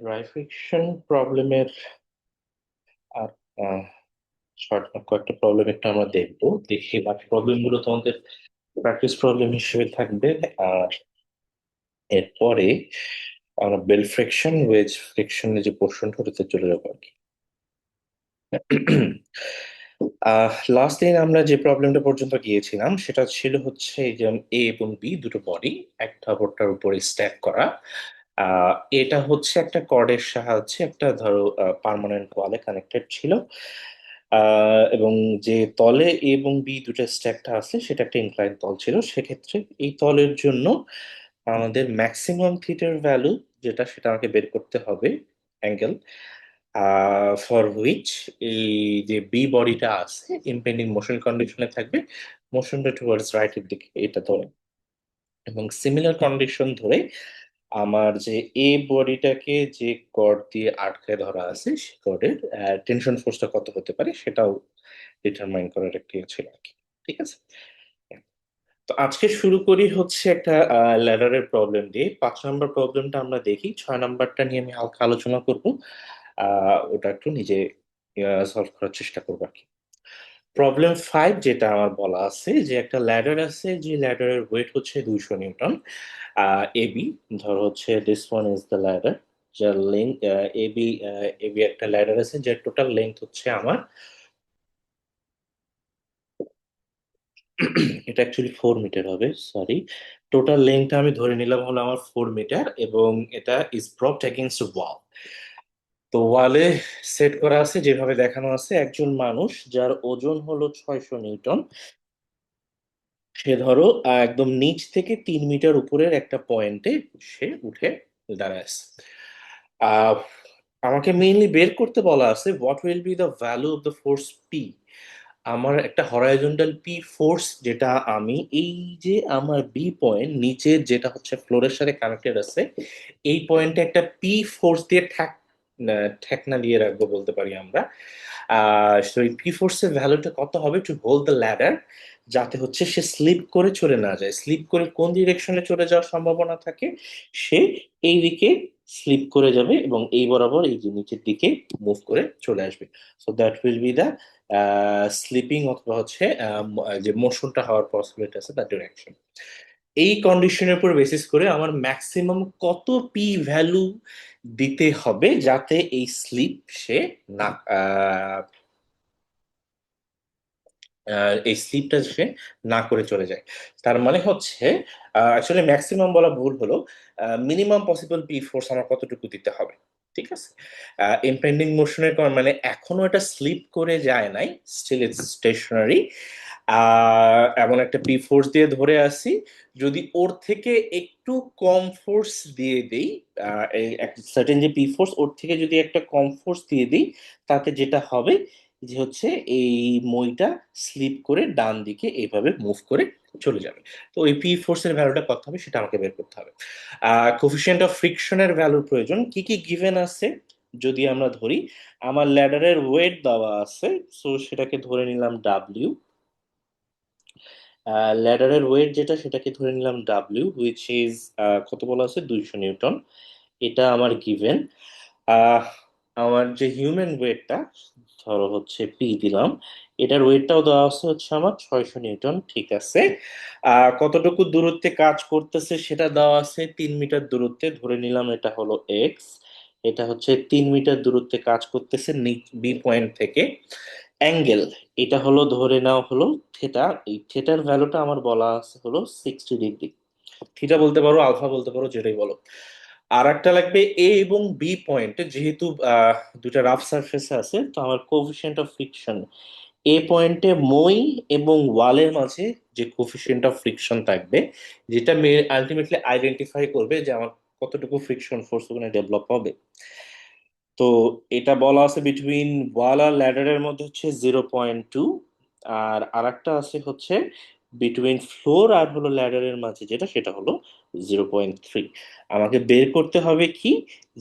Dry friction প্রবলেমের আর আহ, short কয়েকটা problem একটু আমরা দেখবো, দেখি বাকি প্রবলেম গুলো তোমাদের প্র্যাকটিস প্রবলেম হিসেবে থাকবে। আর এরপরে আমরা বেল ফ্রিকশন ওয়েজ ফ্রিকশনের যে পোর্শনটা ওটাতে চলে যাবো আর কি। লাস্ট দিন আমরা যে প্রবলেমটা পর্যন্ত গিয়েছিলাম সেটা ছিল হচ্ছে এই যে এ এবং বি দুটো বডি একটা অপরটার উপরে স্ট্যাক করা। এটা হচ্ছে একটা কর্ডের সাহায্যে একটা ধরো পার্মানেন্ট ওয়ালে কানেক্টেড ছিল। এবং যে তলে এ এবং বি দুটো স্ট্যাকটা আছে সেটা একটা ইনক্লাইন তল ছিল। সেক্ষেত্রে এই তলের জন্য আমাদের ম্যাক্সিমাম থিটার ভ্যালু যেটা সেটা আমাকে বের করতে হবে, অ্যাঙ্গেল ফর হুইচ এই যে বি বডিটা আছে ইম্পেন্ডিং মোশন কন্ডিশনে থাকবে, মোশনটা টুয়ার্ডস রাইটের দিকে এটা ধরে। এবং সিমিলার কন্ডিশন ধরে আমার যে এ বডিটাকে যে কর্ড দিয়ে আটকে ধরা আছে সে কর্ডের টেনশন ফোর্সটা কত হতে পারে সেটাও ডিটারমাইন করার একটা ইয়ে ছিল আর কি। ঠিক আছে, তো আজকে শুরু করি হচ্ছে একটা ল্যাডারের প্রবলেম দিয়ে। 5 নম্বর প্রবলেমটা আমরা দেখি, 6 নম্বরটা নিয়ে আমি হালকা আলোচনা করব। ওটা একটু নিজে সলভ করার চেষ্টা করবো আর কি। প্রবলেম 5 যেটা আমার বলা আছে যে একটা ল্যাডার আছে, যে ল্যাডারের ওয়েট হচ্ছে 200 নিউটন। এবি, ধরো হচ্ছে this one is the ladder, যার লেন্থ এবি। এবি একটা ল্যাডার আছে যার টোটাল লেন্থ হচ্ছে আমার এটা অ্যাকচুয়ালি 4 মিটার হবে, সরি। টোটাল লেন্থটা আমি ধরে নিলাম হলো আমার 4 মিটার, এবং এটা ইজ প্রপড এগেইনস্ট ওয়াল। তো ওয়ালে সেট করা আছে যেভাবে দেখানো আছে, একজন মানুষ যার ওজন হলো 600 নিউটন, সে ধরো একদম নিচ থেকে 3 মিটার উপরের একটা পয়েন্টে সে উঠে দাঁড়ায় আছে। আহ, আমাকে মেইনলি বের করতে বলা আছে what will be the value of the force P. আমার একটা হরাইজন্টাল পি ফোর্স, যেটা আমি এই যে আমার বি পয়েন্ট নিচে যেটা হচ্ছে ফ্লোরের সাথে কানেক্টেড আছে, এই পয়েন্টে একটা পি ফোর্স দিয়ে ঠেকনা দিয়ে রাখবো বলতে পারি আমরা। তো এই পি ফোর্সের ভ্যালুটা কত হবে টু হোল্ড দ্য ল্যাডার, যাতে হচ্ছে সে স্লিপ করে চলে না যায়। স্লিপ করে কোন ডিরেকশনে চলে যাওয়ার সম্ভাবনা থাকে, সে এই দিকে স্লিপ করে যাবে এবং এই বরাবর এই যে নিচের দিকে মুভ করে চলে আসবে। So that will be the sleeping, অথবা হচ্ছে যে মোশনটা হওয়ার পসিবিলিটি আছে দ্যাট ডিরেকশন। এই কন্ডিশনের উপর বেসিস করে আমার ম্যাক্সিমাম কত পি ভ্যালু দিতে হবে যাতে এই স্লিপ সে না এই স্লিপটা সে না করে চলে যায়। তার মানে হচ্ছে অ্যাকচুয়ালি ম্যাক্সিমাম বলা ভুল হলো, মিনিমাম পসিবল পি ফোর্স আমার কতটুকু দিতে হবে। ঠিক আছে, ইম্পেন্ডিং মোশনের মানে এখনো এটা স্লিপ করে যায় নাই, স্টিল ইটস স্টেশনারি। এমন একটা পি ফোর্স দিয়ে ধরে আসি, যদি ওর থেকে একটু কম ফোর্স দিয়ে দেই, সার্টেন যে পি ফোর্স ওর থেকে যদি একটা কম ফোর্স দিয়ে দিই, তাতে যেটা হবে যে হচ্ছে এই মইটা স্লিপ করে ডান দিকে এইভাবে মুভ করে চলে যাবে। তো ওই পি ফোর্সের ভ্যালুটা কত হবে সেটা আমাকে বের করতে হবে। কোফিশিয়েন্ট অফ ফ্রিকশনের ভ্যালুর প্রয়োজন। কি কি গিভেন আছে যদি আমরা ধরি, আমার ল্যাডারের ওয়েট দেওয়া আছে, সো সেটাকে ধরে নিলাম ডাব্লিউ। ল্যাডারের ওয়েট যেটা সেটাকে ধরে নিলাম ডাব্লিউ, হুইচ ইজ কত বলা আছে 200 নিউটন, এটা আমার গিভেন। আহ আমার যে হিউম্যান ওয়েটটা ধরো হচ্ছে পি দিলাম, এটার ওয়েটটাও দেওয়া আছে হচ্ছে আমার 600 নিউটন। ঠিক আছে, কতটুকু দূরত্বে কাজ করতেছে সেটা দেওয়া আছে 3 মিটার দূরত্বে, ধরে নিলাম এটা হলো এক্স। এটা হচ্ছে 3 মিটার দূরত্বে কাজ করতেছে বি পয়েন্ট থেকে। অ্যাঙ্গেল, এটা হলো ধরে নাও হলো থিটা। এই থিটার ভ্যালুটা আমার বলা আছে হলো 60 ডিগ্রি। থিটা বলতে পারো, আলফা বলতে পারো, যেটাই বলো। আর একটা লাগবে এ এবং বি পয়েন্টে, যেহেতু দুটা রাফ সারফেস আছে, তো আমার কোফিশিয়েন্ট অফ ফ্রিকশন এ পয়েন্টে মই এবং ওয়ালের মাঝে যে কোফিশিয়েন্ট অফ ফ্রিকশন থাকবে, যেটা আলটিমেটলি আইডেন্টিফাই করবে যে আমার কতটুকু ফ্রিকশন ফোর্স ওখানে ডেভেলপ হবে। তো এটা বলা আছে বিটুইন ওয়াল আর ল্যাডারের মধ্যে হচ্ছে 0.2। আর আরেকটা আছে হচ্ছে বিটুইন ফ্লোর আর হলো ল্যাডারের মাঝে, যেটা সেটা হলো 0.3। আমাকে বের করতে হবে কি,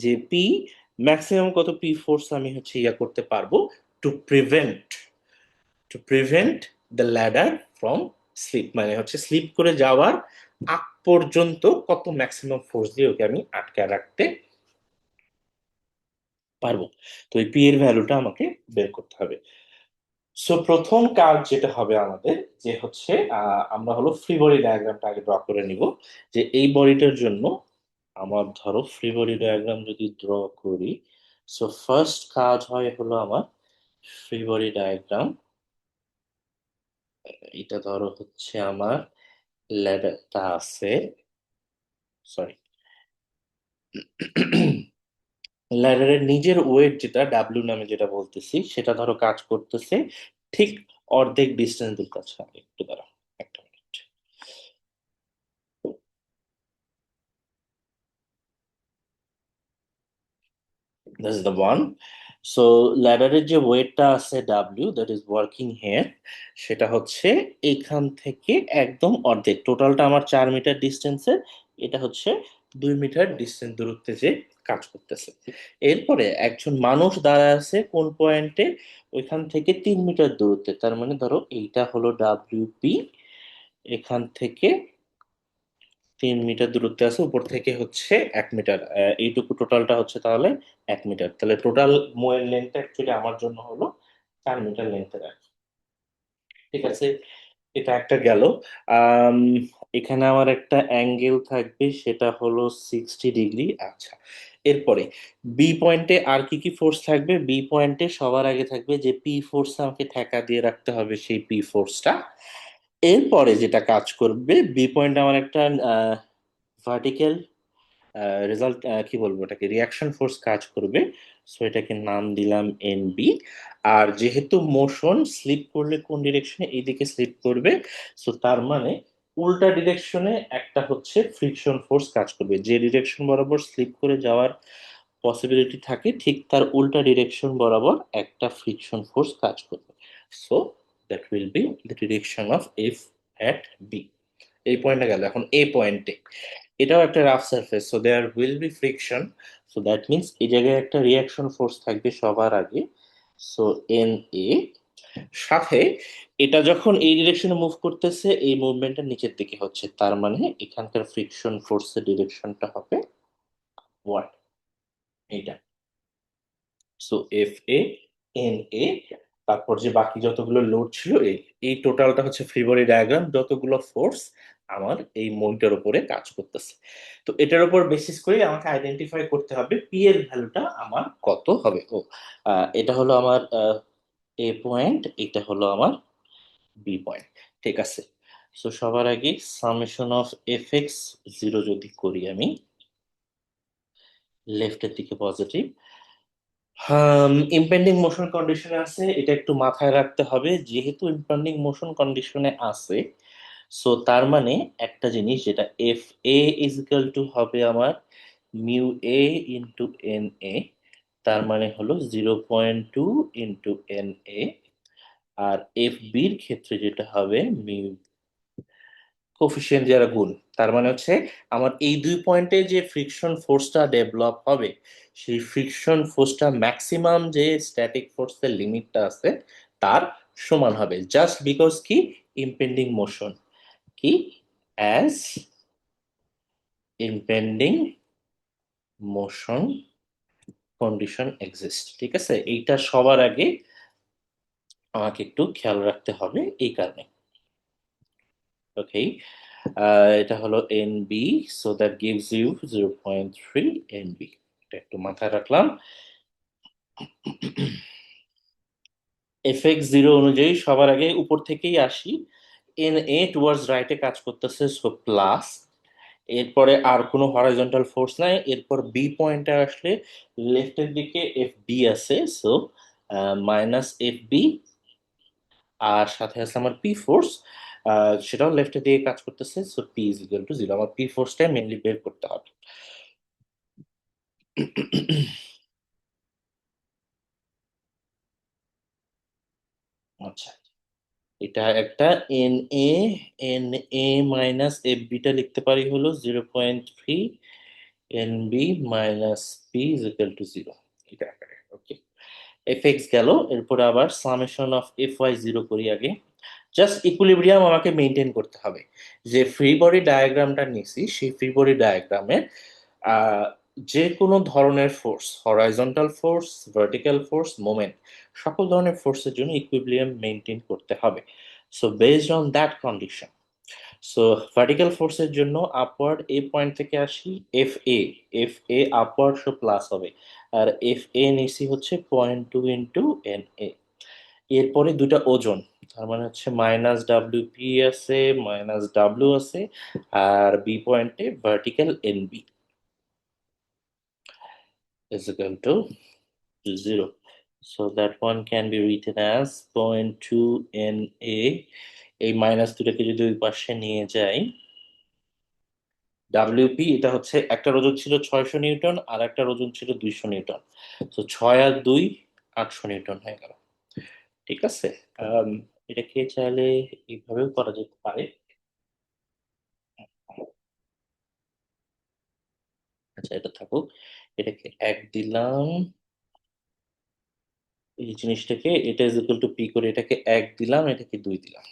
যে পি ম্যাক্সিমাম কত পি ফোর্স আমি হচ্ছে ইয়া করতে পারবো to prevent the ladder from slip, মানে হচ্ছে স্লিপ করে যাওয়ার আগ পর্যন্ত কত ম্যাক্সিমাম ফোর্স দিয়ে ওকে আমি আটকে রাখতে পারবো। তো এই পি এর ভ্যালুটা আমাকে বের করতে হবে। সো প্রথম কাজ যেটা হবে আমাদের, যে হচ্ছে আমরা হলো ফ্রি বডি ডায়াগ্রামটা আগে ড্র করে নিব। যে এই বডিটার জন্য আমার ধরো ফ্রি বডি ডায়াগ্রাম যদি ড্র করি, সো ফার্স্ট কাজ হয় হলো আমার ফ্রি বডি ডায়াগ্রাম। এটা ধরো হচ্ছে আমার ল্যাডারটা আছে, সরি, ল্যাডারের নিজের ওয়েট যেটা ডাব্লিউ নামে যেটা বলতেছি, সেটা ধরো কাজ করতেছে ঠিক অর্ধেক ডিস্টেন্স দূর কাছে। একটু দাঁড়াও, একটা minute. This is the one. So ল্যাডারের যে ওয়েটটা আছে W, that is working here, সেটা হচ্ছে এখান থেকে একদম অর্ধেক, টোটালটা আমার 4 মিটার ডিস্টেন্সের, এটা হচ্ছে 2 মিটার ডিস্টেন্স দূরত্বে যে কাজ করতেছে। এরপরে একজন মানুষ দাঁড়ায় আছে কোন পয়েন্টে, ওইখান থেকে 3 মিটার দূরত্বে, তার মানে ধরো এইটা হলো ডাব্লিউ পি, এখান থেকে 3 মিটার দূরত্বে আছে, উপর থেকে হচ্ছে 1 মিটার, এইটুকু টোটালটা হচ্ছে তাহলে 1 মিটার। তাহলে টোটাল মোয়ের লেন্থটা অ্যাকচুয়ালি আমার জন্য হলো 4 মিটার লেন্থের আর কি। ঠিক আছে, এটা একটা গেল। আম, এখানে আমার একটা অ্যাঙ্গেল থাকবে, সেটা হলো 60 ডিগ্রি। আচ্ছা, এরপরে বি পয়েন্টে আর কি কি ফোর্স থাকবে? বি পয়েন্টে সবার আগে থাকবে যে পি ফোর্স, আমাকে ঠেকা দিয়ে রাখতে হবে সেই পি ফোর্সটা। এরপরে যেটা কাজ করবে, বি পয়েন্টে আমার একটা ভার্টিক্যাল রেজাল্ট, কি বলবো এটাকে, রিয়াকশন ফোর্স কাজ করবে। সো এটাকে নাম দিলাম এন বি। আর যেহেতু মোশন স্লিপ করলে কোন ডিরেকশনে, এইদিকে স্লিপ করবে, সো তার মানে উল্টা ডিরেকশনে একটা হচ্ছে ফ্রিকশন ফোর্স কাজ করবে। যে ডিরেকশন বরাবর স্লিপ করে যাওয়ার পসিবিলিটি থাকে, ঠিক তার উল্টা ডিরেকশন বরাবর একটা ফ্রিকশন ফোর্স কাজ করবে। So that will be the direction of F at B. এই পয়েন্টে গেল, এখন এ পয়েন্টে এটাও একটা rough surface, so there will be friction. So that means এই জায়গায় একটা রিয়াকশন ফোর্স থাকবে সবার আগে, সো এন এ। সাথে এটা যখন এই ডিরেকশনে মুভ করতেছে, এই মুভমেন্টটা নিচের দিকে হচ্ছে, তার মানে এখানকার ফ্রিকশন ফোর্সের ডিরেকশনটা হবে হোয়াট, এইটা। সো এফ এ এন এ, তারপর যে বাকি যতগুলো লোড ছিল, এই এই টোটালটা হচ্ছে ফ্রি বডি ডায়াগ্রাম, যতগুলো ফোর্স আমার এই মনটার উপরে কাজ করতেছে। তো এটার উপর বেসিস করে আমাকে আইডেন্টিফাই করতে হবে পি এর ভ্যালুটা আমার কত হবে। ও, এটা হলো আমার এ পয়েন্ট, এটা হলো আমার বি পয়েন্ট। ঠিক আছে, সো সবার আগে summation of F x zero যদি করি আমি, লেফটের দিকে পজিটিভ, ইম্পেন্ডিং মোশন কন্ডিশনে আছে, এটা একটু মাথায় রাখতে হবে। যেহেতু ইম্পেন্ডিং মোশন কন্ডিশনে আছে, সো তার মানে একটা জিনিস, যেটা F A is equal to হবে আমার mu A into N A, তার মানে হলো 0.2 ইন্টু এন এ। আর এফ বির ক্ষেত্রে যেটা হবে মিউ কোফিশিয়েন্ট যারা গুণ, তার মানে হচ্ছে আমার এই দুই পয়েন্টে যে ফ্রিকশন ফোর্সটা ডেভেলপ হবে, সেই ফ্রিকশন ফোর্সটা ম্যাক্সিমাম যে স্ট্যাটিক ফোর্সের লিমিটটা আছে তার সমান হবে, জাস্ট বিকজ কি ইম্পেন্ডিং মোশন, কি as impending motion condition exist. ঠিক আছে, এইটা সবার আগে আমাকে একটু খেয়াল রাখতে হবে এই কারণে। ওকে, এটা হলো N B, so that gives you 0.3 N B. এটা একটু মাথায় রাখলাম। এফ এক্স জিরো অনুযায়ী সবার আগে উপর থেকেই আসি, এন এ টুয়ার্ডস রাইটে কাজ করতেছে, সো প্লাস। এরপরে আর কোনো হরাইজন্টাল ফোর্স নাই, এরপর বি পয়েন্টে আসলে লেফটের দিকে এফ বি আছে, সো মাইনাস এফ বি। আর সাথে আছে আমার পি ফোর্স, সেটাও লেফটের দিকে কাজ করতেছে, so P is equal to zero. আমার পি ফোর্সটা মেনলি বের করতে হবে। আচ্ছা, এটা একটা N A, N A minus F বিটা লিখতে পারি হলো 0.3 N B minus P is equal to zero, এটা আকারে। ওকে, এফ এক্স গেল, এরপরে আবার summation of F Y zero করি আগে। জাস্ট ইকুইলিব্রিয়াম আমাকে মেনটেন করতে হবে। যে ফ্রি বডি ডায়াগ্রামটা নিছি, সেই ফ্রি বডি ডায়াগ্রামের যে কোনো ধরনের force, horizontal force, vertical force, moment, সকল ধরনের ফোর্সের জন্য ইকুইলিব্রিয়াম মেনটেন করতে হবে। So based on that condition, so vertical ফোর্সের জন্য আপওয়ার্ড এ পয়েন্ট থেকে আসি, এফ এ আপওয়ার্ড সো প্লাস হবে, আর এফ এ নিচি হচ্ছে 0.2 এন এ। এরপরে দুটা ওজন, তার মানে হচ্ছে মাইনাস ডাব্লিউ পি আছে, মাইনাস ডাব্লিউ আছে, আর বি পয়েন্টে vertical N B is equal to 0. So that one can be written as 0.2 Na। এই মাইনাস দুটাকে যদি ওই পাশে নিয়ে যাই, ডাব্লিউপি এটা হচ্ছে একটার ওজন ছিল 600 নিউটন আর একটার ওজন ছিল 200 নিউটন। তো 6 আর 2 800 নিউটন হয়ে গেল। ঠিক আছে। আম, এটাকে চাইলে এইভাবেও করা যেতে পারে। আচ্ছা, এটা থাকুক, এটাকে 1 দিলাম, এই জিনিসটাকে এটা ইজ ইকুয়াল টু পি করে এটাকে 1 দিলাম, এটাকে 2 দিলাম।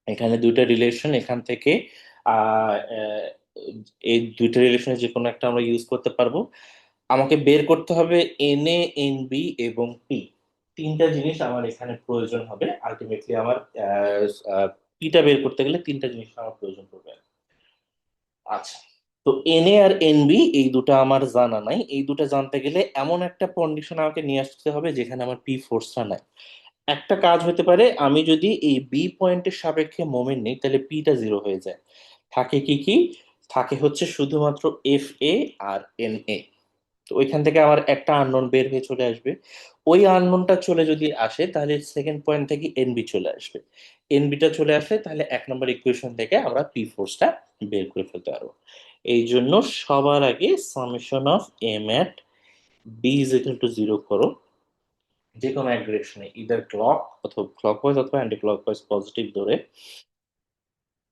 এখানে দুইটা রিলেশন, এখান থেকে আহ আহ, এই দুইটা রিলেশনের যে কোনো একটা আমরা ইউজ করতে পারবো। আমাকে বের করতে হবে এন এ, এন বি এবং পি। তিনটা জিনিস আমার এখানে প্রয়োজন হবে আলটিমেটলি। আমার পিটা বের করতে গেলে তিনটা জিনিস আমার প্রয়োজন পড়বে। আচ্ছা, তো এন এ আর এন বি এই দুটো আমার জানা নাই। এই দুটো জানতে গেলে এমন একটা কন্ডিশন আমাকে নিয়ে আসতে হবে যেখানে আমার পি ফোর্সটা নাই। একটা কাজ হতে পারে, আমি যদি এই বি পয়েন্টের সাপেক্ষে মোমেন্ট নেই তাহলে পিটা 0 হয়ে যায়। থাকে কি কি, থাকে হচ্ছে শুধুমাত্র এফ এ আর এন এ। তো ওইখান থেকে আমার একটা আননোন বের হয়ে চলে আসবে। ওই আননোনটা চলে যদি আসে তাহলে সেকেন্ড পয়েন্ট থেকে এনবি চলে আসবে। এনবিটা চলে আসলে তাহলে 1 নম্বর ইকুয়েশন থেকে আমরা পি ফোর্সটা বের করে ফেলতে পারবো। এই জন্য সবার আগে summation of M at B is equal to 0 করো, যে কোনো এক ডিরেকশনে, ইদার ক্লক অথবা ক্লকওয়াইজ অথবা অ্যান্টি ক্লকওয়াইজ পজিটিভ ধরে।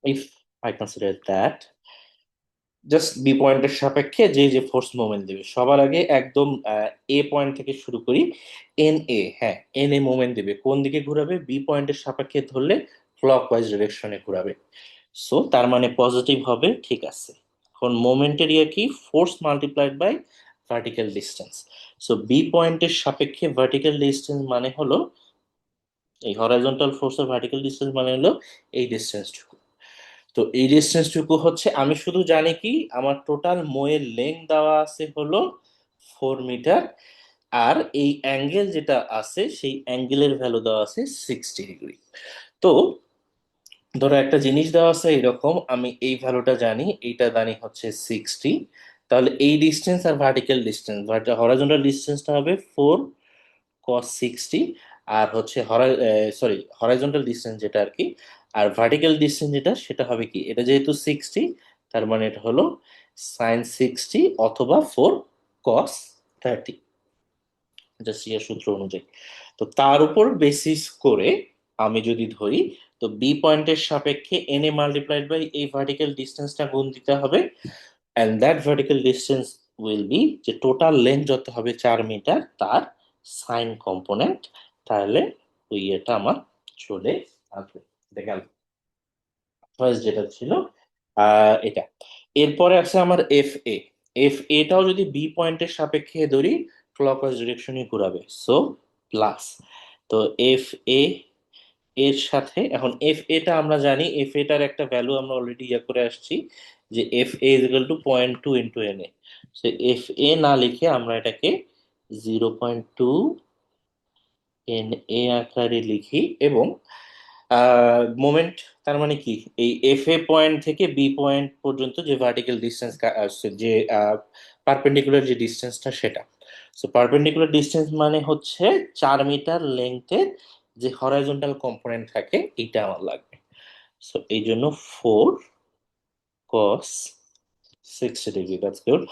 If I consider that just B পয়েন্টের সাপেক্ষে যে যে ফোর্স মোমেন্ট দেবে, সবার আগে একদম এ পয়েন্ট থেকে শুরু করি। এন এ, হ্যাঁ এন এ মোমেন্ট দেবে, কোন দিকে ঘোরাবে, বি পয়েন্টের সাপেক্ষে ধরলে ক্লকওয়াইজ ডিরেকশনে ঘোরাবে। সো তার মানে পজিটিভ হবে, ঠিক আছে। এখন মোমেন্টের ইয়ে কি, force multiplied by vertical distance. So B পয়েন্টের সাপেক্ষে ভার্টিক্যাল ডিস্টেন্স মানে হলো এই হরাইজন্টাল ফোর্স আর ভার্টিক্যাল ডিস্টেন্স মানে হলো এই ডিস্টেন্সটুকু। তো এই ডিস্টেন্সটুকু হচ্ছে, আমি শুধু জানি কি আমার টোটাল মোয়ের লেন্থ দেওয়া আছে হলো 4 মিটার, আর এই অ্যাঙ্গেল যেটা আছে সেই অ্যাঙ্গেলের ভ্যালু দেওয়া আছে 60 ডিগ্রি। তো ধরো একটা জিনিস দেওয়া আছে এরকম, আমি এই ভ্যালুটা জানি, এইটা জানি হচ্ছে 60। তাহলে এই ডিস্টেন্স আর ভার্টিক্যাল ডিস্টেন্স, হরাইজন্টাল ডিস্টেন্সটা হবে 4 cos 60, আর হচ্ছে হরাইজন্টাল ডিস্টেন্স যেটা আর কি, আর ভার্টিক্যাল ডিস্টেন্স যেটা সেটা হবে কি, এটা যেহেতু 60 তার মানে এটা হলো sin 60 অথবা 4 cos 30, জাস্ট ইয়ার সূত্র অনুযায়ী। তো তার উপর বেসিস করে আমি যদি ধরি, তো বি পয়েন্টের সাপেক্ষে এন এ মাল্টিপ্লাইড বাই এই ভার্টিক্যাল ডিস্টেন্সটা গুণ দিতে হবে, and that vertical distance will be, যে টোটাল লেন্থ যত হবে 4 মিটার তার সাইন কম্পোনেন্ট। তাহলে ওই এটা আমার চলে আসবে। দেখা গেল ফার্স্ট যেটা ছিল এটা। এরপরে আছে আমার এফ এ। এফ এটাও যদি বি পয়েন্টের সাপেক্ষে ধরি ক্লকওয়াইজ ডিরেকশনে ঘোরাবে, সো প্লাস। তো এফ এ এর সাথে এখন এফ এটা আমরা জানি, এফ এটার একটা ভ্যালু আমরা অলরেডি ইয়ে করে আসছি, যে F A is equal two 0.2 N A. So F এ না লিখে আমরা এটাকে 0.2 এন এ আকারে লিখি। এবং মোমেন্ট, তার মানে কি, এই এফ এ পয়েন্ট থেকে বি পয়েন্ট পর্যন্ত যে ভার্টিক্যাল ডিস্টেন্স আসছে, যে পারপেন্ডিকুলার যে ডিস্টেন্সটা সেটা। সো পারপেন্ডিকুলার ডিস্টেন্স মানে হচ্ছে 4 মিটার লেন্থের যে হরাইজন্টাল কম্পোনেন্ট থাকে এটা আমার লাগবে। সো এই জন্য 4 cos 60 ডিগ্রি, দ্যাটস গুড।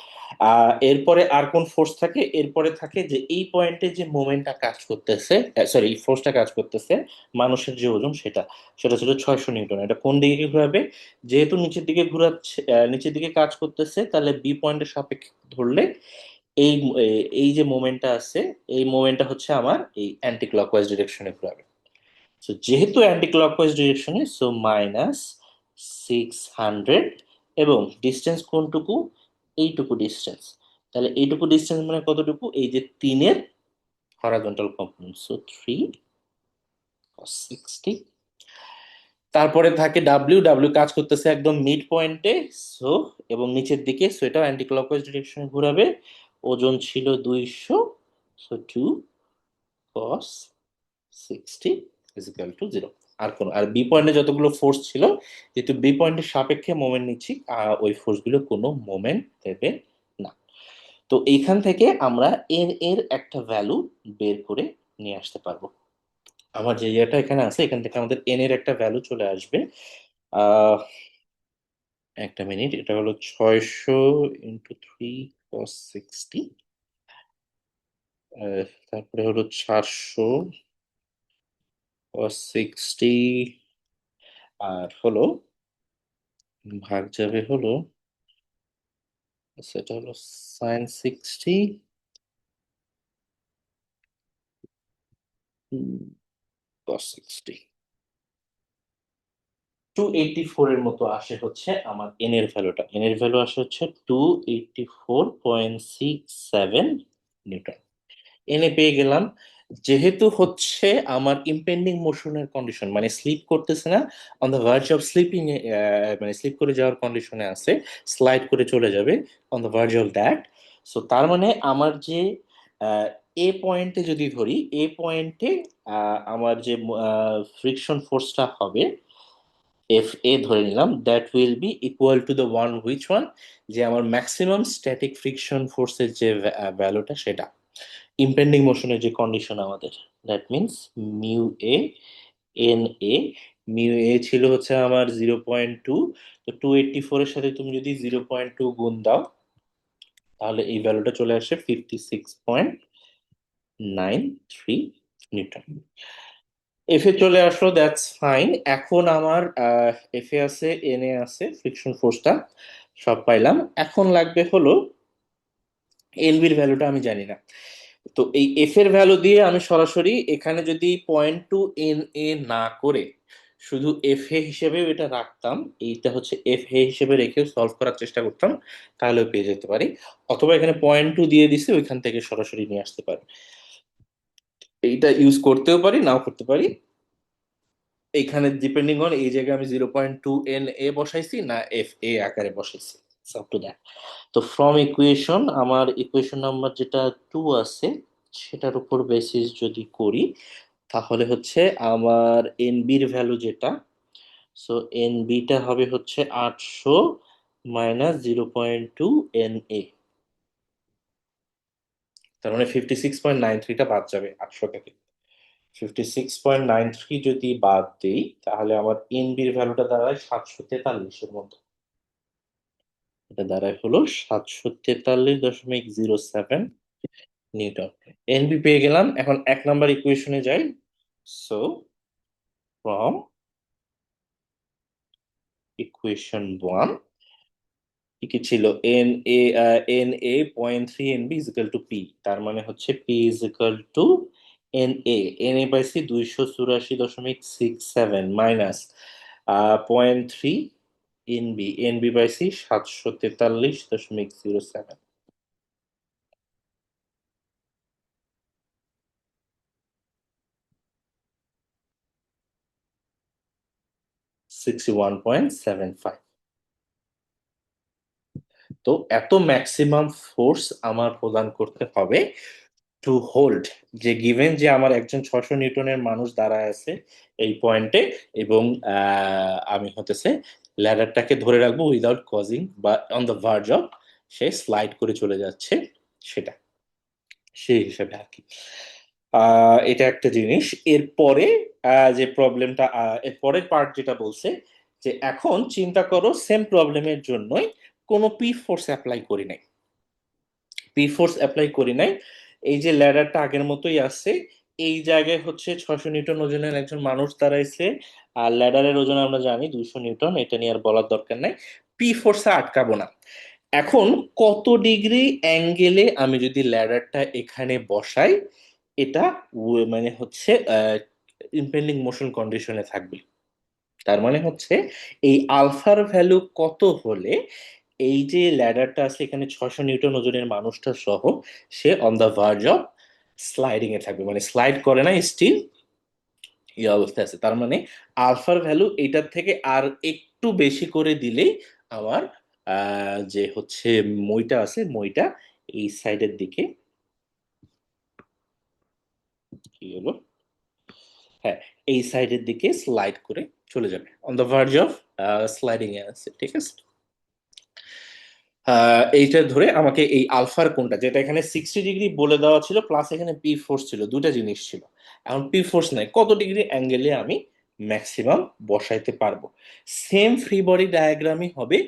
এরপরে আর কোন ফোর্স থাকে, এরপরে থাকে যে এই পয়েন্টে যে মোমেন্টটা কাজ করতেছে, সরি এই ফোর্সটা কাজ করতেছে, মানুষের যে ওজন সেটা, সেটা ছিল 600 নিউটন। এটা কোন দিকে ঘোরাবে, যেহেতু নিচের দিকে ঘোরাচ্ছে, নিচের দিকে কাজ করতেছে, তাহলে বি পয়েন্টের সাপেক্ষে ধরলে এই এই যে মোমেন্টটা আছে, এই মোমেন্টটা হচ্ছে আমার এই অ্যান্টি ক্লকওয়াইজ ডিরেকশনে ঘোরাবে। সো যেহেতু অ্যান্টি ক্লকওয়াইজ ডিরেকশনে, সো -600, এবং ডিস্টেন্স কোনটুকু, এইটুকু ডিস্টেন্স। তাহলে এইটুকু ডিস্টেন্স মানে কতটুকু? এই যে 3-এর হরাইজন্টাল কম্পোনেন্ট, সো 3 cos 60। তারপরে থাকে ডাব্লিউ, ডাব্লিউ কাজ করতেছে একদম মিড পয়েন্টে, সো এবং নিচের দিকে, সো এটাও অ্যান্টি ক্লকওয়াইজ ডিরেকশনে ঘোরাবে। ওজন ছিল 200, সো 2 cos 60 = 0। আর বি পয়েন্টে যতগুলো ফোর্স ছিল, যেহেতু বি পয়েন্টের সাপেক্ষে মোমেন্ট নিচ্ছি, ওই ফোর্সগুলো কোনো মোমেন্ট দেবে না। তো এইখান থেকে আমরা এন এর একটা ভ্যালু বের করে নিয়ে আসতে পারবো। আমার যে ইয়েটা এখানে আছে, এখান থেকে আমাদের এন এর একটা ভ্যালু চলে আসবে। আহ একটা মিনিট, এটা হলো 600 × 3 cos 60। তারপরে হলো 400 cos 60, আর হলো ভাগ যাবে হলো, সেটা হলো sin 60 cos 60। 284 এর মতো আসে হচ্ছে আমার এন এর ভ্যালুটা। এন এর ভ্যালু আসে হচ্ছে 284.67 নিউটন। এনে পেয়ে গেলাম। যেহেতু হচ্ছে আমার ইম্পেন্ডিং মোশনের কন্ডিশন, মানে স্লিপ করতেছে না, on the verge of sleeping, মানে স্লিপ করে যাওয়ার কন্ডিশনে আছে, স্লাইড করে চলে যাবে on the verge of that. So তার মানে আমার যে এ পয়েন্টে যদি ধরি, এ পয়েন্টে আমার যে ফ্রিকশন ফোর্সটা হবে, এফ এ ধরে নিলাম, that will B equal to the one which one, যে আমার ম্যাক্সিমাম স্ট্যাটিক ফ্রিকশন ফোর্সের যে ভ্যালুটা, সেটা ইম্পেন্ডিং মোশনের যে কন্ডিশন আমাদের, that means mu A N A. Mu এ ছিল হচ্ছে আমার 0.2, তো 284 এর সাথে তুমি যদি 0.2 গুণ দাও, তাহলে এই ভ্যালুটা চলে আসে 56.93 নিউটন। এফ এ চলে আসলো, দ্যাটস ফাইন। এখন আমার এফ এ আছে, এন এ আছে, ফ্রিকশন ফোর্সটা সব পাইলাম। এখন লাগবে হলো এন বির ভ্যালুটা আমি জানি না। তো এই এফ এর ভ্যালু দিয়ে আমি সরাসরি এখানে যদি পয়েন্ট টু এন এ না করে শুধু এফ এ হিসেবে এটা রাখতাম, এইটা হচ্ছে এফ এ হিসেবে রেখে সলভ করার চেষ্টা করতাম, তাহলেও পেয়ে যেতে পারি। অথবা এখানে পয়েন্ট টু দিয়ে দিছি, ওইখান থেকে সরাসরি নিয়ে আসতে পারি। এইটা ইউজ করতেও পারি, নাও করতে পারি। এইখানে ডিপেন্ডিং অন এই জায়গায় আমি 0.2 এন এ বসাইছি না এফ এ আকারে বসাইছি, আপ টু দ্যাট। তো ফ্রম ইকুয়েশন, আমার ইকুয়েশন নাম্বার যেটা 2 আছে, সেটার উপর বেসিস যদি করি, তাহলে হচ্ছে আমার এন বির ভ্যালু যেটা, সো এন বিটা হবে হচ্ছে 800 মাইনাস 0.2 এন এ। তার মানে 56.93টা বাদ যাবে 800 থেকে। 56.93 যদি বাদ দেই, তাহলে আমার এন বির ভ্যালুটা দাঁড়ায় 743-এর মতো। এটা দাঁড়ায় হলো 743.07 নিউটন। এনবি পেয়ে গেলাম। এখন 1 নাম্বার ইকুয়েশনে যাই। সো ফ্রম ইকুয়েশন 1, কি কি ছিল? N A, NA.3 NB = P। তার মানে হচ্ছে P = NA। পাইছি 284.67 মাইনাস 0.3 এনবি। এনবি পাইছি 743.07। 61.75। তো এত ম্যাক্সিমাম ফোর্স আমার প্রদান করতে হবে টু হোল্ড, যে গিভেন যে আমার একজন 600 নিউটনের মানুষ দাঁড়ায় আছে এই পয়েন্টে, এবং আমি হতেছে ল্যাডারটাকে ধরে রাখবো উইদাউট কজিং বা on the verge of say slide করে চলে যাচ্ছে, সেটা সেই হিসাবে আর কি। এটা একটা জিনিস। এরপরে যে প্রবলেমটা, এর পরের পার্ট যেটা বলছে, যে এখন চিন্তা করো সেম প্রবলেমের জন্যই কোনো পি ফোর্স অ্যাপ্লাই করি নাই। পি ফোর্স অ্যাপ্লাই করি নাই, এই যে ল্যাডারটা আগের মতোই আছে। এই জায়গায় হচ্ছে 600 নিউটন ওজনের একজন মানুষ দাঁড়াইছে, আর ল্যাডারের ওজন আমরা জানি 200 নিউটন, এটা নিয়ে আর বলার দরকার নাই। পি ফোর্সে আটকাবো না। এখন কত ডিগ্রি অ্যাঙ্গেলে আমি যদি ল্যাডারটা এখানে বসাই, এটা মানে হচ্ছে ইম্পেন্ডিং মোশন কন্ডিশনে থাকবে। তার মানে হচ্ছে এই আলফার ভ্যালু কত হলে এই যে ল্যাডারটা আছে এখানে 600 নিউটন ওজনের মানুষটা সহ সে on the verge of sliding এ থাকবে, মানে স্লাইড করে না, স্টিল এই অবস্থায় আছে। তার মানে আলফার ভ্যালু এটার থেকে আর একটু বেশি করে দিলেই আমার যে হচ্ছে মইটা আছে, মইটা এই সাইডের দিকে কি হলো, হ্যাঁ, এই সাইডের দিকে স্লাইড করে চলে যাবে, on the verge of sliding এ আছে, ঠিক আছে। এইটা ধরে আমাকে এই আলফার কোনটা, যেটা এখানে 60 ডিগ্রি বলে দেওয়া ছিল, প্লাস এখানে পি ফোর্স ছিল, দুটা জিনিস ছিল। এখন পি ফোর্স নাই, কত ডিগ্রি অ্যাঙ্গেলে আমি ম্যাক্সিমাম বসাইতে পারবো। সেম ফ্রি বডি ডায়াগ্রামই হবে,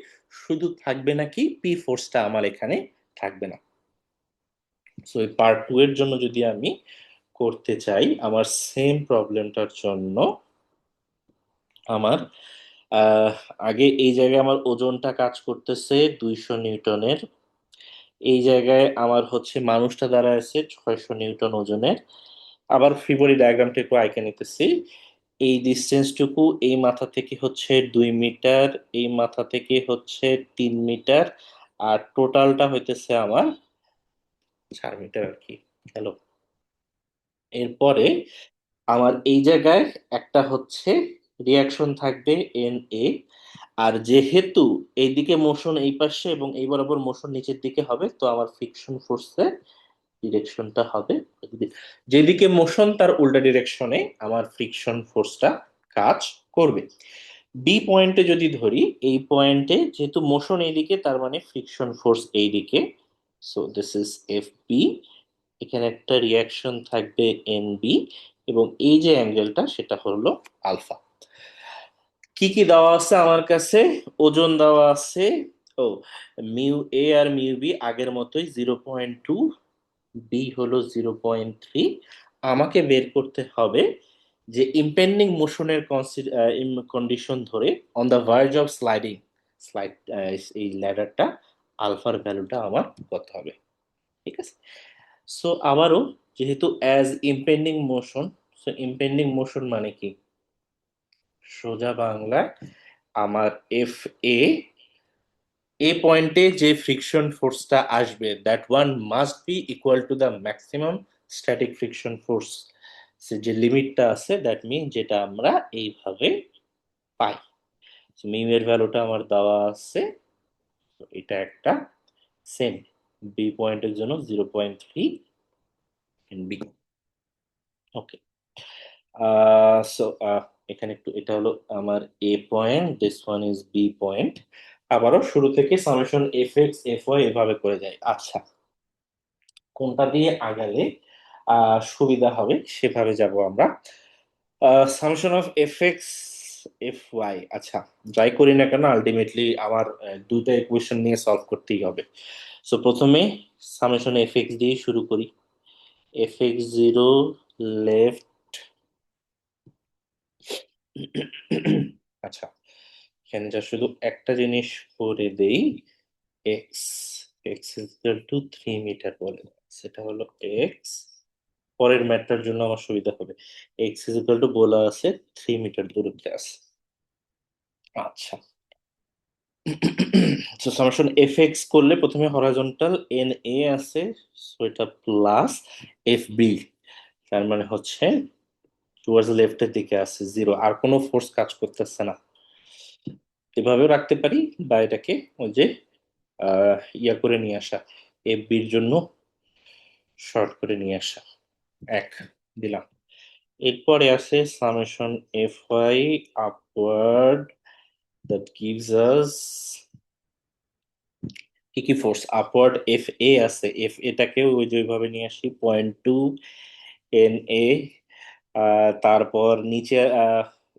শুধু থাকবে নাকি পি ফোর্সটা আমার এখানে থাকবে না। সো এই পার্ট 2 এর জন্য যদি আমি করতে চাই, আমার সেম প্রবলেমটার জন্য আমার আহ, আগে এই জায়গায় আমার ওজনটা কাজ করতেছে 200 নিউটনের, এই জায়গায় আমার হচ্ছে মানুষটা দাঁড়ায় আছে 600 নিউটন ওজনের। আবার ফ্রি বডি ডায়াগ্রামটা একটু আঁকে নিতেছি। এই ডিস্টেন্সটুকু এই মাথা থেকে হচ্ছে 2 মিটার, এই মাথা থেকে হচ্ছে 3 মিটার, আর টোটালটা হইতেছে আমার 4 মিটার আর কি। হ্যালো, এরপরে আমার এই জায়গায় একটা হচ্ছে রিয়াকশন থাকবে এন এ, আর যেহেতু এইদিকে মোশন এই পাশে এবং এই বরাবর মোশন নিচের দিকে হবে, তো আমার ফ্রিকশন ফোর্সে ডিরেকশনটা হবে, যেদিকে মোশন তার উল্টা ডিরেকশনে আমার ফ্রিকশন ফোর্সটা কাজ করবে। বি পয়েন্টে যদি ধরি, এই পয়েন্টে যেহেতু মোশন এইদিকে, তার মানে ফ্রিকশন ফোর্স এইদিকে, so this is F B. এখানে একটা রিয়াকশন থাকবে এন বি, এবং এই যে অ্যাঙ্গেলটা সেটা হলো আলফা। কি কি দেওয়া আছে আমার কাছে? ওজন দেওয়া আছে, ও মিউ এ আর মিউ বি আগের মতোই 0.2, বি হলো 0.3। আমাকে বের করতে হবে যে ইম্পেন্ডিং মোশনের কন্ডিশন ধরে on the verge of sliding, slide, এই ল্যাডারটা আলফার ভ্যালুটা আমার কত হবে, ঠিক আছে। সো আবারও, যেহেতু as impending motion, so impending motion মানে কি, সোজা বাংলায় আমার এফ এ, এ পয়েন্টে যে ফ্রিকশন ফোর্সটা আসবে that one must be equal to the maximum static friction force, যে লিমিটটা আছে, দ্যাট মিন যেটা আমরা এইভাবে পাই। মিউ এর ভ্যালুটা আমার দেওয়া আছে, তো এটা একটা সেম, বি পয়েন্টের জন্য 0.3 বি। ওকে, সো এখানে একটু, এটা হলো আমার A point, this one is B point. আবারও শুরু থেকে summation F X F Y এভাবে করে যায়। আচ্ছা, কোনটা দিয়ে আগালে সুবিধা হবে সেভাবে যাব আমরা। Summation of F X F Y, আচ্ছা যাই করি না কেন আলটিমেটলি আমার দুইটা ইকুয়েশন নিয়ে সলভ করতেই হবে। সো প্রথমে সামেশন এফ এক্স দিয়ে শুরু করি। এফ এক্স জিরো লেফট, আচ্ছা এখানে যা শুধু একটা জিনিস করে দেই, X, X equal to 3 metre বলে, সেটা হলো এক্স, পরের ম্যাথটার জন্য আমার সুবিধা হবে। এক্স ইকুয়াল টু বলা আছে 3 মিটার দূরত্বে আছে। আচ্ছা, তো সামেশন এফ এক্স করলে প্রথমে হরাইজন্টাল এন এ আছে, সো এটা প্লাস এফ বি, তার মানে হচ্ছে টুয়ার্ডস লেফটের দিকে আছে 0, আর কোনো ফোর্স কাজ করতেছে না। এভাবেও রাখতে পারি, বা এটাকে ওই যে ইয়া করে নিয়ে আসা, এফ বির জন্য শর্ট করে নিয়ে আসা, এক দিলাম। এরপরে আছে summation F Y upward, that gives us কি কি ফোর্স, আপওয়ার্ড এফ এ আছে, এফ এটাকে ওই যে ওইভাবে নিয়ে আসি 0.2 এন এ, তারপর নিচে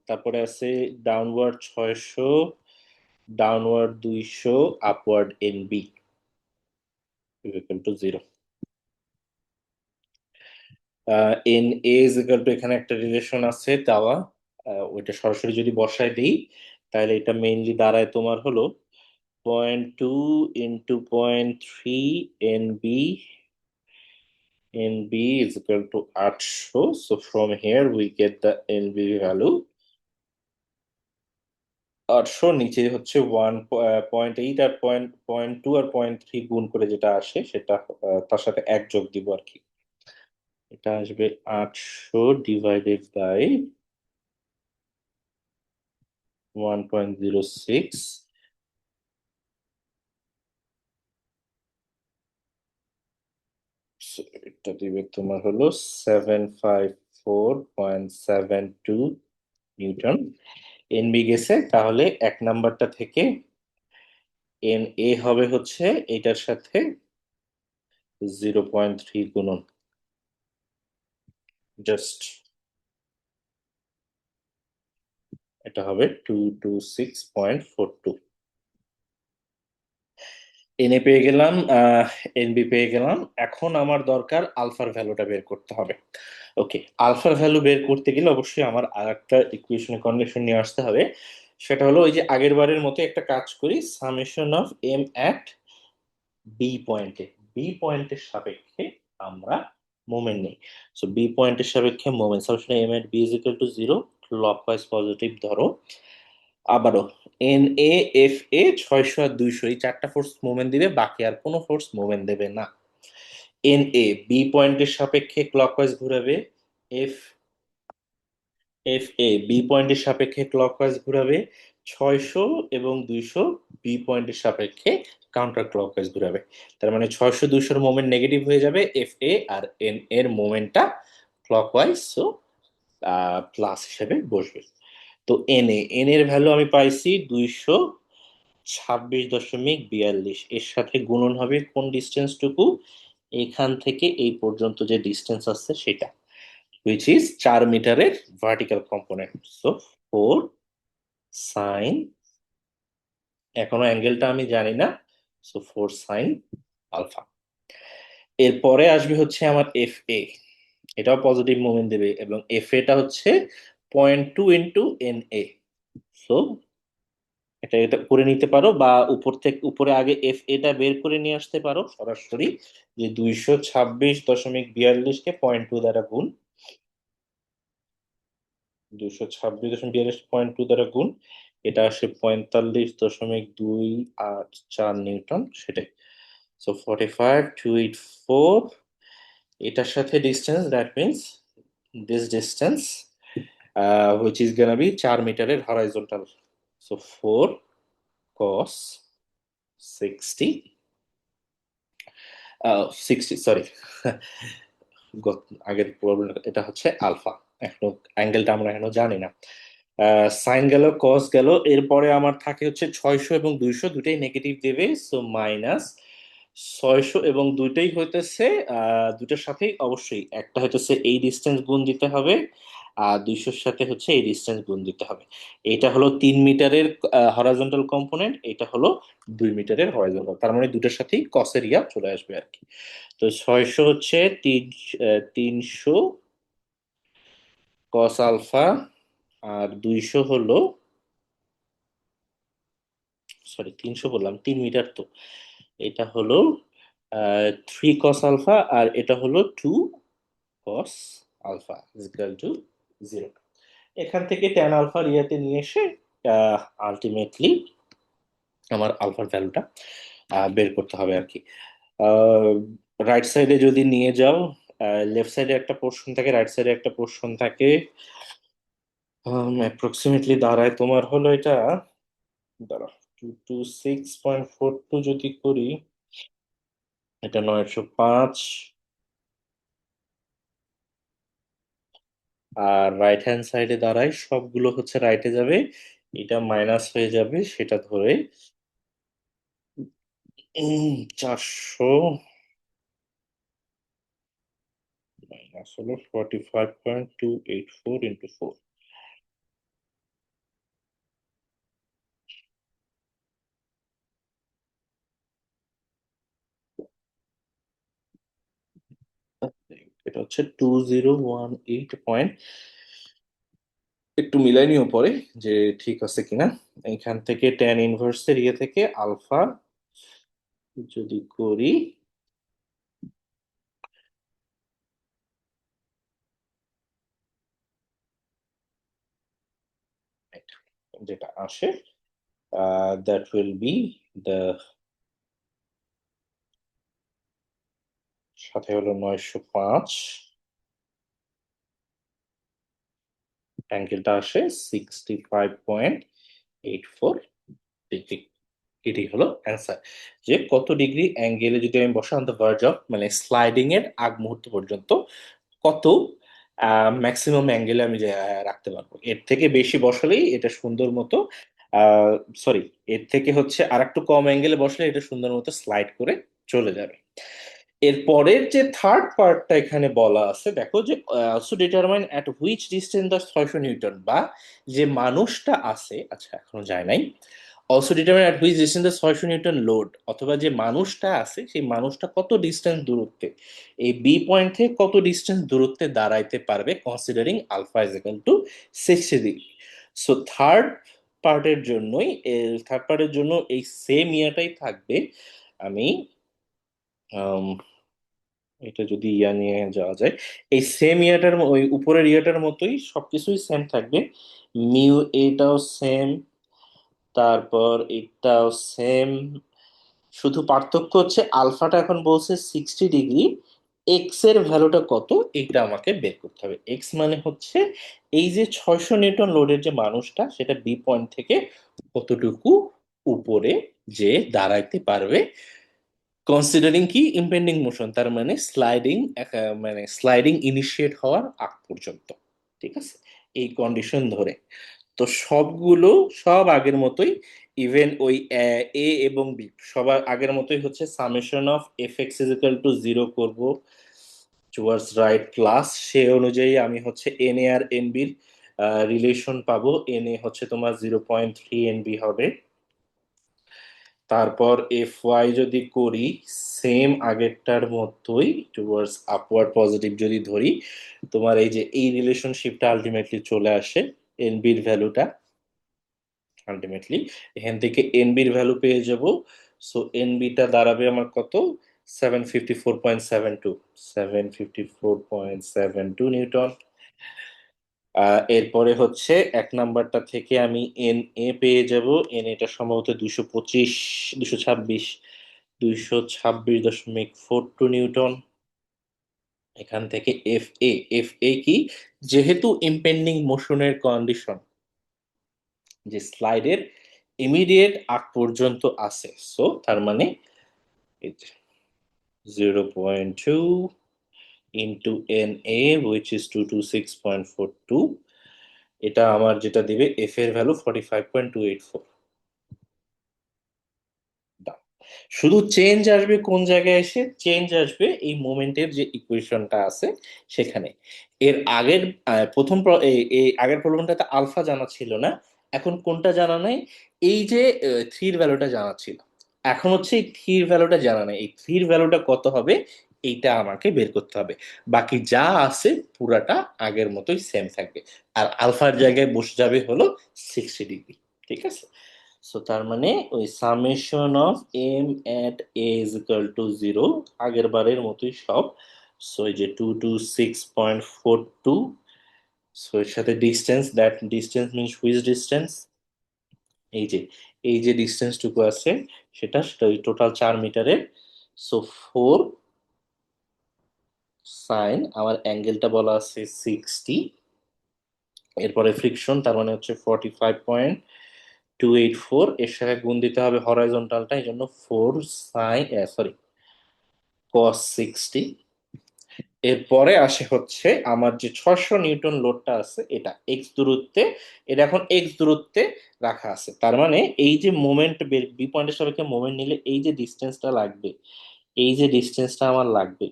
তারপরে আছে downward 600, downward 200, upward N B equal to 0। N A is equal to, এখানে একটা রিলেশন আছে দেওয়া, ওইটা সরাসরি যদি বসায় দিই, তাহলে এটা মেইনলি দাঁড়ায় তোমার হলো 0.2 into 0.3 N B, NB is equal to 800. So from here we get the NB value 800 নিচে হচ্ছে 1.8 আর পয়েন্ট টু আর 0.3 গুণ করে যেটা আসে সেটা তার সাথে এক যোগ দিব আর কি। এটা আসবে 800 / 1.06। এটা দিবে তোমার হলো 754.72 নিউটন। এনবি গেছে, তাহলে এক নাম্বারটা থেকে এন এ হবে হচ্ছে এটার সাথে 0.3 গুণন, জাস্ট এটা হবে 226.42। এনএ পেয়ে গেলাম, এনবি পেয়ে গেলাম। এখন আমার দরকার আলফার ভ্যালুটা বের করতে হবে। ওকে, আলফার ভ্যালু বের করতে গেলে অবশ্যই আমার আর একটা ইকুয়েশনে কন্ডিশন নিয়ে আসতে হবে। সেটা হলো ওই যে আগের বারের মতো একটা কাজ করি, summation of M at B পয়েন্টে। বি পয়েন্টের সাপেক্ষে আমরা মোমেন্ট নেই। সো বি পয়েন্টের সাপেক্ষে moment summation M at B is equal to 0, clockwise positive ধরো। আবারও এন এ এফ এ 600 আর 200 এই চারটা ফোর্স মোমেন্ট দিবে, বাকি আর কোনো ফোর্স মোমেন্ট দেবে না। এন এ বি পয়েন্টের সাপেক্ষে ক্লকওয়াইজ ঘুরাবে, এফ এফ এ বি পয়েন্টের সাপেক্ষে ক্লকওয়াইজ ঘুরাবে, 600 এবং 200 বি পয়েন্টের সাপেক্ষে কাউন্টার ক্লকওয়াইজ ঘুরাবে। তার মানে 600 200 মোমেন্ট নেগেটিভ হয়ে যাবে, এফ এ আর এন এর মোমেন্টটা ক্লকওয়াইজ, সো প্লাস হিসেবে বসবে। তো এন এর ভ্যালু আমি পাইছি 226.42, এর সাথে গুণন হবে কোন ডিস্টেন্সটুকু, এখান থেকে এই পর্যন্ত যে ডিস্টেন্স আছে সেটা, which is 4 মিটারের ভার্টিক্যাল কম্পোনেন্ট। সো 4 সাইন, এখনো অ্যাঙ্গেলটা আমি জানি না, সো 4 সাইন আলফা। এরপরে আসবে হচ্ছে আমার এফ এ, এটাও পজিটিভ মোমেন্ট দেবে এবং এফ এটা হচ্ছে 0.2 ইন্টু এন এ। সো এটা এটা করে নিতে পারো, বা উপর থেকে উপরে আগে এফ এটা বের করে নিয়ে আসতে পারো সরাসরি, যে 226.42 কে 0.2 দ্বারা গুণ, 226.42 দ্বারা গুণ, এটা আসে 45.284 নিউটন, সেটাই। সো 45,284, এটার সাথে distance, that means this distance which is gonna be 4 মিটারের হরাইজন্টাল। সো 4 cos 60, 60 সরি, আগের প্রবলেম, এটা হচ্ছে আলফা। এখনো অ্যাঙ্গেলটা আমরা এখনো জানি না। সাইন গেল, কস গেল, এরপরে আমার থাকে হচ্ছে 600 এবং 200 দুটাই নেগেটিভ দেবে, সো মাইনাস 600 এবং দুইটাই হইতেছে দুটার সাথেই অবশ্যই একটা হইতেছে এই ডিস্টেন্স গুণ দিতে হবে, আর 200-র সাথে হচ্ছে এই ডিস্টেন্স গুণ দিতে হবে। এটা হলো 3 মিটারের হরাইজন্টাল কম্পোনেন্ট, এটা হলো 2 মিটারের হরাইজন্টাল, তার মানে দুটার সাথেই কসের ইয়া চলে আসবে আর কি। তো 600 হচ্ছে 300 কস আলফা, আর 200 হলো, সরি 300 বললাম, 3 মিটার তো, এটা হলো 3 cos আলফা, আর এটা হলো 2 cos আলফা ইকুয়াল টু 0। এখান থেকে ট্যান আলফার ইয়াতে নিয়ে এসে আলটিমেটলি আমার আলফার ভ্যালুটা বের করতে হবে আর কি। রাইট সাইডে যদি নিয়ে যাও, লেফট সাইডে একটা পোর্শন থাকে, রাইট সাইডে একটা পোর্শন থাকে, অ্যাপ্রক্সিমেটলি দাঁড়ায় তোমার হলো এটা, দাঁড়া, 226.42 যদি করি, এটা 905, আর রাইট হ্যান্ড সাইডে দাঁড়ায় সবগুলো হচ্ছে রাইটে যাবে, এটা মাইনাস হয়ে যাবে, সেটা ধরে 400 মাইনাস হলো 45.284 ইন্টু 4। এটা হচ্ছে 2018 একটু মিলাই নিও পরে যে ঠিক আছে কিনা। এখান থেকে ট্যান ইনভার্সের ইয়ে থেকে আলফা যদি করি, যেটা আসে That will be the সাথে হলো 905, অ্যাঙ্গেলটা আসে 65.84 ডিগ্রি। এটি হলো অ্যান্সার, যে কত ডিগ্রি অ্যাঙ্গেলে যদি আমি বসাই অন দ্য ভার্জ অফ, মানে স্লাইডিং এর আগ মুহূর্ত পর্যন্ত কত ম্যাক্সিমাম অ্যাঙ্গেলে আমি যে রাখতে পারবো। এর থেকে বেশি বসালেই এটা সুন্দর মতো, সরি, এর থেকে হচ্ছে আর একটু কম অ্যাঙ্গেলে বসলে এটা সুন্দর মতো স্লাইড করে চলে যাবে। এর পরের যে থার্ড পার্টটা এখানে বলা আছে, দেখো যে also determine at which distance the 600 Newton, বা যে মানুষটা আছে, আচ্ছা এখনো যায় নাই, also determine at which distance the 600 Newton load, অথবা যে মানুষটা আছে সেই মানুষটা কত ডিস্টেন্স দূরত্বে এই বি পয়েন্ট থেকে কত ডিস্টেন্স দূরত্বে দাঁড়াইতে পারবে, considering alpha is equal to 60 degree. So third পার্টের জন্য এই সেম ইয়াটাই থাকবে। আমি এটা যদি ইয়া নিয়ে যাওয়া যায়, এই সেম ইয়াটার ওই উপরের ইয়াটার মতোই সবকিছুই সেম থাকবে। মিউ এটাও সেম, তারপর এটাও সেম, শুধু পার্থক্য হচ্ছে আলফাটা এখন বলছে 60 ডিগ্রি, এক্স এর ভ্যালুটা কত এটা আমাকে বের করতে হবে। এক্স মানে হচ্ছে এই যে 600 নিউটন লোডের যে মানুষটা, সেটা বি পয়েন্ট থেকে কতটুকু উপরে যে দাঁড়াইতে পারবে, কনসিডারিং কি ইম্পেন্ডিং মোশন, তার মানে স্লাইডিং ইনিশিয়েট হওয়ার আগ পর্যন্ত। ঠিক আছে, এই কন্ডিশন ধরে তো সবগুলো সব আগের মতোই, ইভেন ওই এ এবং বি সবার আগের মতোই হচ্ছে summation of F x is equal to 0 করবো টুয়ার্ডস রাইট প্লাস, সে অনুযায়ী আমি হচ্ছে এন এ আর এন বির রিলেশন পাবো। এন এ হচ্ছে তোমার 0.3 এনবি হবে। তারপর এফ ওয়াই যদি করি সেম আগেরটার মতোই টুয়ার্ডস আপওয়ার্ড পজিটিভ যদি ধরি, তোমার এই যে এই রিলেশনশিপটা আলটিমেটলি চলে আসে এনবির ভ্যালুটা, আলটিমেটলি এখান থেকে এনবির ভ্যালু পেয়ে যাব। সো এনবিটা দাঁড়াবে আমার কত, 754.72, 754.72 নিউটন। এরপরে হচ্ছে এক নাম্বারটা থেকে আমি এন এ পেয়ে যাব, এন এটা সম্ভবত 225, 226, 226.42 নিউটন। এখান থেকে এফ এ কি, যেহেতু ইম্পেন্ডিং মোশনের কন্ডিশন যে স্লাইডের ইমিডিয়েট আগ পর্যন্ত আছে, সো তার মানে 0.2 into N A which is 226.42, এটা আমার যেটা দিবে এফ এর ভ্যালু 45.284। শুধু চেঞ্জ আসবে কোন জায়গায় এসে, চেঞ্জ আসবে এই মোমেন্টের যে ইকুয়েশনটা আছে সেখানে। এর আগের এই আগের প্রবলেমটাতে আলফা জানা ছিল না, এখন কোনটা জানা নাই, এই যে থ্রির ভ্যালুটা জানা ছিল, এখন হচ্ছে এই থ্রির ভ্যালুটা জানা নাই, এই থ্রির ভ্যালুটা কত হবে এইটা আমাকে বের করতে হবে। বাকি যা আছে পুরাটা আগের মতোই সেম থাকবে, আর আলফার জায়গায় বসে যাবে হলো 60 ডিগ্রি। ঠিক আছে, সো তার মানে ওই summation of M at A is equal to 0, আগের বারের মতোই সব। সো এই যে 226.42, সো এর সাথে distance, that distance means which distance, এই যে এই যে ডিস্টেন্স টুকু আছে সেটা ওই টোটাল 4 মিটারের। সো 4 সাইন আমার অ্যাঙ্গেলটা বলা আছে 60, এরপরে ফ্রিকশন তার মানে হচ্ছে 45.284, এর সাথে গুণ দিতে হবে হরাইজন্টালটা, এই জন্য 4 সাইন, সরি, cos 60। এরপরে আসে হচ্ছে আমার যে 600 নিউটন লোডটা আছে এটা এক্স দূরত্বে, এটা এখন এক্স দূরত্বে রাখা আছে, তার মানে এই যে মোমেন্ট বি পয়েন্টের সাপেক্ষে মোমেন্ট নিলে এই যে ডিস্টেন্সটা লাগবে, এই যে ডিস্টেন্সটা আমার লাগবে,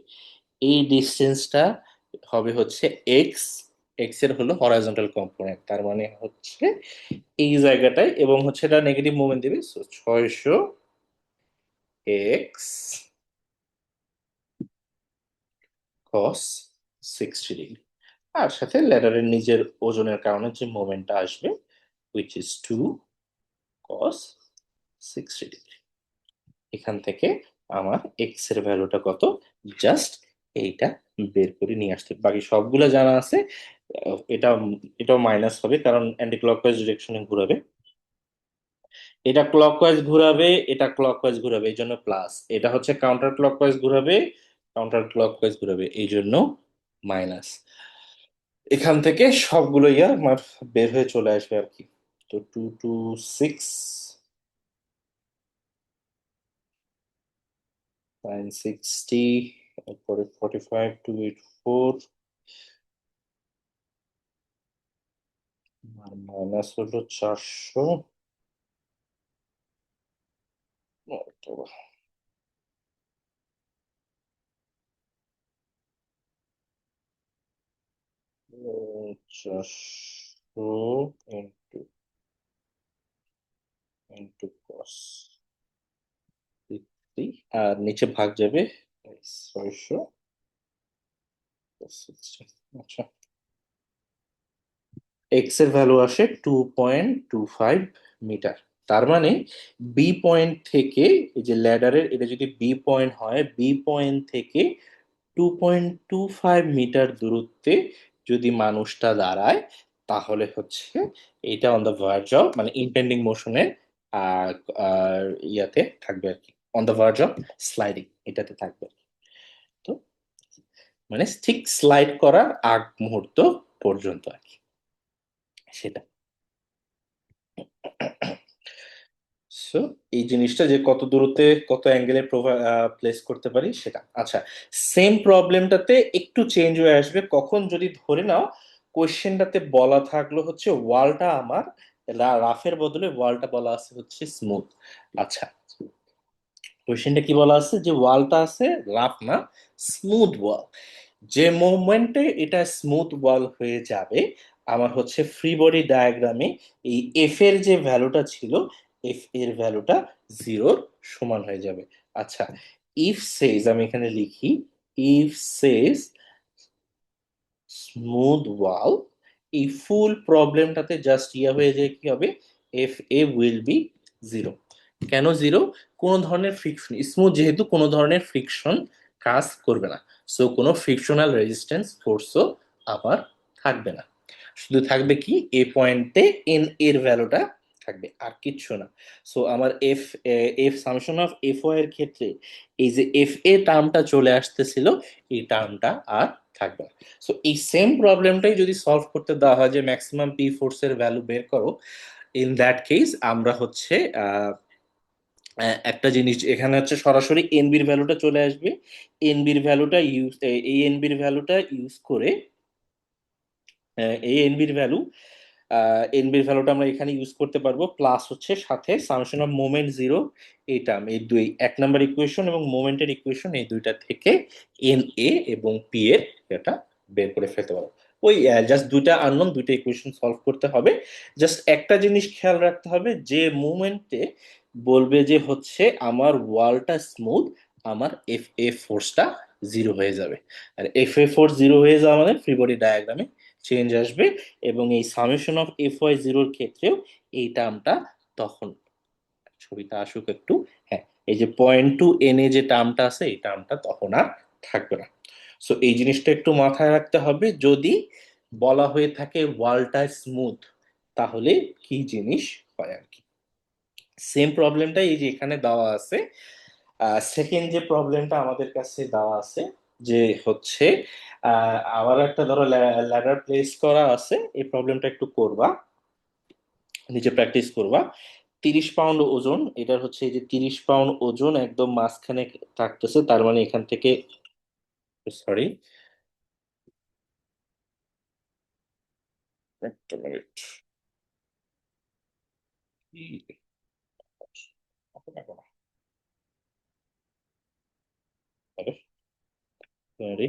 এই ডিস্টেন্সটা হবে হচ্ছে এক্স, এক্স এর হলো হরাইজন্টাল কম্পোনেন্ট, তার মানে হচ্ছে এই জায়গাটায়, এবং হচ্ছে এটা নেগেটিভ মোমেন্ট দিবে, সো 600 এক্স কস 60 ডিগ্রি, আর সাথে লেডারের নিজের ওজনের কারণে যে মোমেন্টটা আসবে উইচ ইজ 2 cos 60 ডিগ্রি। এখান থেকে আমার এক্স এর ভ্যালুটা কত, জাস্ট এইটা বের করে নিয়ে আসতে হবে। বাকি সবগুলো জানা আছে। এটা এটাও মাইনাস হবে কারণ অ্যান্টি ক্লকওয়াইজ ডিরেকশনে ঘুরাবে। এটা ক্লকওয়াইজ ঘোরাবে, এটা ক্লকওয়াইজ ঘোরাবে, এই জন্য প্লাস। এটা হচ্ছে কাউন্টার ক্লকওয়াইজ ঘোরাবে, কাউন্টার ক্লকওয়াইজ ঘোরাবে, এই জন্য মাইনাস। এখান থেকে সবগুলো ইয়ার আমার বের হয়ে চলে আসবে আর কি। তো 2 2 6 960, তারপরে 45 284, মাইনাস হলো 400, অথবা 400 ইন্টু ইন্টু কস 60, আর নিচে ভাগ যাবে 600 60। আচ্ছা, এক্স এর ভ্যালু আসে 2.25 মিটার। তার মানে বি পয়েন্ট থেকে, এই যে ল্যাডারের এটা যদি বি পয়েন্ট হয়, বি পয়েন্ট থেকে 2.25 মিটার দূরত্বে যদি মানুষটা দাঁড়ায়, তাহলে হচ্ছে এটা অন দ্য ভার্জ অফ, মানে ইনপেন্ডিং মোশনের আর ইয়াতে থাকবে আর কি, on the verge of sliding, এটাতে থাকবে। তো মানে ঠিক স্লাইড করার আগ মুহূর্ত পর্যন্ত আর কি, সেটা। সো এই জিনিসটা যে কত দূরত্বে কত অ্যাঙ্গেলে প্লেস করতে পারি সেটা। আচ্ছা, সেম প্রবলেমটাতে একটু চেঞ্জ হয়ে আসবে কখন, যদি ধরে নাও কোয়েশ্চেনটাতে বলা থাকলো হচ্ছে ওয়ালটা আমার রাফের বদলে ওয়ালটা বলা আছে হচ্ছে স্মুথ। আচ্ছা, কোয়েশ্চেনটা কি বলা আছে, যে ওয়ালটা আছে রাফ না, স্মুথ ওয়াল। যে মোমেন্টে এটা স্মুথ ওয়াল হয়ে যাবে, আমার হচ্ছে ফ্রি বডি ডায়াগ্রামে এই এফ এর যে ভ্যালুটা ছিল, এফ এর ভ্যালুটা জিরোর সমান হয়ে যাবে। আচ্ছা, ইফ সেজ, আমি এখানে লিখি, ইফ সেজ স্মুথ ওয়াল, এই ফুল প্রবলেমটাতে জাস্ট ইয়া হয়ে যায়, কি হবে, F A will B zero. কেন জিরো? কোনো ধরনের ফ্রিকশন, স্মুথ যেহেতু কোনো ধরনের ফ্রিকশন কাজ করবে না, সো কোনো ফ্রিকশনাল রেজিস্ট্যান্স ফোর্সও আবার থাকবে না। শুধু থাকবে কি, এ পয়েন্টে এন এর ভ্যালুটা থাকবে, আর কিচ্ছু না। সো আমার F F summation of F ও এর ক্ষেত্রে এই যে এফ এ টার্মটা চলে আসতেছিল, এই টার্মটা আর থাকবে না। সো এই সেম প্রবলেমটাই যদি সলভ করতে দেওয়া হয় যে ম্যাক্সিমাম পি ফোর্সের ভ্যালু বের করো, ইন দ্যাট কেস আমরা হচ্ছে একটা জিনিস এখানে হচ্ছে সরাসরি এনবির ভ্যালুটা চলে আসবে। এনবির ভ্যালুটা ইউজ, এই এনবির ভ্যালুটা ইউজ করে, এই এনবির ভ্যালুটা আমরা এখানে ইউজ করতে পারবো, প্লাস হচ্ছে সাথে সামেশন অফ মোমেন্ট জিরো, এইটা এই দুই, এক নাম্বার ইকুয়েশন এবং মোমেন্টের ইকুয়েশন, এই দুইটা থেকে এন এ এবং পি এর এটা বের করে ফেলতে পারবো। ওই জাস্ট দুইটা আননোন, দুইটা ইকুয়েশন সলভ করতে হবে। জাস্ট একটা জিনিস খেয়াল রাখতে হবে, যে মোমেন্টে বলবে যে হচ্ছে আমার ওয়ালটা স্মুথ, আমার এফ এ ফোর্সটা জিরো হয়ে যাবে। আর এফ এ ফোর্স জিরো হয়ে যাওয়া মানে ফ্রি বডি ডায়াগ্রামে চেঞ্জ আসবে, এবং এই সামেশন অফ এফ ওয়াই জিরোর ক্ষেত্রেও এই টার্মটা তখন, ছবিটা আসুক একটু, হ্যাঁ, এই যে পয়েন্ট টু এন এ যে টার্মটা আছে, এই টার্মটা তখন আর থাকবে না। সো এই জিনিসটা একটু মাথায় রাখতে হবে, যদি বলা হয়ে থাকে ওয়ালটা স্মুথ, তাহলে কি জিনিস হয় আর কি। সেম প্রবলেমটা এই যে এখানে দেওয়া আছে, সেকেন্ড যে প্রবলেমটা আমাদের কাছে দেওয়া আছে, যে হচ্ছে আবার একটা ধরো ল্যাডার প্লেস করা আছে, এই প্রবলেমটা একটু করবা, নিচে প্র্যাকটিস করবা। 30 পাউন্ড ওজন, এটার হচ্ছে এই যে 30 পাউন্ড ওজন একদম মাঝখানে থাকতেছে, তার মানে এখান থেকে, সরি, একটা মিনিট, সরি,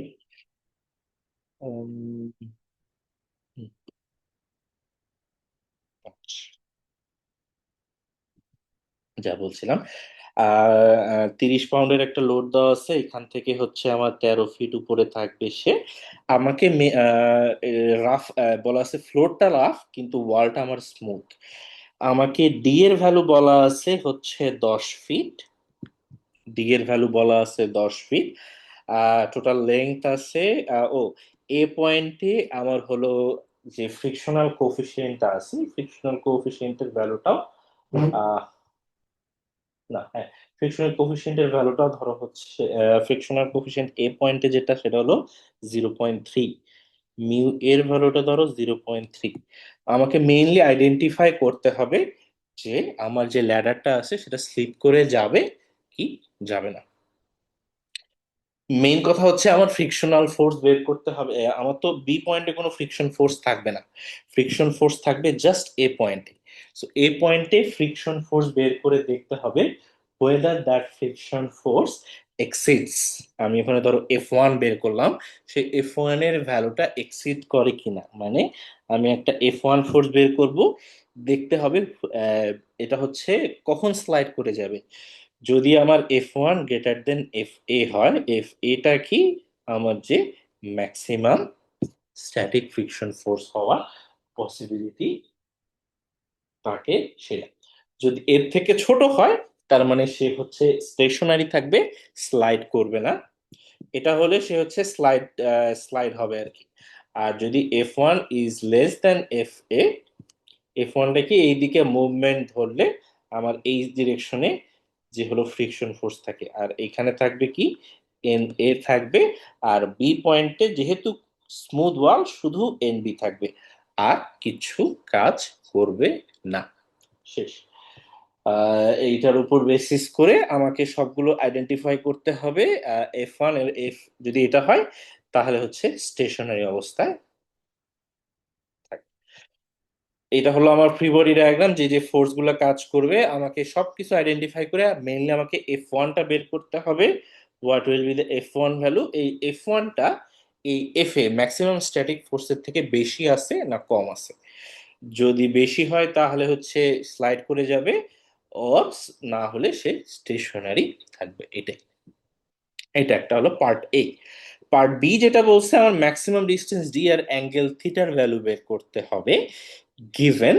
যা বলছিলাম, আর 30 পাউন্ডের একটা লোড দেওয়া আছে, এখান থেকে হচ্ছে আমার 13 ফিট উপরে থাকবে সে। আমাকে রাফ বলা আছে, ফ্লোরটা রাফ কিন্তু ওয়ালটা আমার স্মুথ। আমাকে ডি এর ভ্যালু বলা আছে হচ্ছে 10 ফিট, ডি এর ভ্যালু বলা আছে 10 ফিট। টোটাল লেংথ আছে, ও, এ পয়েন্টে আমার হলো যে ফ্রিকশনাল কোফিসিয়েন্টটা আছে, ফ্রিকশনাল কোফিসিয়েন্টের ভ্যালুটাও আহ না, হ্যাঁ, ফ্রিকশনাল কোফিশিয়েন্টের ভ্যালুটা ধরো হচ্ছে, ফ্রিকশনাল কোফিশিয়েন্ট এ পয়েন্টে যেটা সেটা হলো 0.3, মিউ এর ভ্যালুটা ধরো 0.3। আমাকে মেইনলি আইডেন্টিফাই করতে হবে যে আমার যে ল্যাডারটা আছে সেটা স্লিপ করে যাবে কি যাবে না। মেইন কথা হচ্ছে আমার ফ্রিকশনাল ফোর্স বের করতে হবে। আমার তো বি পয়েন্টে কোনো ফ্রিকশন ফোর্স থাকবে না, ফ্রিকশন ফোর্স থাকবে জাস্ট এ পয়েন্টে। সো এ পয়েন্টে ফ্রিকশন ফোর্স বের করে দেখতে হবে weather that friction force exceeds, আমি এখানে ধরো F1 বের করলাম, সেই F1 এর ভ্যালুটা এক্সিড করে কিনা। মানে আমি একটা F1 ফোর্স বের করব, দেখতে হবে এটা হচ্ছে কখন স্লাইড করে যাবে। যদি আমার F1 গ্রেটার দেন FA হয়, FA টা কি, আমার যে ম্যাক্সিমাম স্ট্যাটিক ফ্রিকশন ফোর্স হওয়া পসিবিলিটি থাকে সেটা। যদি এর থেকে ছোট হয়, তার মানে সে হচ্ছে স্টেশনারি থাকবে, স্লাইড করবে না। এটা হলে সে হচ্ছে স্লাইড হবে আর কি। আর যদি F1 is less then FA, F1টা কি এইদিকে মুভমেন্ট ধরলে আমার এই ডিরেকশনে যে হলো ফ্রিকশন ফোর্স থাকে, আর এখানে থাকবে কি NA থাকবে। আর বি পয়েন্টে যেহেতু স্মুথ ওয়াল, শুধু NB থাকবে, আর কিছু কাজ করবে না। শেষ। এইটার উপর বেসিস করে আমাকে সবগুলো আইডেন্টিফাই করতে হবে। F1 এর যদি এটা হয়, তাহলে হচ্ছে স্টেশনারি অবস্থায় থাকবে। এটা হলো আমার ফ্রি বডি ডায়াগ্রাম, যে যে ফোর্স গুলো কাজ করবে আমাকে সবকিছু আইডেন্টিফাই করে মেইনলি আমাকে F1টা বের করতে হবে। What will be the F1 value. এই F1টা এই FA ম্যাক্সিমাম স্ট্যাটিক ফোর্সের থেকে বেশি আছে না কম আছে। যদি বেশি হয় তাহলে হচ্ছে স্লাইড করে যাবে, অর না হলে সে স্টেশনারি থাকবে। এটাই, এটা একটা হলো পার্ট এ। পার্ট বি যেটা বলছে আমার ম্যাক্সিমাম ডিস্টেন্স ডি আর অ্যাঙ্গেল থিটার ভ্যালু বের করতে হবে, গিভেন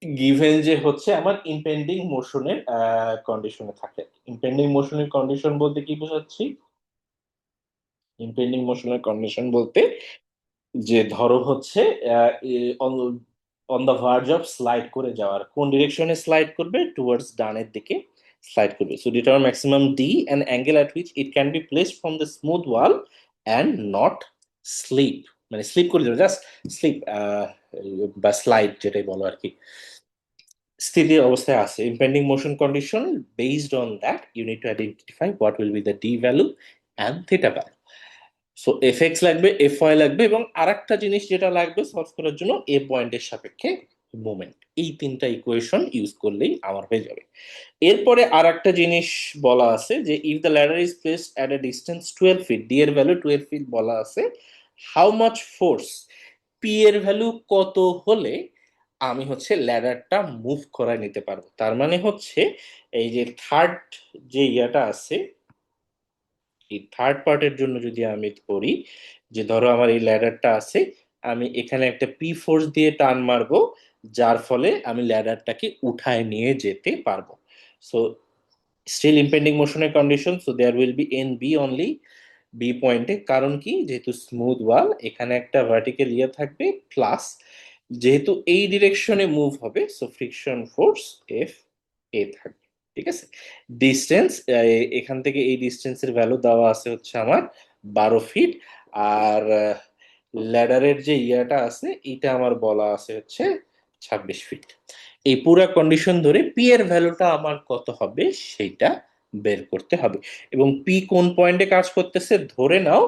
গিভেন যে হচ্ছে আমার ইম্পেন্ডিং মোশনের কন্ডিশনে থাকে। ইম্পেন্ডিং মোশনের কন্ডিশন বলতে কি বোঝাচ্ছি? ইম্পেন্ডিং মোশনের কন্ডিশন বলতে যে ধরো হচ্ছে on the verge of slide করে যাওয়ার, কোন ডিরেকশনে স্লাইড করবে, টুয়ার্ডস ডানের দিকে স্লাইড করবে। So determine maximum D and angle at which it can be placed from the smooth wall and not slip, মানে স্লিপ করে যাবে, জাস্ট স্লিপ বা স্লাইড যেটাই বলো আর কি, স্থিতির অবস্থায় আছে। Impending motion condition, based on that you need to identify what will be the D value and theta value. So Fx লাগবে, Fy লাগবে, এবং আরেকটা জিনিস যেটা লাগবে সলভ করার জন্য এ পয়েন্টের সাপেক্ষে মোমেন্ট। এই তিনটা ইকুয়েশন ইউজ করলেই আমার হয়ে যাবে। এরপরে আর একটা জিনিস বলা আছে যে if the ladder is placed at a distance 12 feet, D এর ভ্যালু 12 ফিট বলা আছে, হাউ মাচ ফোর্স, পি এর ভ্যালু কত হলে আমি হচ্ছে ল্যাডারটা মুভ করায় নিতে পারবো। তার মানে হচ্ছে এই যে থার্ড যে ইয়াটা আছে, এই থার্ড পার্টের জন্য যদি আমি করি, যে ধরো আমার এই ল্যাডারটা আছে, আমি এখানে একটা পি ফোর্স দিয়ে টান মারবো, যার ফলে আমি ল্যাডারটাকে উঠায় নিয়ে যেতে পারবো। সো স্টিল ইম্পেন্ডিং মোশনের condition, so there will be N B only B পয়েন্টে। কারণ কি, যেহেতু স্মুথ ওয়াল, এখানে একটা ভার্টিক্যাল ইয়ে থাকবে, প্লাস যেহেতু এই ডিরেকশনে মুভ হবে, সো ফ্রিকশন ফোর্স এফ এ থাকবে। ঠিক আছে। ডিস্টেন্স, এখান থেকে এই ডিস্টেন্সের ভ্যালু দেওয়া আছে হচ্ছে আমার 12 ফিট। আর ল্যাডারের যে ইয়াটা আছে এটা আমার বলা আছে হচ্ছে 26 ফিট। এই পুরা কন্ডিশন ধরে পি এর ভ্যালুটা আমার কত হবে সেটা বের করতে হবে। এবং পি কোন পয়েন্টে কাজ করতেছে ধরে নাও,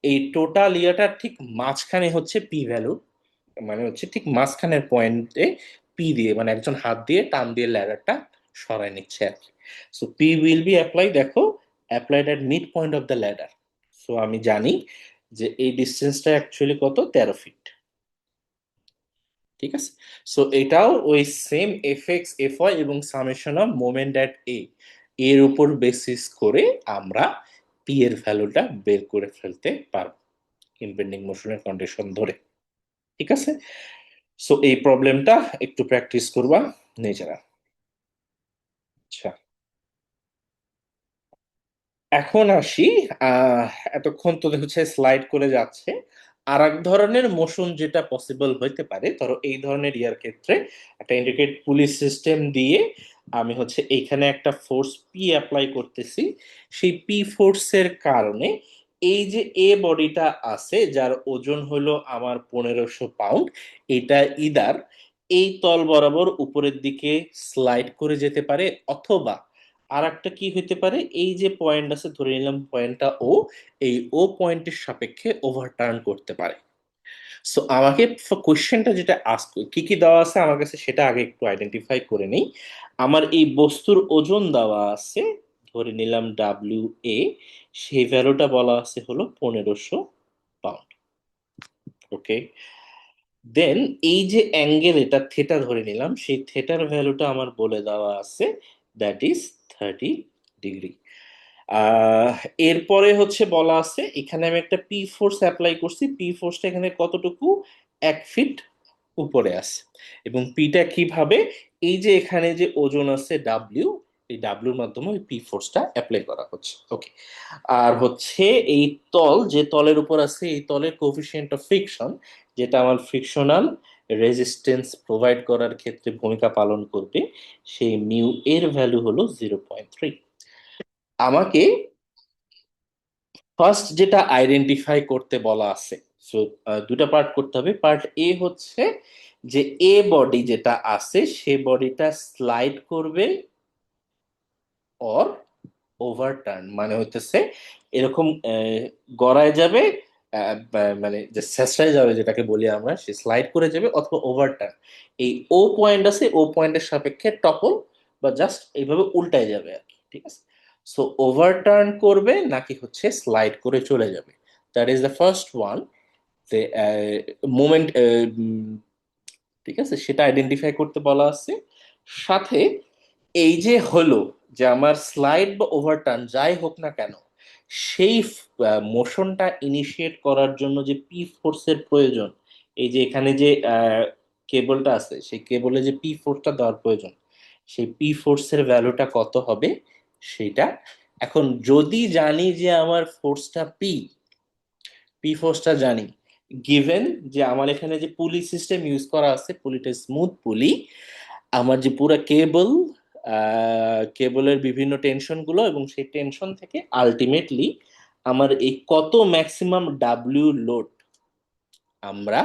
এই টোটাল ইয়াটার ঠিক মাঝখানে হচ্ছে পি ভ্যালু, মানে হচ্ছে ঠিক মাঝখানের পয়েন্টে পি দিয়ে, মানে একজন হাত দিয়ে টান দিয়ে ল্যাডারটা সরায় নিচ্ছে আর কি। So P will be apply, দেখো, applied at mid point of the ladder. So আমি জানি যে এই ডিস্টেন্সটা অ্যাকচুয়ালি কত, 13 ফিট। ঠিক আছে। সো এটাও ওই সেম Fx Fy এবং summation of moment at a এর উপর বেসিস করে আমরা পি এর ভ্যালুটা বের করে ফেলতে পারবো ইম্পেন্ডিং মোশনের কন্ডিশন ধরে। ঠিক আছে। সো এই প্রবলেমটা একটু প্র্যাকটিস করবা নিজেরা। আচ্ছা, এখন আসি। আহ এতক্ষণ তো হচ্ছে স্লাইড করে যাচ্ছে, আর এক ধরনের মোশন যেটা পসিবল হইতে পারে, ধরো এই ধরনের ইয়ার ক্ষেত্রে একটা ইন্ডিকেট পুলিশ সিস্টেম দিয়ে আমি হচ্ছে এইখানে একটা ফোর্স পি অ্যাপ্লাই করতেছি। সেই পি ফোর্সের কারণে এই যে এ বডিটা আছে যার ওজন হলো আমার 1500 পাউন্ড, এটা ইদার এই তল বরাবর উপরের দিকে স্লাইড করে যেতে পারে, অথবা আর একটা কি হইতে পারে, এই যে পয়েন্ট আছে ধরে নিলাম পয়েন্টটা ও, এই ও পয়েন্টের সাপেক্ষে ওভারটার্ন করতে পারে। সো আমাকে কোশ্চেনটা যেটা আস্ক, কি কি দেওয়া আছে আমার কাছে সেটা আগে একটু আইডেন্টিফাই করে নেই। আমার এই বস্তুর ওজন দেওয়া আছে, ধরে নিলাম ডাব্লিউ এ, সেই ভ্যালুটা বলা আছে হলো 1500 পাউন্ড। ওকে, দেন এই যে অ্যাঙ্গেল এটা থেটা ধরে নিলাম, সেই থেটার ভ্যালুটা আমার বলে দেওয়া আছে, দ্যাট ইজ 30 ডিগ্রি। আহ এরপরে হচ্ছে বলা আছে এখানে আমি একটা পি ফোর্স অ্যাপ্লাই করছি, পি ফোর্সটা এখানে কতটুকু, 1 ফিট উপরে আছে। এবং পিটা কিভাবে, এই যে এখানে যে ওজন আছে ডাব্লিউ, এই ডাব্লিউর মাধ্যমে ওই পি ফোর্সটা অ্যাপ্লাই করা হচ্ছে। ওকে, আর হচ্ছে এই তল, যে তলের উপর আছে এই তলের কোফিশিয়েন্ট অফ ফ্রিকশন, যেটা আমার ফ্রিকশনাল রেজিস্ট্যান্স প্রোভাইড করার ক্ষেত্রে ভূমিকা পালন করবে, সেই মিউ এর ভ্যালু হলো 0.3। আমাকে ফার্স্ট যেটা আইডেন্টিফাই করতে বলা আছে, সো দুটা পার্ট করতে হবে। পার্ট এ হচ্ছে যে এ বডি যেটা আছে সে বডিটা স্লাইড করবে অর ওভারটার্ন, মানে হইতেছে এরকম গড়ায় যাবে, মানে যে শেষরায় যাবে যেটাকে বলি আমরা, সে স্লাইড করে যাবে অথবা ওভারটার্ন। এই ও পয়েন্ট আছে, ও পয়েন্টের সাপেক্ষে টপল বা জাস্ট এইভাবে উল্টায় যাবে আর কি, ঠিক আছে। সো ওভারটার্ন করবে নাকি হচ্ছে স্লাইড করে চলে যাবে, that is the first one. Moment, ঠিক আছে, সেটা আইডেন্টিফাই করতে বলা আছে। সাথে এই যে হলো যে আমার স্লাইড বা ওভারটার্ন যাই হোক না কেন, সেই মোশনটা ইনিশিয়েট করার জন্য যে পি ফোর্সের প্রয়োজন, এই যে এখানে যে কেবলটা আছে সেই কেবলে যে পি ফোর্সটা দেওয়ার প্রয়োজন, সেই পি ফোর্সের ভ্যালুটা কত হবে সেটা। এখন যদি জানি যে আমার ফোর্সটা পি, পি ফোর্সটা জানি, গিভেন যে আমার এখানে যে পুলি সিস্টেম ইউজ করা আছে, পুলিটা স্মুথ পুলি, আমার যে পুরো কেবল, কেবলের বিভিন্ন টেনশন গুলো এবং সেই টেনশন থেকে আলটিমেটলি আমার এই কত ম্যাক্সিমাম ডাব্লিউ লোড আমরা,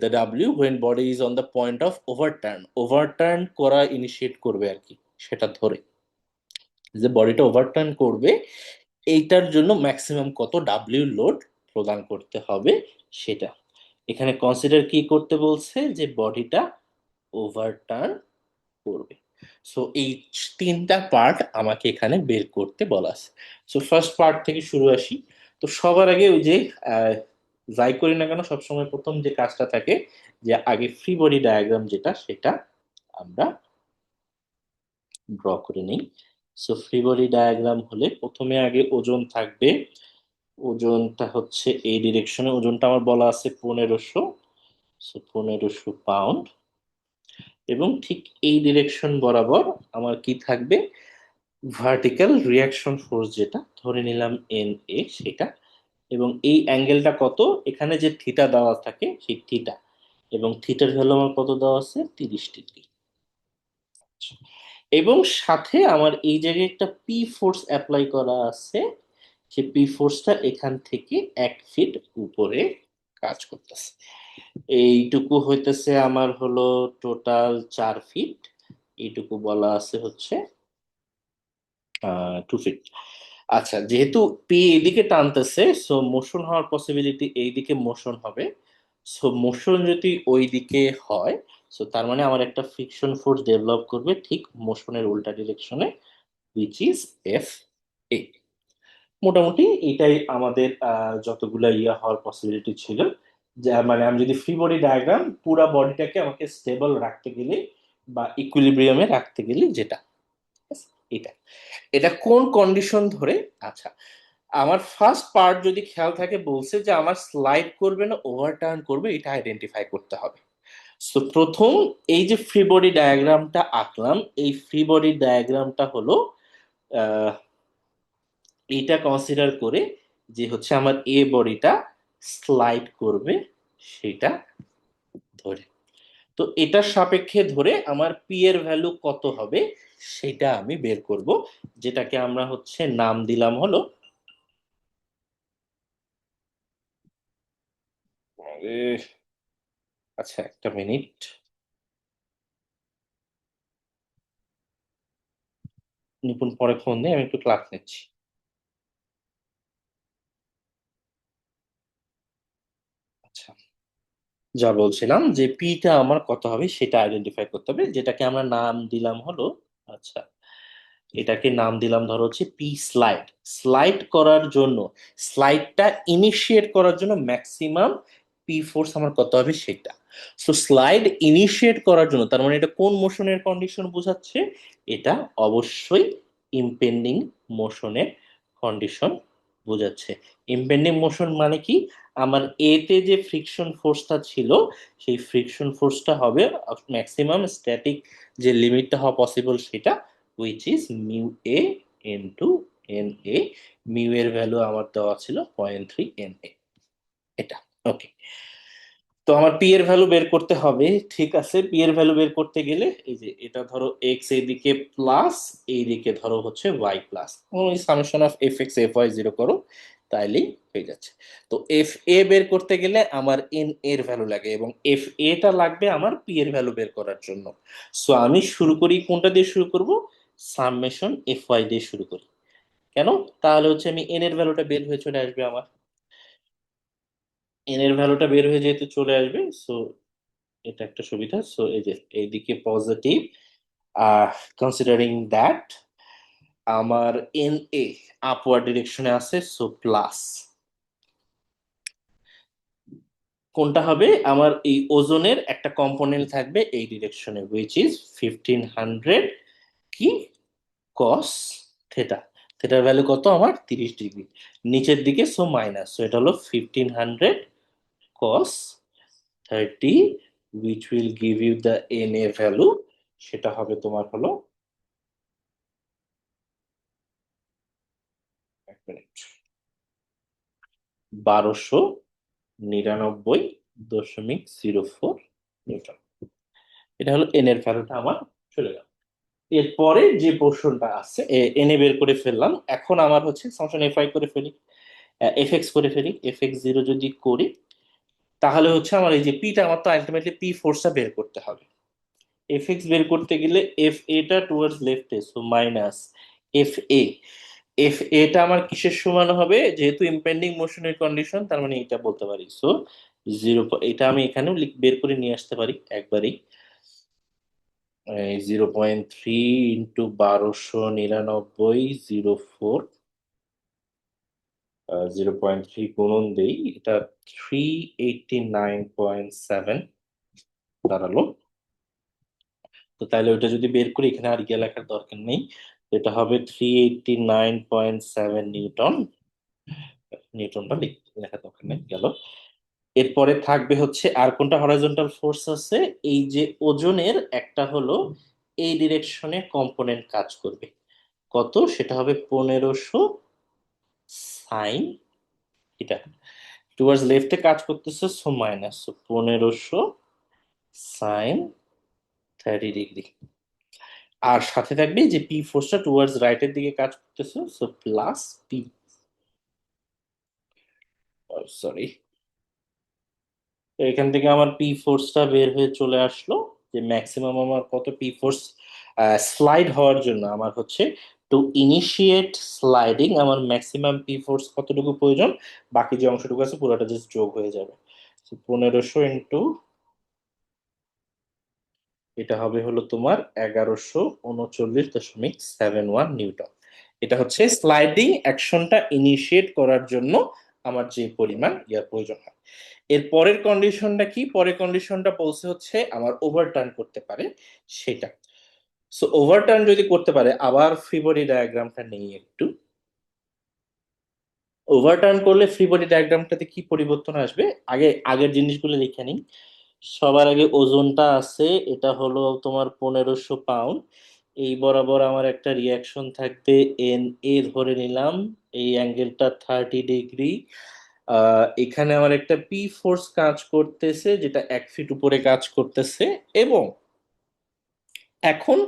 the W when body is on the point of overturn, overturn করা ইনিশিয়েট করবে আর কি, সেটা ধরে যে বডিটা ওভারটার্ন করবে, এইটার জন্য ম্যাক্সিমাম কত ডাব্লিউ লোড প্রদান করতে হবে সেটা। এখানে কনসিডার কি করতে বলছে, যে বডিটা ওভারটার্ন করবে। সো এই তিনটা পার্ট আমাকে এখানে বের করতে বলা আছে। সো ফার্স্ট পার্ট থেকে শুরু আসি। তো সবার আগে ওই যে যাই করি না কেন সবসময় প্রথম যে কাজটা থাকে, যে আগে ফ্রি বডি ডায়াগ্রাম যেটা সেটা আমরা ড্র করে নিই। সো ফ্রি বডি ডায়াগ্রাম হলে প্রথমে আগে ওজন থাকবে, ওজনটা হচ্ছে এই ডিরেকশনে, ওজনটা আমার বলা আছে 1500, সো 1500 পাউন্ড। এবং ঠিক এই ডিরেকশন বরাবর আমার কি থাকবে, ভার্টিক্যাল রিয়াকশন ফোর্স যেটা ধরে নিলাম এন এ সেটা। এবং এই অ্যাঙ্গেলটা কত, এখানে যে থিটা দেওয়া থাকে সেই থিটা, এবং থিটার ভ্যালু আমার কত দেওয়া আছে, 30 ডিগ্রি। এবং সাথে আমার এই জায়গায় একটা পি ফোর্স অ্যাপ্লাই করা আছে, যে পি ফোর্সটা এখান থেকে 1 ফিট উপরে কাজ করতেছে। এইটুকু হইতেছে আমার হলো টোটাল 4 ফিট, এইটুকু বলা আছে হচ্ছে 2 ফিট। আচ্ছা, যেহেতু পি এইদিকে টানতেছে, সো মোশন হওয়ার পসিবিলিটি এইদিকে মোশন হবে। সো মোশন যদি ওই দিকে হয়, সো তার মানে আমার একটা ফ্রিকশন ফোর্স ডেভেলপ করবে ঠিক মোশনের উল্টা ডিরেকশনে, উইচ ইজ এফ এ। মোটামুটি এটাই আমাদের যতগুলা ইয়া হওয়ার পসিবিলিটি ছিল। যা মানে আমি যদি ফ্রি বডি ডায়াগ্রাম পুরা বডিটাকে আমাকে স্টেবল রাখতে গেলে বা ইকুইলিব্রিয়ামে রাখতে গেলে যেটা, এটা এটা কোন কন্ডিশন ধরে। আচ্ছা, আমার ফার্স্ট পার্ট যদি খেয়াল থাকে বলছে যে আমার স্লাইড করবে না ওভারটার্ন করবে, এটা আইডেন্টিফাই করতে হবে। তো প্রথম এই যে ফ্রি বডি ডায়াগ্রামটা আঁকলাম, এই ফ্রি বডি ডায়াগ্রামটা হলো এইটা কনসিডার করে যে হচ্ছে আমার এ বডিটা স্লাইড করবে সেটা ধরে। তো এটার সাপেক্ষে ধরে আমার পি এর ভ্যালু কত হবে সেটা আমি বের করব, যেটাকে আমরা হচ্ছে নাম দিলাম হলো, আচ্ছা একটা মিনিট, নিপুণ পরে ফোন দিয়ে আমি একটু ক্লাস নিচ্ছি। আচ্ছা, যা বলছিলাম যে পিটা আমার কত হবে সেটা আইডেন্টিফাই করতে হবে, যেটাকে আমরা নাম দিলাম হলো, আচ্ছা এটাকে নাম দিলাম ধরো হচ্ছে পি স্লাইড। স্লাইড করার জন্য, স্লাইডটা ইনিশিয়েট করার জন্য ম্যাক্সিমাম পি ফোর্স আমার কত হবে সেটা। সো স্লাইড ইনিশিয়েট করার জন্য, তার মানে এটা কোন মোশনের কন্ডিশন বোঝাচ্ছে, এটা অবশ্যই ইমপেন্ডিং মোশনের কন্ডিশন বোঝাচ্ছে। ইমপেন্ডিং মোশন মানে কি, আমার এতে যে ফ্রিকশন ফোর্সটা ছিল সেই ফ্রিকশন ফোর্সটা হবে ম্যাক্সিমাম স্ট্যাটিক যে লিমিটটা হওয়া পসিবল সেটা, which is mu a into n a। Mu এর ভ্যালু আমার দেওয়া ছিল 0.3 n a, এটা ওকে। তো আমার পি এর ভ্যালু বের করতে হবে, ঠিক আছে। পি এর ভ্যালু বের করতে গেলে এই যে এটা ধরো এক্স এইদিকে প্লাস, এইদিকে ধরো হচ্ছে ওয়াই প্লাস, ওই summation of F X F Y zero করো, তাইলেই হয়ে যাচ্ছে। তো এফ এ বের করতে গেলে আমার এন এর ভ্যালু লাগে, এবং এফ এটা লাগবে আমার পি এর ভ্যালু বের করার জন্য। সো আমি শুরু করি কোনটা দিয়ে শুরু করব, সামেশন এফ ওয়াই দিয়ে শুরু করি। কেন, তাহলে হচ্ছে আমি এন এর ভ্যালুটা বের হয়ে চলে আসবে আমার, এন এর ভ্যালুটা বের হয়ে যেহেতু চলে আসবে, সো এটা একটা সুবিধা। সো এই যে এইদিকে পজিটিভ, কনসিডারিং দ্যাট আমার এন এ আপওয়ার্ড ডিরেকশনে আছে, সো প্লাস কোনটা হবে, আমার এই ওজনের একটা কম্পোনেন্ট থাকবে এই ডিরেকশনে, হুইচ ইজ 1500 কি কস থেটা। থেটার ভ্যালু কত আমার 30 ডিগ্রি নিচের দিকে, সো মাইনাস, সো এটা হলো 1500 cos 30, which will give you the NA value, সেটা হবে তোমার হলো, এক মিনিট, 1299.04 নিউটন। এটা হলো এন এর ভ্যালুটা আমার চলে গেল। এরপরে যে পোর্শনটা আছে, এন এ বের করে ফেললাম, এখন আমার হচ্ছে ফাংশন এফ আই করে ফেলি, এফ এক্স করে ফেলি। এফ এক্স জিরো যদি করি তাহলে হচ্ছে আমার এই যে পিটা, আমার তো আলটিমেটলি পি ফোর্সটা বের করতে হবে। এফ এক্স বের করতে গেলে এফ এটা টুয়ার্ডস লেফটে, সো মাইনাস এফ এ। এফ এটা আমার কিসের সমান হবে, যেহেতু ইম্পেন্ডিং মোশনের কন্ডিশন, তার মানে এটা বলতে পারি, সো জিরো। এটা আমি এখানেও বের করে নিয়ে আসতে পারি একবারেই, 0.3 ইন্টু 1299.04, 0.3 গুণন দেই, এটা 389.7 দাঁড়ালো। তো তাহলে ওটা যদি বের করি, এখানে আর গিয়ে লেখার দরকার নেই, এটা হবে 389.7 নিউটন। নিউটনটা লেখার দরকার নেই, গেল। এরপরে থাকবে হচ্ছে আর কোনটা হরাইজন্টাল ফোর্স আছে, এই যে ওজনের একটা হলো এই ডিরেকশনে কম্পোনেন্ট কাজ করবে, কত সেটা হবে 1500 সাইন, এটা টুয়ার্ডস লেফটে কাজ করতেছে, so minus, so 1500 sine 30 degree. আর সাথে থাকবে যে পি ফোর্সটা টুয়ার্ডস রাইটের দিকে কাজ করতেছে, সো প্লাস পি, সরি, তো এখান থেকে আমার পি ফোর্সটা বের হয়ে চলে আসলো, যে ম্যাক্সিমাম আমার কত পি ফোর্স স্লাইড হওয়ার জন্য আমার হচ্ছে, টু ইনিশিয়েট স্লাইডিং আমার ম্যাক্সিমাম পি ফোর্স কতটুকু প্রয়োজন, বাকি যে অংশটুকু আছে পুরোটা জাস্ট যোগ হয়ে যাবে। 1500 ইন্টু, এটা হবে হলো তোমার 1139.71 নিউটন। এটা হচ্ছে স্লাইডিং অ্যাকশনটা ইনিশিয়েট করার জন্য আমার যে পরিমাণ ইয়ার প্রয়োজন হয়। এর পরের কন্ডিশনটা কি, পরের কন্ডিশনটা বলছে হচ্ছে আমার ওভারটার্ন করতে পারে সেটা। সো ওভারটার্ন যদি করতে পারে, আবার ফ্রি বডি ডায়াগ্রামটা নেই একটু। ওভারটার্ন করলে ফ্রি বডি ডায়াগ্রামটাতে কি পরিবর্তন আসবে, আগে আগের জিনিসগুলো লিখে নিই। সবার আগে ওজনটা আছে, এটা হলো তোমার 1500 পাউন্ড। এই বরাবর আমার একটা রিয়াকশন থাকবে, এন এ ধরে নিলাম, এই অ্যাঙ্গেলটা 30 ডিগ্রি, এখানে আমার একটা পি ফোর্স কাজ করতেছে যেটা 1 ফিট উপরে কাজ করতেছে, এবং এখন,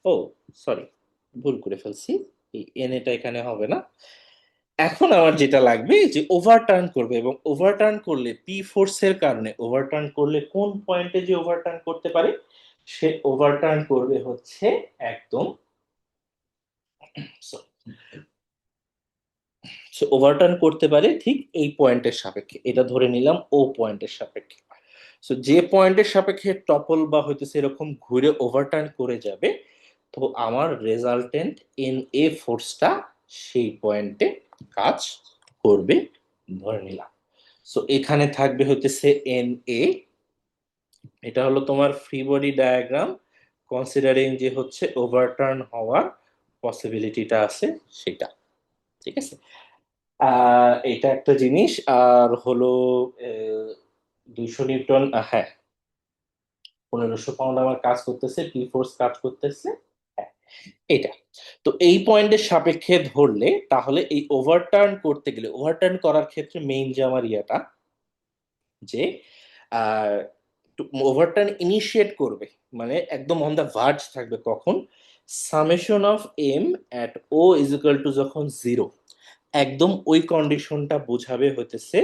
ও সরি, ভুল করে ফেলছি, এই এন এটা এখানে হবে না। এখন আমার যেটা লাগবে যে ওভারটার্ন করবে, এবং ওভারটার্ন করলে পি ফোর্সের কারণে ওভারটার্ন করলে কোন পয়েন্টে যে ওভারটার্ন করতে পারে, সে ওভারটার্ন করবে হচ্ছে একদম, সে ওভারটার্ন করতে পারে ঠিক এই পয়েন্টের সাপেক্ষে, এটা ধরে নিলাম ও পয়েন্টের সাপেক্ষে। সো যে পয়েন্টের সাপেক্ষে টপল বা হইতেছে এরকম ঘুরে ওভারটার্ন করে যাবে, তো আমার রেজাল্টেন্ট এন এ ফোর্সটা সেই পয়েন্টে কাজ করবে ধরে নিলাম। সো এখানে থাকবে হইতেছে এন এ, এটা হলো তোমার ফ্রি বডি ডায়াগ্রাম, কনসিডারিং যে হচ্ছে ওভারটার্ন হওয়ার পসিবিলিটিটা আছে সেটা। ঠিক আছে, এটা একটা জিনিস। আর হলো 200 নিউটন, হ্যাঁ, 1500 পাউন্ড আমার কাজ করতেছে, পি ফোর্স কাজ করতেছে, হ্যাঁ, এটা। তো এই পয়েন্টের সাপেক্ষে ধরলে তাহলে এই ওভারটার্ন করতে গেলে, ওভারটার্ন করার ক্ষেত্রে মেইন যে আমার ইয়েটা, যে ওভারটার্ন ইনিশিয়েট করবে, মানে একদম অন দা ভার্জ থাকবে কখন, summation of M at O is equal to যখন 0, একদম ওই কন্ডিশনটা বোঝাবে হইতেছে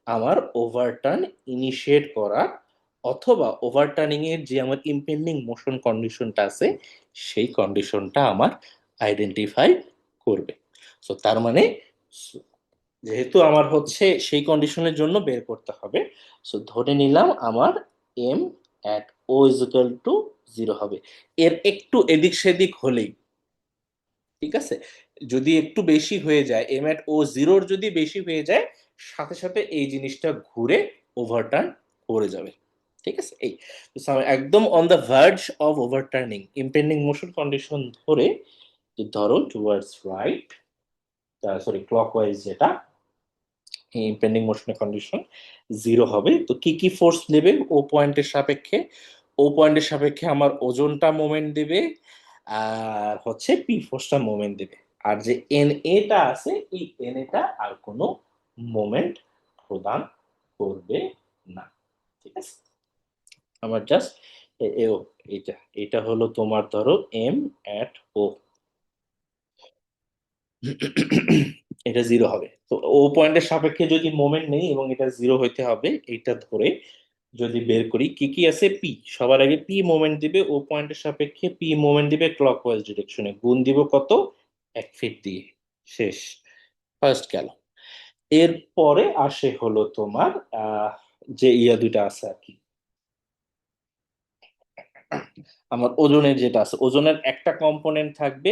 আমার ওভারটার্ন ইনিশিয়েট করা, অথবা ওভারটার্নিং এর যে আমার ইম্পেন্ডিং মোশন কন্ডিশনটা আছে সেই কন্ডিশনটা আমার আইডেন্টিফাই করবে। সো তার মানে, যেহেতু আমার হচ্ছে সেই কন্ডিশনের জন্য বের করতে হবে, সো ধরে নিলাম আমার M at O is equal to 0 হবে। এর একটু এদিক সেদিক হলেই, ঠিক আছে, যদি একটু বেশি হয়ে যায়, এম অ্যাট ও 0 যদি বেশি হয়ে যায়, সাথে সাথে এই জিনিসটা ঘুরে ওভারটার্ন করে যাবে। ঠিক আছে, এই তো একদম on the verge of overturning, impending motion condition ধরে, যে ধরো টুয়ার্ডস রাইট, সরি ক্লকওয়াইজ, যেটা ইম্পেন্ডিং মোশনের কন্ডিশন 0 হবে, তো কি কি ফোর্স নেবে ও পয়েন্টের সাপেক্ষে, ও পয়েন্টের সাপেক্ষে আমার ওজনটা মোমেন্ট দেবে, আর হচ্ছে পি ফোর্সটা মোমেন্ট দেবে। আর যে এন এটা আছে, এই এন এটা আর কোনো মোমেন্ট প্রদান করবে না। ঠিক আছে, আমার জাস্ট এও, এটা এটা হলো তোমার ধরো এম অ্যাট ও, এটা 0 হবে, তো ও পয়েন্টের সাপেক্ষে যদি মোমেন্ট নেই এবং এটা 0 হইতে হবে, এটা ধরে যদি বের করি কি কি আছে, পি সবার আগে পি মোমেন্ট দিবে ও পয়েন্টের সাপেক্ষে, পি মোমেন্ট দিবে ক্লকওয়াইজ ডিরেকশনে, গুণ দিব কত, 1 ফিট দিয়ে, শেষ, ফার্স্ট গেল। এরপরে আসে হলো তোমার যে ইয়া দুইটা আছে আর কি, আমার ওজনের যেটা আছে, ওজনের একটা কম্পোনেন্ট থাকবে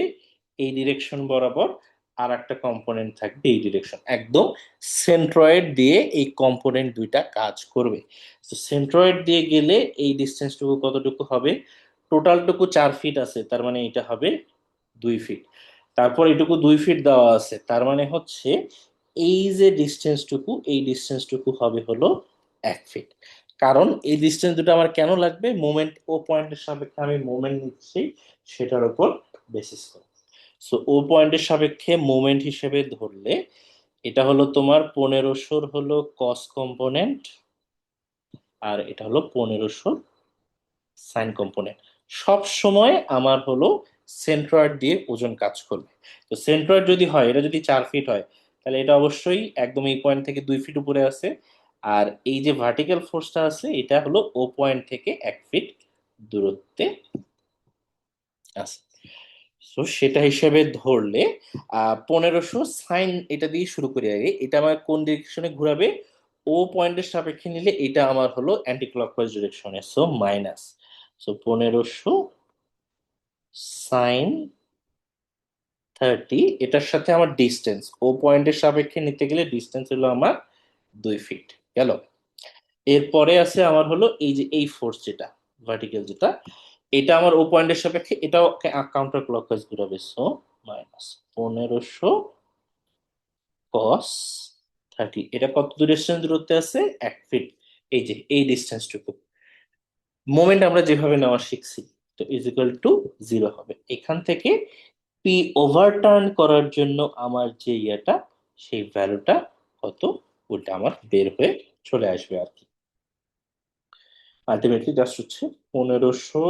এই ডিরেকশন বরাবর, আর একটা কম্পোনেন্ট থাকবে এই ডিরেকশন, একদম সেন্ট্রয়েড দিয়ে এই কম্পোনেন্ট দুইটা কাজ করবে। তো সেন্ট্রয়েড দিয়ে গেলে এই ডিস্টেন্সটুকু কতটুকু হবে, টোটালটুকু 4 ফিট আছে, তার মানে এটা হবে 2 ফিট। তারপর এটুকু 2 ফিট দেওয়া আছে, তার মানে হচ্ছে এই যে ডিস্টেন্সটুকু, এই ডিস্টেন্সটুকু হবে হলো 1 ফিট। কারণ এই ডিস্টেন্স দুটো আমার কেন লাগবে, মোমেন্ট ও পয়েন্টের সাপেক্ষে আমি মোমেন্ট নিচ্ছি, সেটার উপর বেসিস করে। সো ও পয়েন্টের সাপেক্ষে মোমেন্ট হিসেবে ধরলে এটা হলো তোমার 1500 হলো কস কম্পোনেন্ট, আর এটা হলো 1500 সাইন কম্পোনেন্ট। সব সময় আমার হলো সেন্ট্রয়েড দিয়ে ওজন কাজ করবে। তো সেন্ট্রয়েড যদি হয়, এটা যদি 4 ফিট হয়, তাহলে এটা অবশ্যই একদম এই পয়েন্ট থেকে 2 ফিট উপরে আছে। আর এই যে ভার্টিক্যাল ফোর্সটা আছে, এটা হলো ও পয়েন্ট থেকে 1 ফিট দূরত্বে আছে। তো সেটা হিসেবে ধরলে 1500 সাইন, এটা দিয়ে শুরু করি আগে, এটা আমার কোন ডিরেকশনে ঘোরাবে, ও পয়েন্টের সাপেক্ষে নিলে এটা আমার হলো অ্যান্টি ক্লকওয়াইজ ডিরেকশনে, সো মাইনাস, সো 1500 সাইন 30, এটার সাথে আমার ডিস্টেন্স ও পয়েন্টের সাপেক্ষে নিতে গেলে ডিস্টেন্স হলো আমার 2 ফিট গেল। এরপরে আছে আমার হলো এই যে এই ফোর্স যেটা ভার্টিক্যাল যেটা, এটা আমার ও পয়েন্টের সাপেক্ষে, এটাও কাউন্টার ক্লকওয়াইজ ঘুরাবে, সো মাইনাস 1500 কস 30, এটা কত ডিস্টেন্স দূরত্বে আছে, 1 ফিট, এই যে এই ডিস্টেন্সটুকু, মোমেন্ট আমরা যেভাবে নেওয়া শিখছি, তো ইজ ইকুয়াল টু 0 হবে। এখান থেকে পি ওভারটার্ন করার জন্য আমার যে ইয়েটা, সেই ভ্যালুটা কত ওটা আমার বের হয়ে চলে আসবে আর কি। আলটিমেটলি জাস্ট হচ্ছে 1500,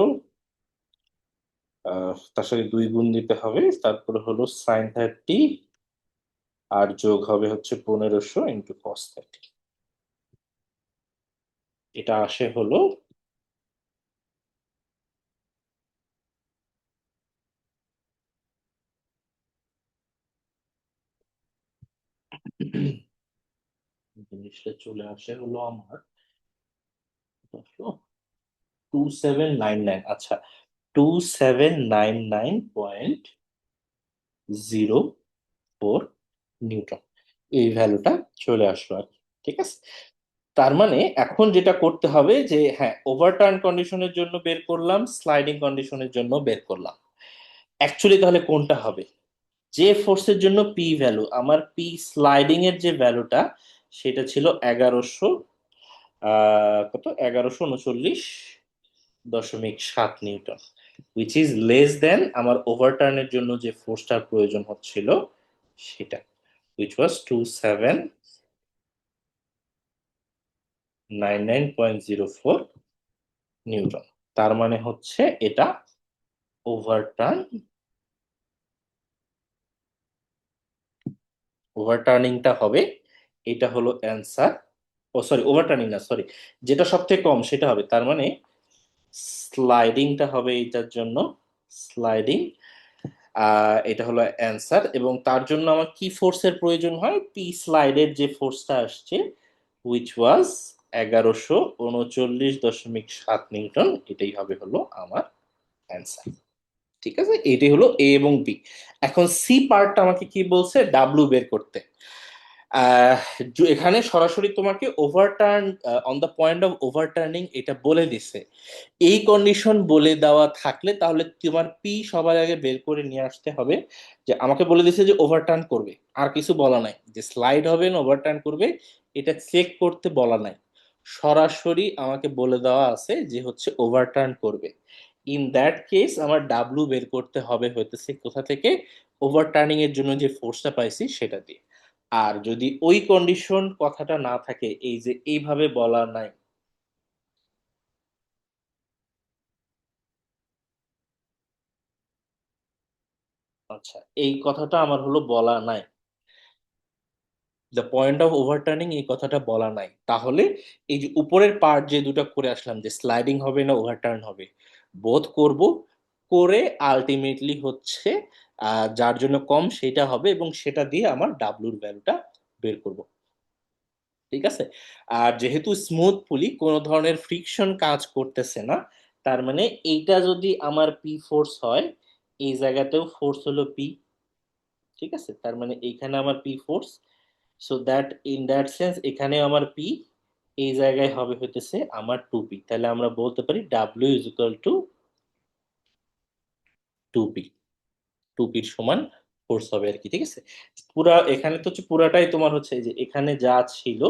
তার সাথে 2 গুণ দিতে হবে, তারপরে হলো sin 30, আর যোগ হবে হচ্ছে 1500 ইন্টু cos 30। এটা আসে হলো জিনিসটা চলে আসে হলো আমার 2799। আচ্ছা, 2799.04 নিউটন, এই ভ্যালুটা চলে আসলো আর কি। ঠিক আছে, তার মানে এখন যেটা করতে হবে যে হ্যাঁ, ওভারটার্ন কন্ডিশনের জন্য বের করলাম, স্লাইডিং কন্ডিশনের জন্য বের করলাম। অ্যাকচুয়ালি তাহলে কোনটা হবে? যে ফোর্সের জন্য পি ভ্যালু, আমার পি স্লাইডিং এর যে ভ্যালুটা সেটা ছিল 1139.7 নিউটন, উইচ ইজ লেস দেন আমার ওভারটার্নের জন্য যে ফোর্সটার প্রয়োজন হচ্ছিল সেটা, উইচ ওয়াজ 2799.04 নিউটন। তার মানে হচ্ছে এটা ওভারটার্ন, ওভারটার্নিংটা হবে, এটা হলো অ্যান্সার। ও সরি, ওভারটার্নিং না, সরি, যেটা সবথেকে কম সেটা হবে, তার মানে স্লাইডিংটা হবে এটার জন্য, স্লাইডিং, এটা হলো অ্যান্সার। এবং তার জন্য আমার কি ফোর্সের প্রয়োজন হয়? পি স্লাইডের যে ফোর্সটা আসছে, হুইচ ওয়াজ 1139.7 নিউটন, এটাই হবে হলো আমার অ্যান্সার। ঠিক আছে, এটাই হলো এ এবং বি। এখন সি পার্টটা আমাকে কি বলছে? ডাব্লু বের করতে। আহ, এখানে সরাসরি তোমাকে overturn, on the point of overturning এটা বলে দিছে। এই কন্ডিশন বলে দেওয়া থাকলে তাহলে তোমার পি সবার আগে বের করে নিয়ে আসতে হবে। যে আমাকে বলে দিছে যে ওভারটার্ন করবে, আর কিছু বলা নাই যে স্লাইড হবে না ওভারটার্ন করবে, এটা চেক করতে বলা নাই। সরাসরি আমাকে বলে দেওয়া আছে যে হচ্ছে ওভারটার্ন করবে। ইন দ্যাট কেস আমার ডাব্লু বের করতে হবে হইতেছে কোথা থেকে? ওভারটার্নিং এর জন্য যে ফোর্সটা পাইছি সেটা দিয়ে। আর যদি ওই কন্ডিশন কথাটা না থাকে, এই যে এইভাবে বলা নাই, আচ্ছা, এই কথাটা আমার হলো বলা নাই, দ্য পয়েন্ট অফ ওভারটার্নিং এই কথাটা বলা নাই, তাহলে এই যে উপরের পার্ট যে দুটো করে আসলাম, যে স্লাইডিং হবে না ওভারটার্ন হবে, বোধ করব, করে আলটিমেটলি হচ্ছে যার জন্য কম সেটা হবে, এবং সেটা দিয়ে আমার ডাব্লুর ভ্যালুটা বের করব। ঠিক আছে, আর যেহেতু স্মুথ পুলি কোনো ধরনের ফ্রিকশন কাজ করতেছে না, তার মানে এইটা যদি আমার পি ফোর্স হয়, এই জায়গাতেও ফোর্স হলো পি। ঠিক আছে, তার মানে এইখানে আমার P force, so that in that sense এখানে আমার পি, এই জায়গায় হবে হইতেছে আমার 2p। তাহলে আমরা বলতে পারি W is equal two 2p, 2pর সমান ফোর্স হবে আর কি। ঠিক আছে, পুরা এখানে তো হচ্ছে পুরাটাই তোমার হচ্ছে এই যে এখানে যা ছিল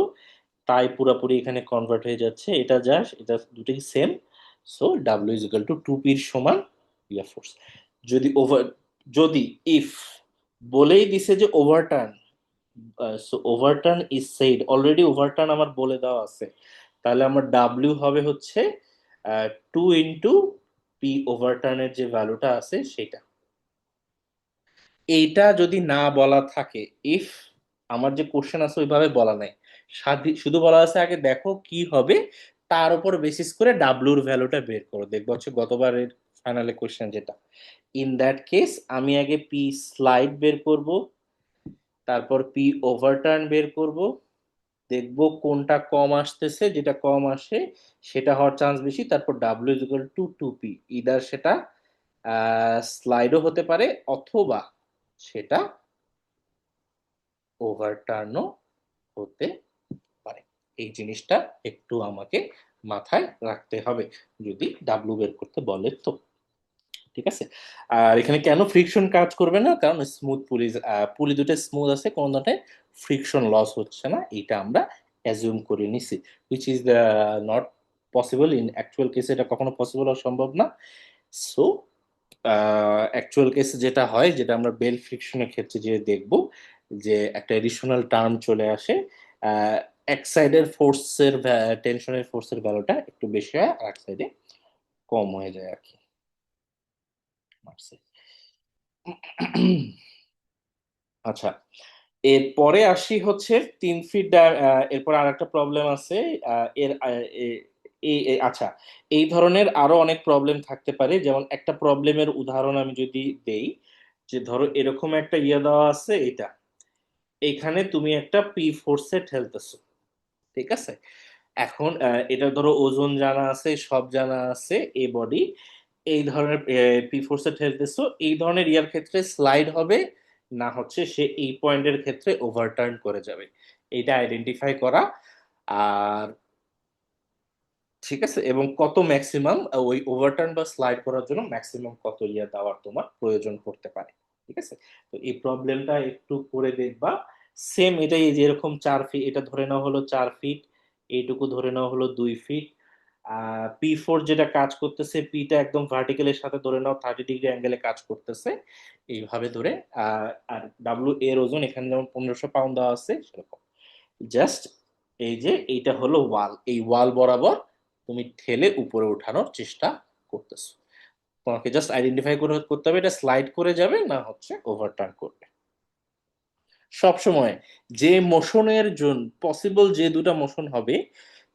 তাই পুরাপুরি এখানে কনভার্ট হয়ে যাচ্ছে, এটা যা এটা দুটোই same. So W is equal to 2pর সমান ইয়ার ফোর্স। যদি ওভার, যদি ইফ বলেই দিছে যে overturn, so overturn is said, already overturn আমার বলে দেওয়া আছে, তাহলে আমার ডাব্লিউ হবে হচ্ছে 2 ইন্টু পি ওভারটার্নের যে ভ্যালুটা আছে সেটা। এইটা যদি না বলা থাকে, ইফ আমার যে কোশ্চেন আছে ওইভাবে বলা নাই, শুধু বলা আছে আগে দেখো কি হবে, তার উপর বেসিস করে ডাব্লুর ভ্যালুটা বের করো, দেখবো হচ্ছে গতবারের ফাইনালে কোশ্চেন যেটা। ইন দ্যাট কেস আমি আগে পি স্লাইড বের করব, তারপর পি ওভারটার্ন বের করব, দেখবো কোনটা কম আসতেছে, যেটা কম আসে সেটা হওয়ার চান্স বেশি, তারপর W is equal two 2p, either সেটা স্লাইডও হতে পারে অথবা সেটা ওভারটার্নও হতে পারে। এই জিনিসটা একটু আমাকে মাথায় রাখতে হবে যদি ডাব্লু বের করতে বলে তো। ঠিক আছে, আর এখানে কেন ফ্রিকশন কাজ করবে না? কারণ স্মুথ পুলি, পুলি দুটো স্মুথ আছে, কোনো ধরনের ফ্রিকশন লস হচ্ছে না, এটা আমরা অ্যাজিউম করে নিছি, which is the not possible in actual কেসে, এটা কখনো পসিবল হওয়া সম্ভব না। সো অ্যাকচুয়াল কেসে যেটা হয়, যেটা আমরা বেল ফ্রিকশনের ক্ষেত্রে যে দেখব, যে একটা এডিশনাল টার্ম চলে আসে, এক সাইডের ফোর্সের টেনশনের ফোর্সের ভ্যালুটা একটু বেশি হয়, আর এক সাইডে কম হয়ে যায় আর কি। মার্সে। আচ্ছা, এরপরে আসি হচ্ছে 3 ফিট। এরপর আর একটা প্রবলেম আছে। এর আচ্ছা, এই ধরনের আরো অনেক প্রবলেম থাকতে পারে। যেমন একটা প্রবলেমের উদাহরণ আমি যদি দেই, যে ধরো এরকম একটা ইয়ে দেওয়া আছে, এটা এখানে তুমি একটা পি ফোর্সে ঠেলতেছো, ঠিক আছে? এখন এটা ধরো ওজন জানা আছে, সব জানা আছে, এ বডি এই ধরনের পি ফোর্সে ঠেলতেছো, এই ধরনের ইয়ার ক্ষেত্রে স্লাইড হবে না, হচ্ছে সে এই পয়েন্টের ক্ষেত্রে ওভারটার্ন করে যাবে, এটা আইডেন্টিফাই করা। আর ঠিক আছে, এবং কত ম্যাক্সিমাম ওই ওভারটার্ন বা স্লাইড করার জন্য ম্যাক্সিমাম কত ইয়া দেওয়ার তোমার প্রয়োজন পড়তে পারে, ঠিক আছে? তো এই প্রবলেমটা একটু করে দেখবা। সেম এটাই, যেরকম 4 ফিট, এটা ধরে নেওয়া হলো 4 ফিট, এইটুকু ধরে নেওয়া হলো 2 ফিট। পি ফোর যেটা কাজ করতেছে, পিটা একদম ভার্টিক্যালের সাথে ধরে নাও 30 ডিগ্রি অ্যাঙ্গেলে কাজ করতেছে, এইভাবে ধরে। আর ডাব্লিউ এর ওজন এখানে যেমন 1500 পাউন্ড দেওয়া আছে সেরকম। জাস্ট এই যে এইটা হলো ওয়াল, এই ওয়াল বরাবর তুমি ঠেলে উপরে উঠানোর চেষ্টা করতেছো। তোমাকে জাস্ট আইডেন্টিফাই করে করতে হবে এটা স্লাইড করে যাবে না হচ্ছে ওভারটার্ন করবে। সব সময় যে মোশনের জন্য পসিবল, যে দুটো মোশন হবে,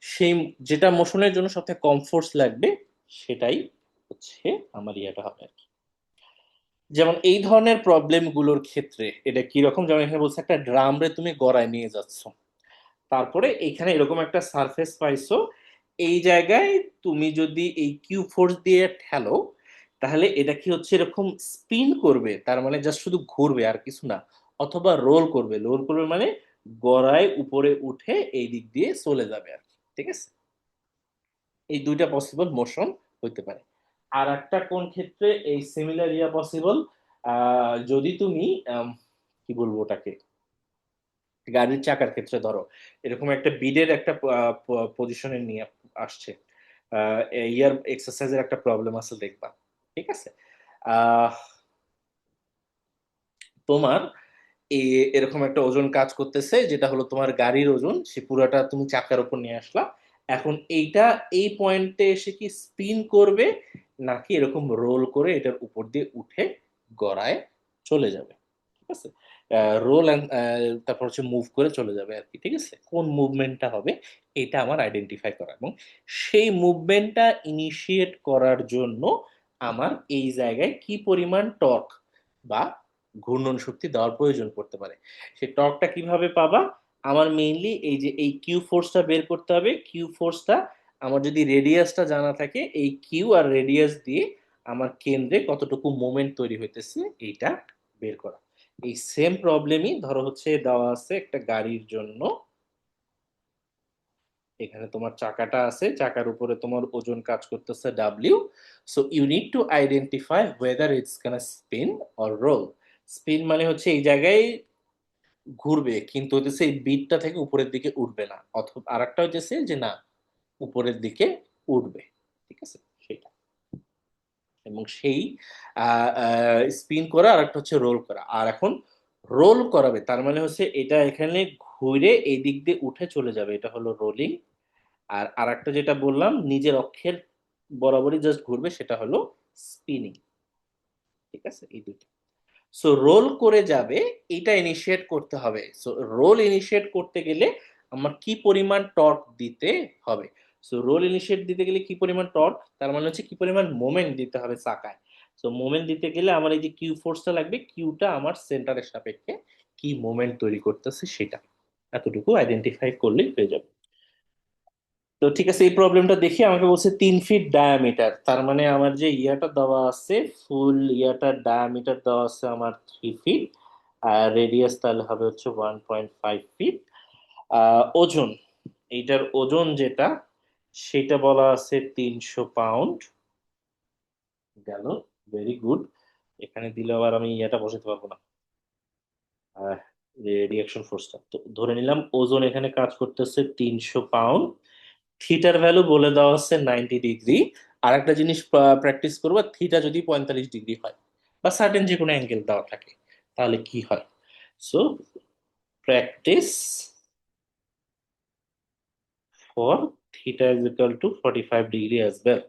সেই যেটা মোশনের জন্য সবথেকে কম ফোর্স লাগবে সেটাই হচ্ছে আমার ইয়েটা হবে আর কি। যেমন এই ধরনের প্রবলেম গুলোর ক্ষেত্রে এটা কি রকম, যেমন এখানে বলছে একটা ড্রাম রে তুমি গড়ায় নিয়ে যাচ্ছ, তারপরে এইখানে এরকম একটা সারফেস পাইছো, এই জায়গায় তুমি যদি এই কিউ ফোর্স দিয়ে ঠেলো, তাহলে এটা কি হচ্ছে এরকম স্পিন করবে, তার মানে জাস্ট শুধু ঘুরবে আর কিছু না, অথবা রোল করবে। রোল করবে মানে গড়ায় উপরে উঠে এই দিক দিয়ে চলে যাবে আর কি, ঠিক আছে? এই দুইটা পসিবল মোশন হইতে পারে। আর একটা কোন ক্ষেত্রে এই সিমিলার ইয়া পসিবল, যদি তুমি কি বলবো ওটাকে, গাড়ির চাকার ক্ষেত্রে ধরো এরকম একটা বিডের একটা পজিশনে নিয়ে আসছে, ইয়ার এক্সারসাইজের একটা প্রবলেম আছে দেখবা, ঠিক আছে? আহ তোমার এরকম একটা ওজন কাজ করতেছে, যেটা হলো তোমার গাড়ির ওজন, সে পুরাটা তুমি চাকার উপর নিয়ে আসলা। এখন এইটা এই পয়েন্টে এসে কি স্পিন করবে, নাকি এরকম রোল করে এটার উপর দিয়ে উঠে গড়ায় চলে যাবে, ঠিক আছে? রোল তারপর হচ্ছে মুভ করে চলে যাবে আর কি, ঠিক আছে? কোন মুভমেন্টটা হবে এটা আমার আইডেন্টিফাই করা, এবং সেই মুভমেন্টটা ইনিশিয়েট করার জন্য আমার এই জায়গায় কি পরিমাণ টর্ক বা ঘূর্ণন শক্তি দেওয়ার প্রয়োজন পড়তে পারে। সেই টর্কটা কিভাবে পাবা? আমার মেইনলি এই যে এই কিউ ফোর্সটা বের করতে হবে। কিউ ফোর্সটা আমার যদি রেডিয়াসটা জানা থাকে, এই কিউ আর রেডিয়াস দিয়ে আমার কেন্দ্রে কতটুকু মোমেন্ট তৈরি হইতেছে এইটা বের করা। এই সেম প্রবলেমই ধরো হচ্ছে দেওয়া আছে একটা গাড়ির জন্য। এখানে তোমার চাকাটা আছে, চাকার উপরে তোমার ওজন কাজ করতেছে W. So you need to identify whether it's gonna spin or roll. Spin মানে হচ্ছে এই জায়গায় ঘুরবে, কিন্তু হচ্ছে এই বিটটা থেকে উপরের দিকে উঠবে না, অথবা আরেকটা হচ্ছে যে না, উপরের দিকে উঠবে, ঠিক আছে? সেটা, এবং সেই স্পিন করা, আর একটা হচ্ছে রোল করা। আর এখন রোল করাবে তার মানে হচ্ছে এটা এখানে ঘুরে এই দিক দিয়ে উঠে চলে যাবে, এটা হলো রোলিং। আর আরেকটা যেটা বললাম নিজের অক্ষের বরাবরই জাস্ট ঘুরবে, সেটা হলো স্পিনিং, ঠিক আছে? এই দুটো। সো রোল করে যাবে, এটা ইনিশিয়েট করতে হবে। সো রোল ইনিশিয়েট করতে গেলে আমার কি পরিমাণ টর্ক দিতে হবে? সো রোল ইনিশিয়েট দিতে গেলে কি পরিমাণ টর্ক, তার মানে হচ্ছে কি পরিমাণ মোমেন্ট দিতে হবে চাকায়। সো মোমেন্ট দিতে গেলে আমার এই যে কিউ ফোর্সটা লাগবে, কিউটা আমার সেন্টারের সাপেক্ষে কি মোমেন্ট তৈরি করতেছে সেটা, এতটুকু আইডেন্টিফাই করলেই হয়ে যাবে। তো ঠিক আছে, এই প্রবলেমটা দেখি আমাকে বলছে 3 ফিট ডায়ামিটার, তার মানে আমার যে ইয়াটা দেওয়া আছে, ফুল ইয়াটার ডায়ামিটার দেওয়া আছে আমার 3 ফিট, আর রেডিয়াস তাহলে হবে হচ্ছে 1.5 ফিট। ওজন, এইটার ওজন যেটা, সেটা বলা আছে 300 পাউন্ড। গেল, ভেরি গুড। এখানে দিলে আবার আমি ইয়াটা বসাতে পারবো না, রিয়াকশন ফোর্সটা। তো ধরে নিলাম ওজন এখানে কাজ করতেছে 300 পাউন্ড। থিটার ভ্যালু বলে দেওয়া হচ্ছে 90 ডিগ্রি। আর একটা জিনিস প্র্যাকটিস করবো, থিটা যদি 45 ডিগ্রি হয় বা সার্টেন যে কোনো অ্যাঙ্গেল দেওয়া থাকে, তাহলে কি হয়? So practice for theta is equal to 45 degree as well.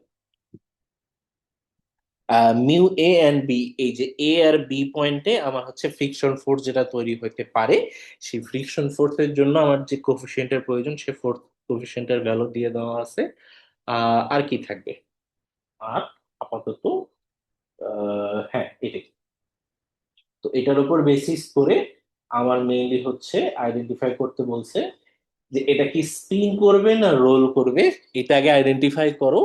Mu A and B, এই যে এ আর বি পয়েন্টে আমার হচ্ছে ফ্রিকশন ফোর্স যেটা তৈরি হতে পারে, সেই ফ্রিকশন ফোর্সের জন্য আমার যে কোফিশিয়েন্টের প্রয়োজন সে ফোর্স কোফিশিয়েন্টের ভ্যালু দিয়ে দেওয়া আছে। আর কি থাকবে? আর আপাতত হ্যাঁ এটাই। তো এটার উপর বেসিস করে আমার মেইনলি হচ্ছে আইডেন্টিফাই করতে বলছে যে এটা কি স্পিন করবে না রোল করবে। এটা আগে আইডেন্টিফাই করো।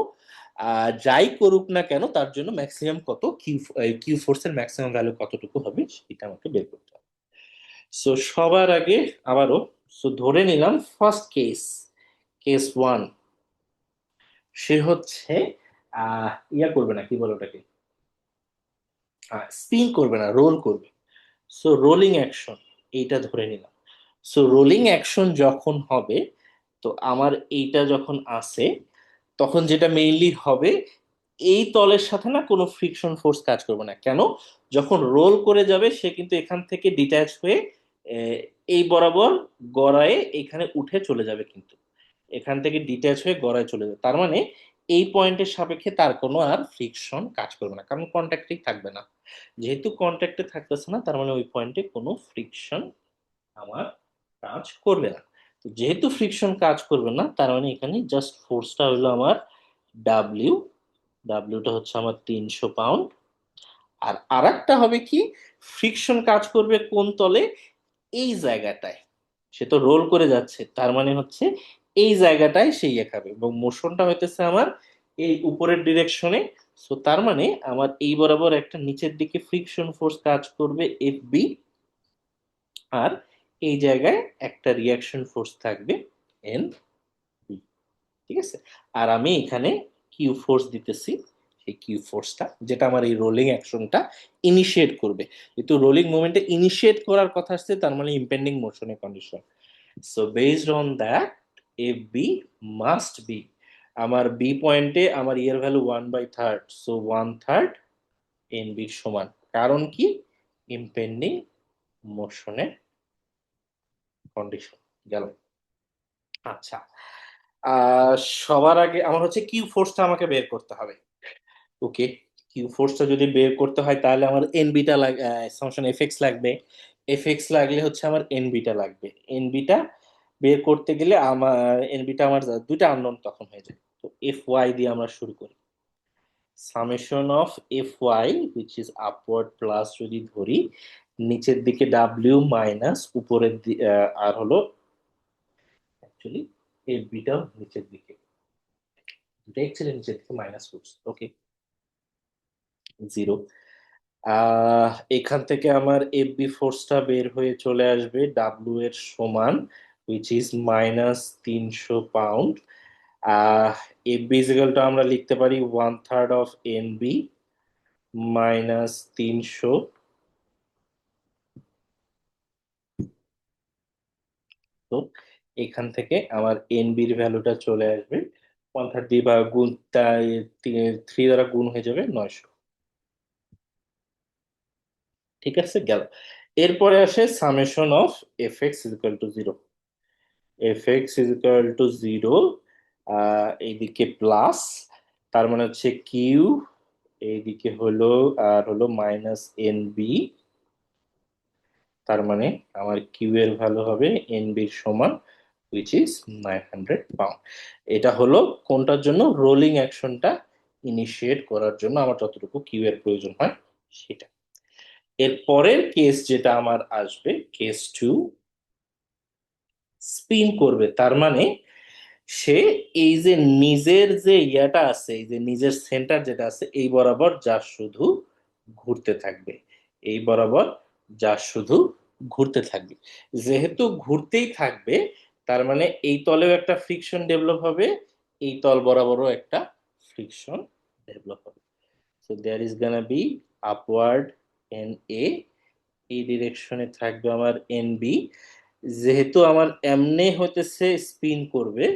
যাই করুক না কেন তার জন্য ম্যাক্সিমাম কত কিউ, কিউ ফোর্সের ম্যাক্সিমাম ভ্যালু কতটুকু হবে সেটা আমাকে বের করতে হবে। সো সবার আগে আবারও, সো ধরে নিলাম ফার্স্ট কেস, কেস ওয়ান, সে হচ্ছে ইয়া করবে না, কি বলে ওটাকে, স্পিন করবে না, রোল করবে। সো রোলিং অ্যাকশন এইটা ধরে নিলাম। সো রোলিং অ্যাকশন যখন হবে, তো আমার এইটা যখন আসে, তখন যেটা মেইনলি হবে, এই তলের সাথে না কোনো ফ্রিকশন ফোর্স কাজ করবে না। কেন? যখন রোল করে যাবে সে কিন্তু এখান থেকে ডিট্যাচ হয়ে আহ, এই বরাবর গড়ায় এখানে উঠে চলে যাবে, কিন্তু এখান থেকে ডিট্যাচ হয়ে গড়ায় চলে যাবে। তার মানে এই পয়েন্টের সাপেক্ষে তার কোনো আর ফ্রিকশন কাজ করবে না, কারণ কন্ট্যাক্টেই থাকবে না। যেহেতু কন্ট্যাক্টে থাকতেছে না, তার মানে ওই পয়েন্টে কোনো ফ্রিকশন আমার কাজ করবে না। তো যেহেতু ফ্রিকশন কাজ করবে না, তার মানে এখানে জাস্ট ফোর্সটা হলো আমার ডাব্লিউ। ডাব্লিউটা হচ্ছে আমার 300 পাউন্ড। আর আরেকটা হবে কি, ফ্রিকশন কাজ করবে কোন তলে? এই জায়গাটায়। সে তো রোল করে যাচ্ছে, তার মানে হচ্ছে এই জায়গাটায় সেই খাবে, এবং মোশনটা হইতেছে আমার এই উপরের ডিরেকশনে। সো তার মানে আমার এই বরাবর একটা নিচের দিকে ফ্রিকশন ফোর্স কাজ করবে এফ বি। আর এই জায়গায় একটা রিয়াকশন ফোর্স থাকবে এন বি। ঠিক আছে? আর আমি এখানে কিউ ফোর্স দিতেছি, সেই কিউ ফোর্সটা যেটা আমার এই রোলিং অ্যাকশনটা ইনিশিয়েট করবে। যেহেতু রোলিং মুভমেন্টে ইনিশিয়েট করার কথা আসছে, তার মানে ইম্পেন্ডিং মোশনের condition. So based on that F B must be, আমার বি পয়েন্টে আমার ইয়ার ভ্যালু 1/3, সো 1/3 এন বির সমান। কারণ কি? ইম্পেন্ডিং মোশনের কন্ডিশন গেল। আচ্ছা, আহ সবার আগে আমার হচ্ছে কিউ ফোর্সটা আমাকে বের করতে হবে। ওকে, কিউ ফোর্সটা যদি বের করতে হয় তাহলে আমার এন বিটা সামশন এফ এক্স লাগবে। এফ এক্স লাগলে হচ্ছে আমার এন বিটা লাগবে। এন বিটা বের করতে গেলে আমার এন বিটা আমার দুইটা আননোন তখন হয়ে যায়। তো এফ ওয়াই দিয়ে আমরা শুরু করি। Summation of F Y which is upward plus যদি ধরি, নিচের দিকে ডাব্লিউ মাইনাস উপরের আর হলো অ্যাকচুয়ালি এফ বিটাও নিচের দিকে, দুটাই ছিল নিচের দিকে মাইনাস রুটস। ওকে, 0। এখান থেকে আমার এফ বি ফোর্সটা বের হয়ে চলে আসবে ডাব্লিউ এর সমান, which is -300 pound. F B ইজিক্যালটা আমরা লিখতে পারি 1/3 অফ এন বি -300। তো এখান থেকে আমার এন বির ভ্যালুটা চলে আসবে 1/3 বা গুণ, 3 দ্বারা গুণ হয়ে যাবে 900। ঠিক আছে, গেল। এরপরে আসে summation of F X is equal to 0। F X is equal to 0, এইদিকে প্লাস, তার মানে হচ্ছে কিউ, এইদিকে হলো আর হলো মাইনাস এন বি। তার মানে আমার কিউ এর ভ্যালু হবে এন বির সমান, উইচ ইজ 900 পাউন্ড। এটা হলো কোনটার জন্য? রোলিং অ্যাকশনটা ইনিশিয়েট করার জন্য আমার যতটুকু কিউ এর প্রয়োজন হয় সেটা। এর পরের কেস যেটা আমার আসবে, কেস টু, স্পিন করবে। তার মানে সে এই যে নিজের যে ইয়াটা আছে, এই যে নিজের সেন্টার যেটা আছে এই বরাবর যা শুধু ঘুরতে থাকবে, এই বরাবর যা শুধু ঘুরতে থাকবে। যেহেতু ঘুরতেই থাকবে, তার মানে এই তলেও একটা ফ্রিকশন ডেভেলপ হবে, এই তল বরাবরও একটা ফ্রিকশন ডেভেলপ হবে। So there is gonna be upward N A, এই ডিরেকশনে থাকবে আমার এন বি। যেহেতু আমার এমনে হইতেছে স্পিন করবে,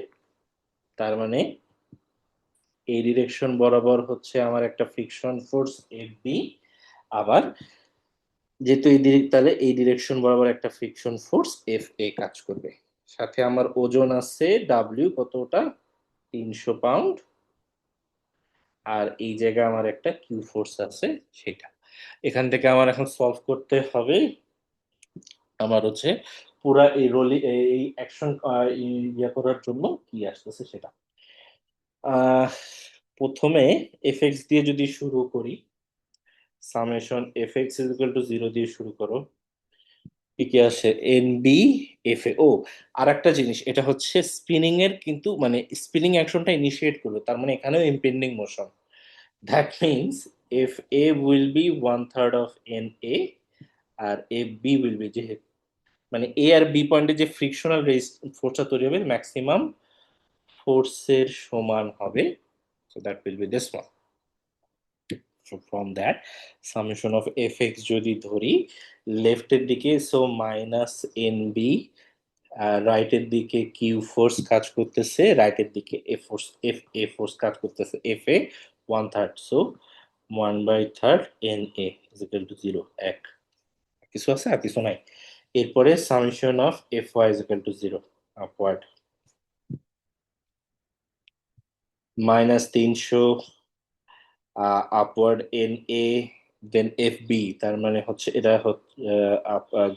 তার মানে এই ডিরেকশন বরাবর হচ্ছে আমার একটা ফ্রিকশন ফোর্স এফ বি। আবার যেহেতু এই তাহলে এই ডিরেকশন বরাবর একটা ফ্রিকশন ফোর্স এফ এ কাজ করবে। সাথে আমার ওজন আছে ডাব্লিউ, কতটা, 300 পাউন্ড। আর এই জায়গায় আমার একটা কিউ ফোর্স আছে, সেটা। এখান থেকে আমার এখন সলভ করতে হবে আমার হচ্ছে পুরা এই রোলি এই অ্যাকশন ইয়া করার জন্য কি আসতেছে সেটা। আহ প্রথমে এফএক্স দিয়ে যদি শুরু করি, summation FX is equal to 0 দিয়ে শুরু করো, কি কি আসে, এন বি এফ এ। ও, আর একটা জিনিস, এটা হচ্ছে স্পিনিং এর, কিন্তু মানে স্পিনিং অ্যাকশনটা ইনিশিয়েট করলো, তার মানে এখানেও impending motion. That means F A will be 1/3 of N A, আর এফ বি উইল বি, যে মানে এ আর বি পয়েন্টে যে ফ্রিকশনাল ফোর্সটা তৈরি হবে ম্যাক্সিমাম ফোর্সের সমান হবে। So that will B this one. So from that summation of fx যদি ধরি লেফটের দিকে, সো মাইনাস এন বি, রাইটের দিকে কিউ ফোর্স কাজ করতেছে, রাইটের দিকে এফ ফোর্স কাজ করতেছে, F A 1/3, so 1/3 N A is equal to 0, এক। কিছু আছে আর কিছু নাই। এরপরে summation of F Y is equal to 0, upward, -300 upward N A, then F B, তার মানে হচ্ছে এটা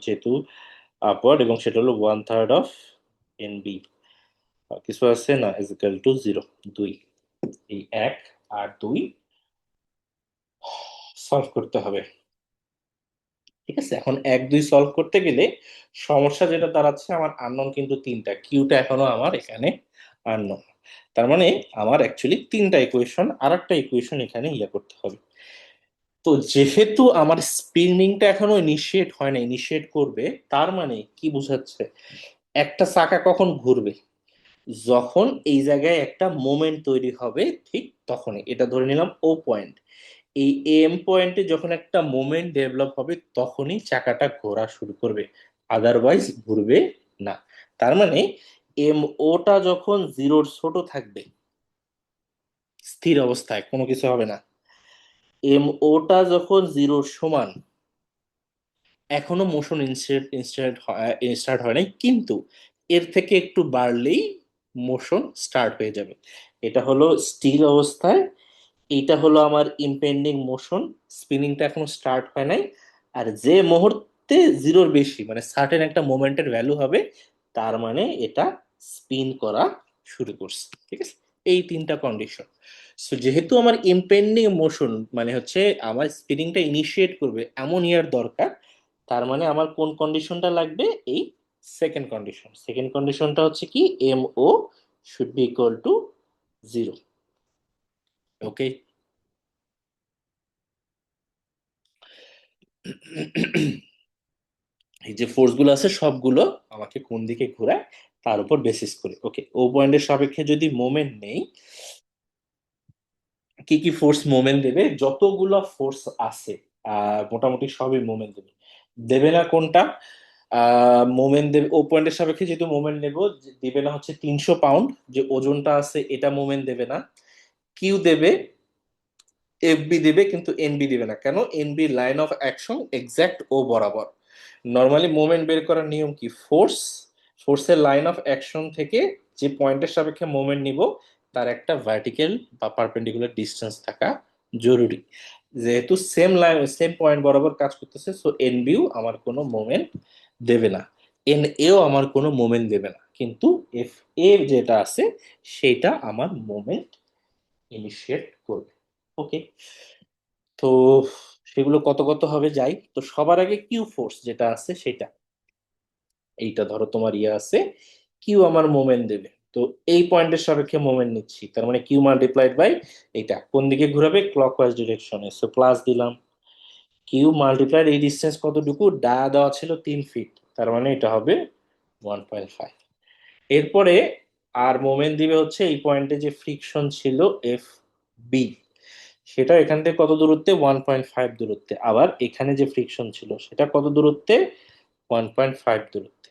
যেহেতু আপওয়ার্ড এবং সেটা হলো 1/3 অফ এন বি, কিছু আছে না, ইজ ইকুয়াল টু 0, 2। এই এক আর দুই সলভ করতে হবে। ঠিক আছে, এখন এক দুই সলভ করতে গেলে সমস্যা যেটা দাঁড়াচ্ছে, আমার আননোন কিন্তু তিনটা, কিউটা এখনো আমার এখানে আননোন। তার মানে আমার অ্যাকচুয়ালি তিনটা ইকুয়েশন, আর একটা ইকুয়েশন এখানে ইয়ে করতে হবে। তো যেহেতু আমার স্পিনিংটা এখনো ইনিশিয়েট হয় না, ইনিশিয়েট করবে, তার মানে কি বোঝাচ্ছে, একটা চাকা কখন ঘুরবে, যখন এই জায়গায় একটা মোমেন্ট তৈরি হবে, ঠিক তখনই। এটা ধরে নিলাম ও পয়েন্ট। এই এম পয়েন্টে যখন একটা মোমেন্ট ডেভেলপ হবে, তখনই চাকাটা ঘোরা শুরু করবে, আদারওয়াইজ ঘুরবে না। তার মানে এম ওটা যখন জিরোর ছোট থাকবে, স্থির অবস্থায় কোনো কিছু হবে না, এম ওটা যখন জিরোর সমান, এখনো মোশন স্টার্ট হয় নাই, কিন্তু এর থেকে একটু বাড়লেই মোশন স্টার্ট হয়ে যাবে। এটা হলো স্থির অবস্থায়, এইটা হলো আমার ইম্পেন্ডিং মোশন, স্পিনিংটা এখনো স্টার্ট হয় নাই। আর যে মুহূর্তে জিরোর বেশি, মানে সার্টেন একটা মোমেন্টের ভ্যালু হবে, তার মানে এটা স্পিন করা শুরু করছে। ঠিক আছে, এই তিনটা কন্ডিশন। সো যেহেতু আমার ইম্পেন্ডিং মোশন মানে হচ্ছে আমার স্পিনিংটা ইনিশিয়েট করবে এমন ইয়ার দরকার, তার মানে আমার কোন কন্ডিশনটা লাগবে, এই সেকেন্ড কন্ডিশন। সেকেন্ড কন্ডিশনটা হচ্ছে কি, M O should be equal to 0। Okay. এই যে ফোর্স গুলো আছে সবগুলো আমাকে কোন দিকে ঘোরায় তার উপর বেসিস করে। ওকে, ও পয়েন্টের সাপেক্ষে যদি মোমেন্ট নেই, কি কি ফোর্স মোমেন্ট দেবে, যতগুলো ফোর্স আছে মোটামুটি সবই মোমেন্ট দেবে। দেবে না কোনটা, মোমেন্ট দেবে ও পয়েন্টের সাপেক্ষে, যেহেতু মোমেন্ট নেব, দিবে না হচ্ছে 300 পাউন্ড, যে ওজনটা আছে এটা মোমেন্ট দেবে না। কিউ দেবে, এফবি দিবে, কিন্তু এনবি দিবে না। কেন? NB line of action exact ও বরাবর। নর্মালি মুভমেন্ট বের করার নিয়ম কি, ফোর্সের লাইন অফ অ্যাকশন থেকে যে পয়েন্টের সাপেক্ষে মুভমেন্ট নিব, তার একটা ভার্টিক্যাল বা পারপেন্ডিকুলার ডিস্টেন্স থাকা জরুরি। যেহেতু সেম লাইন সেম পয়েন্ট বরাবর কাজ করতেছে, সো এনবিও আমার কোনো মুভমেন্ট দেবে না, এন এও আমার কোনো মুভমেন্ট দেবে না, কিন্তু এফ এ যেটা আছে সেটা আমার মুভমেন্ট ইনিশিয়েট করবে। ওকে, তো সেগুলো কত কত হবে যাই, তো সবার আগে কিউ ফোর্স যেটা আছে সেটা, এইটা ধরো তোমার ইয়ে আছে, কিউ আমার মোমেন্ট দেবে, তো এই পয়েন্টের সাপেক্ষে মোমেন্ট নিচ্ছি, তার মানে কিউ মাল্টিপ্লাইড বাই এইটা কোন দিকে ঘোরাবে, ক্লকওয়াইজ ডিরেকশনে, সো প্লাস দিলাম। কিউ মাল্টিপ্লাইড এই ডিস্টেন্স কতটুকু, দেওয়া ছিল 3 ফিট, তার মানে এটা হবে 1.5। এরপরে আর মোমেন্ট দিবে হচ্ছে এই পয়েন্টে যে ফ্রিকশন ছিল এফ বি, সেটা এখান থেকে কত দূরত্বে, 1.5 দূরত্বে। আবার এখানে যে ফ্রিকশন ছিল সেটা কত দূরত্বে, 1.5 দূরত্বে।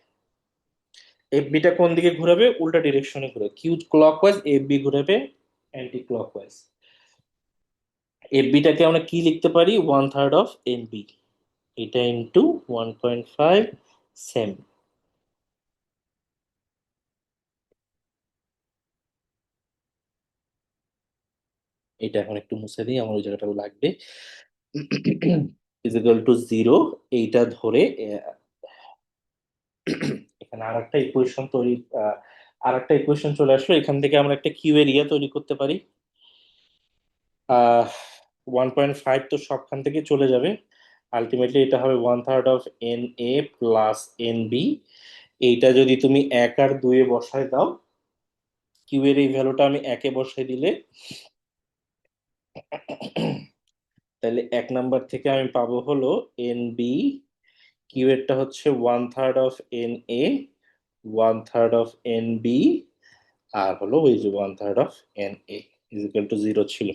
এফ বিটা কোন দিকে ঘুরাবে, উল্টা ডিরেকশনে ঘুরে, কিউ ক্লকওয়াইজ, এফ বি ঘুরাবে অ্যান্টি ক্লকওয়াইজ। এফ বিটাকে আমরা কি লিখতে পারি, 1/3 অফ এন বি, এটা ইন্টু 1.5 সেম। এটা এখন একটু মুছে দিই, আমার ওই জায়গাটা লাগবে। ইজিক্যাল টু জিরো, এইটা ধরে এখানে আরেকটা ইকুয়েশন তৈরি, আরেকটা ইকুয়েশন চলে আসলো। এখান থেকে আমরা একটা কিউ এর ইয়ে তৈরি করতে পারি। 1.5 তো সবখান থেকে চলে যাবে। আলটিমেটলি এটা হবে 1/3 of N A plus N B. এইটা যদি তুমি এক আর দুয়ে বসায় দাও, কিউ এর এই ভ্যালুটা আমি একে বসাই দিলে, তাহলে এক নাম্বার থেকে আমি পাবো হলো এন বি, কিউ এরটা হচ্ছে 1/3 of N A, 1/3 of N B, আর হলো ওই যে 1/3 of N A equal to zero ছিল।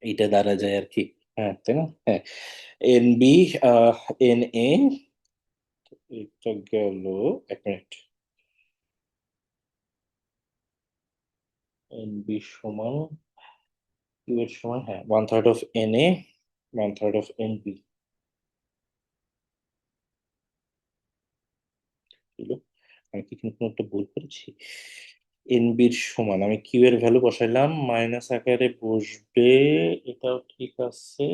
এইটা দ্বারা যায় আর কি। হ্যাঁ, তাই না? হ্যাঁ, এন বি, এন এ, এটা গেল, এক মিনিট, এন বি সমান কিউ এর সমান, হ্যাঁ, 1/3 of N A, 1/3 of N B ছিল। আমি কি কিন্তু কোনো একটা ভুল করেছি? এন বির সমান আমি কিউ এর ভ্যালু বসাইলাম, মাইনাস আকারে বসবে, এটাও ঠিক আছে।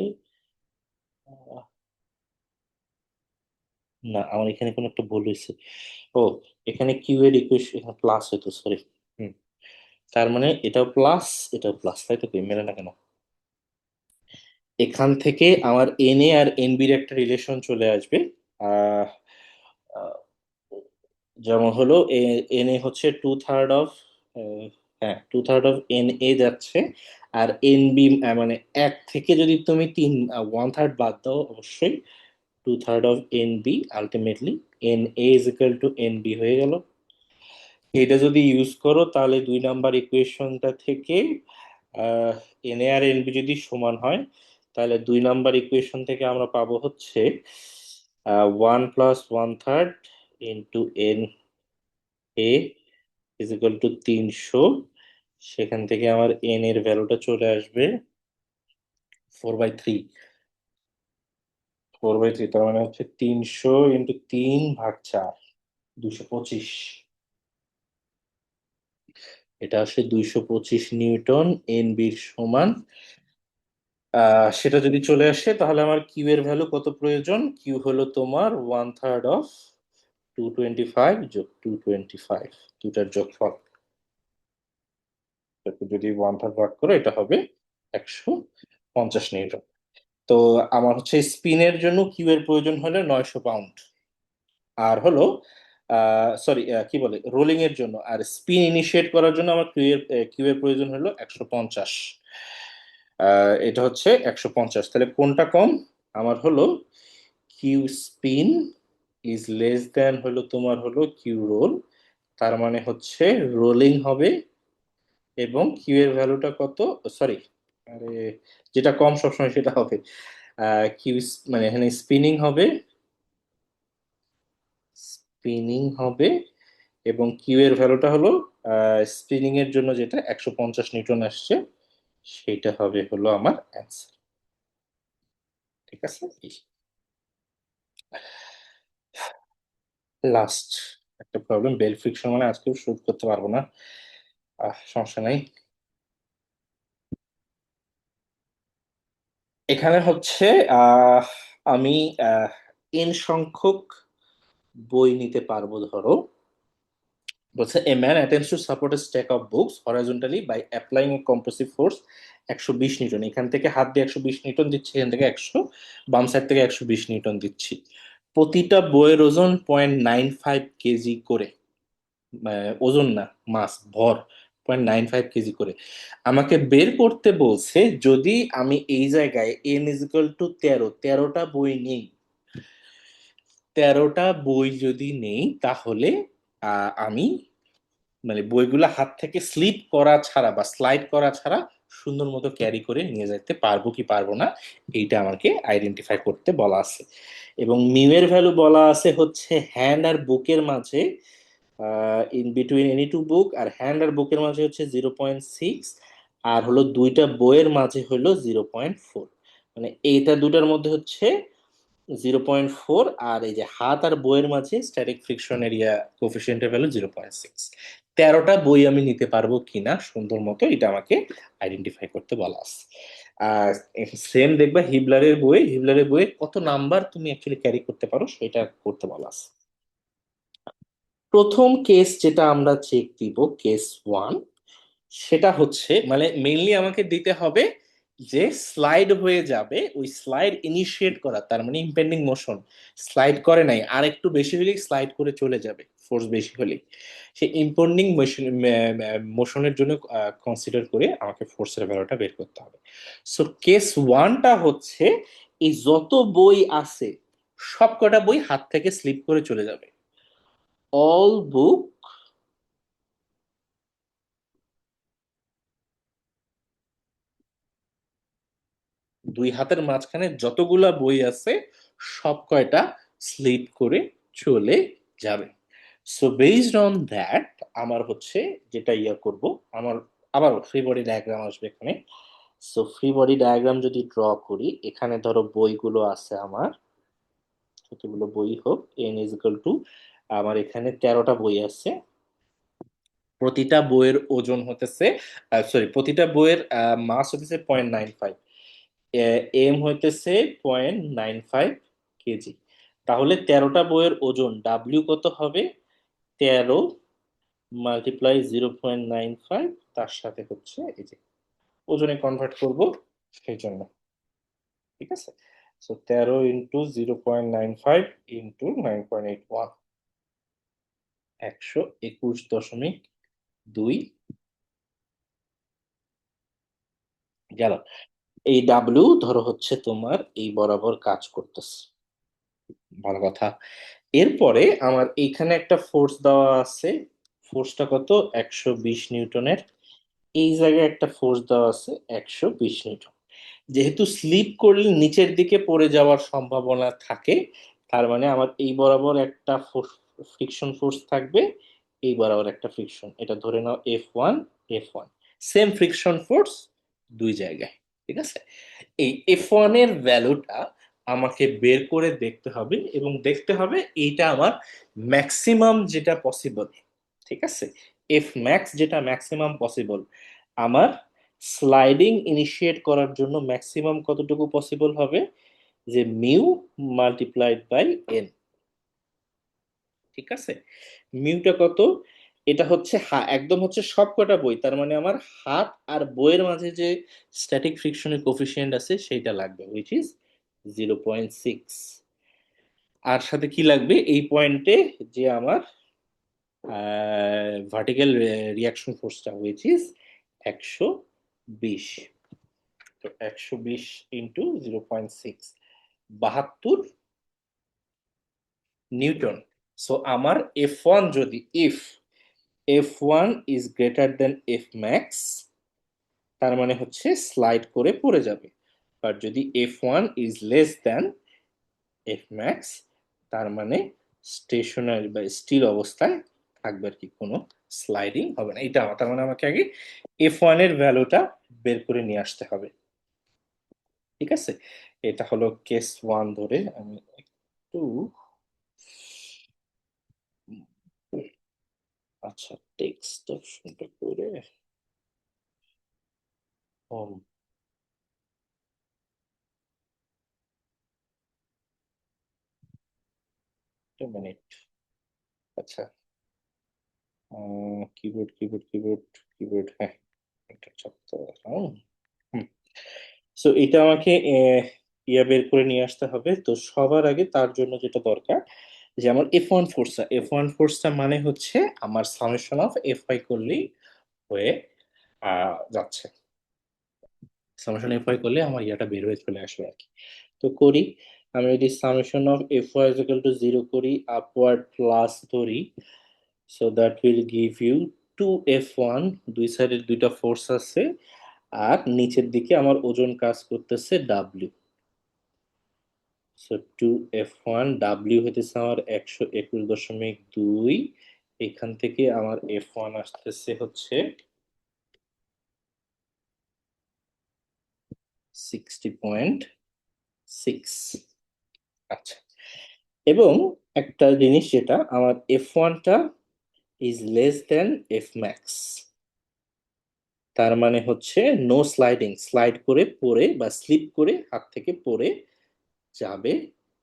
আহ, না, আমার এখানে কোনো একটা ভুল হয়েছে। ও, এখানে কিউ এর ইকুয়েশন এখানে প্লাস হইতো, সরি। হুম, তার মানে এটাও প্লাস, এটাও প্লাস, তাই তো? কি মেলে না কেন? এখান থেকে আমার এন এ আর এন বির একটা রিলেশন চলে আসবে। আহ আহ, যেমন হলো এন এ হচ্ছে 2/3 অফ, হ্যাঁ, 2/3 অফ এন এ যাচ্ছে। আর এন বি মানে এক থেকে যদি তুমি 1/3 বাদ দাও, অবশ্যই 2/3 of N B, ultimately N A is equal to N B হয়ে গেল। এটা যদি ইউজ করো তাহলে দুই নাম্বার ইকুয়েশনটা থেকে এন এ আর এন বি যদি সমান হয়, তাহলে দুই নাম্বার ইকুয়েশন থেকে আমরা পাবো হচ্ছে 1 + 1/3 into N A is equal two 300। সেখান থেকে আমার এন এর ভ্যালুটা চলে আসবে 4/3। 4/3 তার মানে হচ্ছে 300 × 3/4, 225। এটা আসলে 225 নিউটন এন বির সমান। সেটা যদি চলে আসে তাহলে আমার কিউ এর ভ্যালু কত প্রয়োজন? কিউ হলো তোমার 1/3 অফ 225 যোগ 225, দুটার যোগফল। তারপর যদি 1/3 ভাগ করো, এটা হবে 150 নিউটন। তো আমার হচ্ছে স্পিনের জন্য কিউ এর প্রয়োজন হলো 900 পাউন্ড। আর হলো সরি, কি বলে, রোলিং এর জন্য আর স্পিন ইনিশিয়েট করার জন্য আমার কিউ এর প্রয়োজন হলো 150। এটা হচ্ছে 150, তাহলে কোনটা কম? আমার হলো Q spin is less than হলো তোমার হলো কিউ রোল। তার মানে হচ্ছে রোলিং হবে, এবং কিউ এর ভ্যালুটা কত? সরি, আরে, যেটা কম সবসময় সেটা হবে। কিউ মানে এখানে স্পিনিং হবে, স্পিনিং হবে, এবং কিউ এর ভ্যালুটা হলো স্পিনিং এর জন্য যেটা 150 নিউটন আসছে, সেটা হবে হলো আমার অ্যান্সার। ঠিক আছে। লাস্ট একটা প্রবলেম, বেল ফ্রিকশন মানে আজকেও শুট করতে পারবো না। সমস্যা নাই। এখানে হচ্ছে আহ আমি এন সংখ্যক বই নিতে পারবো, ধরো বলছে a man attempts to support a stack of books horizontally by applying a compressive force 120 newton. এখান থেকে হাত দিয়ে 120 নিউটন দিচ্ছি, এখান থেকে 100, বাম সাইড থেকে 120 নিউটন দিচ্ছি। প্রতিটা বইয়ের ওজন 0.95 কেজি করে। ওজন না, মাস, ভর 0.95 কেজি করে। আমাকে বের করতে বলছে যদি আমি এই জায়গায় এন ইজিক্যাল টু 13, 13টা বই নেই, 13টা বই যদি নেই, তাহলে আমি মানে বইগুলা হাত থেকে স্লিপ করা ছাড়া বা স্লাইড করা ছাড়া সুন্দর মতো ক্যারি করে নিয়ে যেতে পারবো কি পারবো না, এইটা আমাকে আইডেন্টিফাই করতে বলা আছে। এবং মিউয়ের ভ্যালু বলা আছে হচ্ছে হ্যান্ড আর বুকের মাঝে, in between any two book, আর হ্যান্ড আর বুকের মাঝে হচ্ছে 0.6, আর হলো দুইটা বইয়ের মাঝে হলো 0.4। মানে এইটা দুটার মধ্যে হচ্ছে 0.4, আর এই যে হাত আর বইয়ের মাঝে স্ট্যাটিক ফ্রিকশন এরিয়া কোফিসিয়েন্টের ভ্যালু 0.6। 13টা বই আমি নিতে পারবো কিনা সুন্দর মতো এটা আমাকে আইডেন্টিফাই করতে বলা আছে। আর সেম দেখবা হিবলারের বইয়ে কত নাম্বার তুমি অ্যাকচুয়ালি ক্যারি করতে পারো সেটা করতে বলা আছে। প্রথম কেস যেটা আমরা চেক দিব, কেস 1, সেটা হচ্ছে মানে মেইনলি আমাকে দিতে হবে যে স্লাইড হয়ে যাবে, ওই স্লাইড ইনিশিয়েট করা, তার মানে ইম্পেন্ডিং মোশন, স্লাইড করে নাই আর একটু বেশি হলেই স্লাইড করে চলে যাবে, ফোর্স বেশি হলেই সেই ইম্পেন্ডিং মোশনের জন্য কনসিডার করে আমাকে ফোর্সের ভ্যালুটা বের করতে হবে। সো কেস ওয়ানটা হচ্ছে এই যত বই আছে সব কটা বই হাত থেকে স্লিপ করে চলে যাবে। অল বুক, দুই হাতের মাঝখানে যতগুলা বই আছে সব কয়টা স্লিপ করে চলে যাবে। সো বেসড অন দ্যাট আমার হচ্ছে যেটা করব, আমার আবার ফ্রি বডি ডায়াগ্রাম আসবে এখানে। সো ফ্রি বডি ডায়াগ্রাম যদি ড্র করি, এখানে ধরো বইগুলো আছে আমার, যতগুলো বই হোক, এন ইজ ইকুয়াল টু, আমার এখানে 13টা বই আছে। প্রতিটা বইয়ের ওজন হতেছে, সরি, প্রতিটা বইয়ের মাস হতেছে 0.95, এম হইতেছে 0.95 কেজি। তাহলে 13টা বইয়ের ওজন ডাব্লিউ কত হবে? 13 মাল্টিপ্লাই 0.95, তার সাথে হচ্ছে এই যে ওজনে কনভার্ট করব সেই জন্য। ঠিক আছে, সো 13 ইন্টু 0.95 ইন্টু 9.81, 121.2 গেল। এই ডাব্লিউ ধরো হচ্ছে তোমার এই বরাবর কাজ করতেছে, ভালো কথা। এরপরে আমার এইখানে একটা ফোর্স দেওয়া আছে, ফোর্সটা কত? 120 নিউটনের। এই জায়গায় একটা ফোর্স দেওয়া আছে 120 নিউটন। যেহেতু স্লিপ করলে নিচের দিকে পড়ে যাওয়ার সম্ভাবনা থাকে, তার মানে আমার এই বরাবর একটা ফ্রিকশন ফোর্স থাকবে, এই বরাবর একটা ফ্রিকশন, এটা ধরে নাও F1, সেম ফ্রিকশন ফোর্স দুই জায়গায়। ঠিক আছে, এই F1 এর ভ্যালুটা আমাকে বের করে দেখতে হবে, এবং দেখতে হবে এইটা আমার ম্যাক্সিমাম যেটা পসিবল। ঠিক আছে, এফ ম্যাক্স যেটা ম্যাক্সিমাম পসিবল আমার স্লাইডিং ইনিশিয়েট করার জন্য ম্যাক্সিমাম কতটুকু পসিবল হবে, যে মিউ মাল্টিপ্লাইড বাই এন। ঠিক আছে, মিউটা কত? এটা হচ্ছে একদম হচ্ছে সব কটা বই, তার মানে আমার হাত আর বইয়ের মাঝে যে স্ট্যাটিক ফ্রিকশনের কোফিশিয়েন্ট আছে সেইটা লাগবে, হুইচ ইজ 0.6। আর সাথে কি লাগবে এই পয়েন্টে, যে আমার ভার্টিক্যাল রিয়াকশন ফোর্সটা, হুইচ ইজ 120। তো 120 ইন্টু 0.6, 72 নিউটন। সো আমার F1 যদি, if F1 is greater than F max, তার মানে হচ্ছে স্লাইড করে পড়ে যাবে। আর যদি F1 is less then F max, তার মানে স্টেশনারি বা স্টিল অবস্থায় থাকবে আর কি, কোনো স্লাইডিং হবে না। এটা তার মানে আমাকে আগে F1 এর ভ্যালুটা বের করে নিয়ে আসতে হবে। ঠিক আছে, এটা হলো কেস ওয়ান। ধরে আমি একটু, আচ্ছা, টেক্সট অপশনটা করে হোম, একটা মিনিট। আচ্ছা, কিবোর্ড কিবোর্ড কিবোর্ড কিবোর্ড, হ্যাঁ, একটা চাপতে হুম। সো এটা আমাকে বের করে নিয়ে আসতে হবে। তো সবার আগে তার জন্য যেটা দরকার, যে আমার এফ ওয়ান ফোর্সটা মানে হচ্ছে আমার সামেশন অফ F1 করলেই হয়ে যাচ্ছে। সামেশন F1 করলে আমার ইয়াটা বের হয়ে চলে আসবে আর কি। তো করি, আমি যদি summation of F1 is equal to 0 করি, আপওয়ার্ড প্লাস ধরি, so that will give you 2F1, দুই সাইডে দুইটা ফোর্স আছে, আর নিচের দিকে আমার ওজন কাজ করতেছে ডাব্লিউ। সো 2F1, ডাব্লিউ হইতেছে আমার 121.2, এখান থেকে আমার F1 আসতেছে হচ্ছে 60.6। আচ্ছা, এবং একটা জিনিস যেটা আমার F1টা is less than F max, তার মানে হচ্ছে নো স্লাইডিং, স্লাইড করে পড়ে বা স্লিপ করে হাত থেকে পড়ে যাবে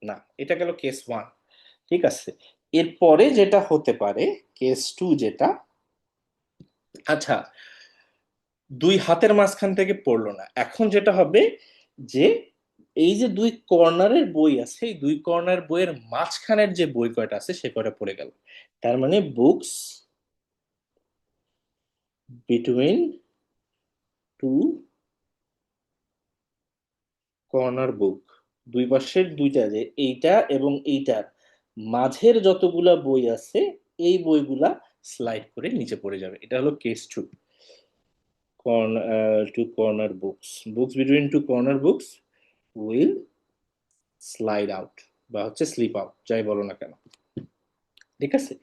না। এটা গেল কেস 1। ঠিক আছে, এরপরে যেটা হতে পারে কেস 2 যেটা, আচ্ছা, দুই হাতের মাঝখান থেকে পড়লো না, এখন যেটা হবে যে এই যে দুই কর্নারের বই আছে, এই দুই কর্নার বইয়ের মাঝখানের যে বই কয়টা আছে সে কয়টা পড়ে গেল। তার মানে বুকস বিটুইন টু কর্নার বুক, দুই পাশের দুইটা যে এইটা এবং এইটার মাঝের যতগুলা বই আছে এই বইগুলা স্লাইড করে নিচে পড়ে যাবে। এটা হলো case 2। To corner books, books between to corner books will slide out বা হচ্ছে স্লিপ আউট, যাই বলো না কেন। ঠিক আছে,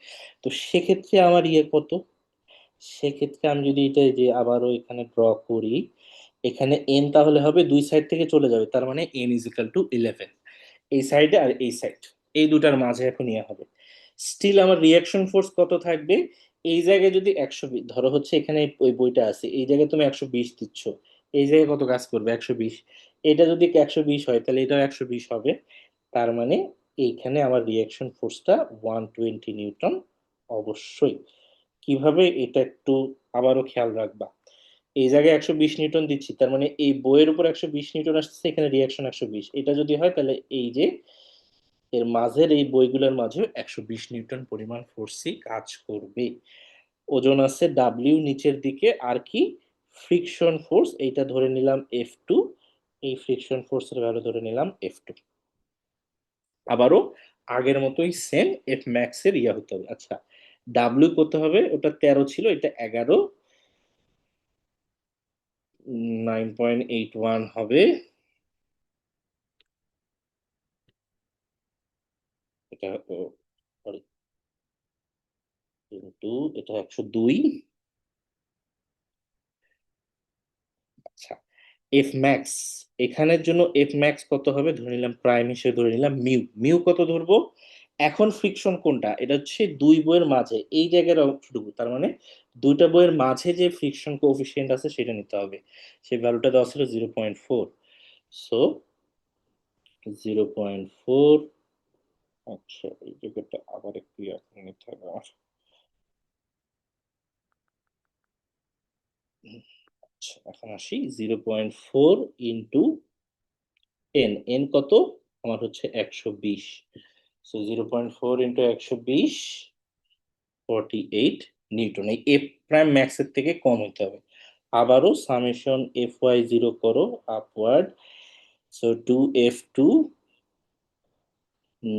তো সেক্ষেত্রে আমার কত, সেক্ষেত্রে আমি যদি এটা যে আবারও এখানে ড্র করি, এখানে এন তাহলে হবে দুই সাইড থেকে চলে যাবে, তার মানে এন ইজ ইকাল টু 11, এই সাইডে আর এই সাইড, এই দুটার মাঝে এখন হবে। স্টিল আমার রিয়াকশন ফোর্স কত থাকবে, এই জায়গায় যদি 120 ধরো হচ্ছে এখানে ওই বইটা আছে, এই জায়গায় তুমি 120 দিচ্ছ, এই জায়গায় কত কাজ করবে 120, এটা যদি 120 হয় তাহলে এটাও 120 হবে, তার মানে এইখানে আমার রিয়াকশন ফোর্সটা 120 নিউটন অবশ্যই। কিভাবে এটা একটু আবারও খেয়াল রাখবা, এই জায়গায় 120 নিউটন দিচ্ছি, তার মানে এই বইয়ের উপর 120 নিউটন আসছে, এখানে রিয়াকশন 120, এটা যদি হয় তাহলে এই যে এর মাঝের এই বইগুলোর মাঝে 120 নিউটন পরিমাণ ফোর্সই কাজ করবে। ওজন আছে ডাব্লিউ নিচের দিকে, আর কি ফ্রিকশন ফোর্স, এইটা ধরে নিলাম F2, এই ফ্রিকশন ফোর্সের ভ্যালু ধরে নিলাম F2। আবারও আগের মতোই সেম এফ ম্যাক্স এর হতে হবে। আচ্ছা, ডাব্লিউ করতে হবে, ওটা 13 ছিল, এটা 11, 9.81 হবে, এটা সরি, কিন্তু এটা 102। আচ্ছা, এফ ম্যাক্স, এখানের জন্য এফ ম্যাক্স কত হবে ধরে নিলাম, প্রাইম হিসেবে ধরে নিলাম মিউ, মিউ কত ধরবো, এখন ফ্রিকশন কোনটা, এটা হচ্ছে দুই বইয়ের মাঝে এই জায়গার অংশটুকু, তার মানে দুইটা বইয়ের মাঝে যে ফ্রিকশন কোএফিসিয়েন্ট আছে সেটা নিতে হবে, সেই ভ্যালুটা দেওয়া ছিল 0.4, সো 0.4। আচ্ছা, এই জায়গাটা আবার একটু করে নিতে হবে আমার। আচ্ছা, এখন আসি 0.4 ইন্টু এন, এন কত আমার হচ্ছে 120, সো 0.4 ইন্টু 120, 48 নিউটন, এই এফ প্রাইম ম্যাক্স এর থেকে কম হতে হবে। আবারও সামেশন Fy0 করো আপওয়ার্ড, সো 2F2,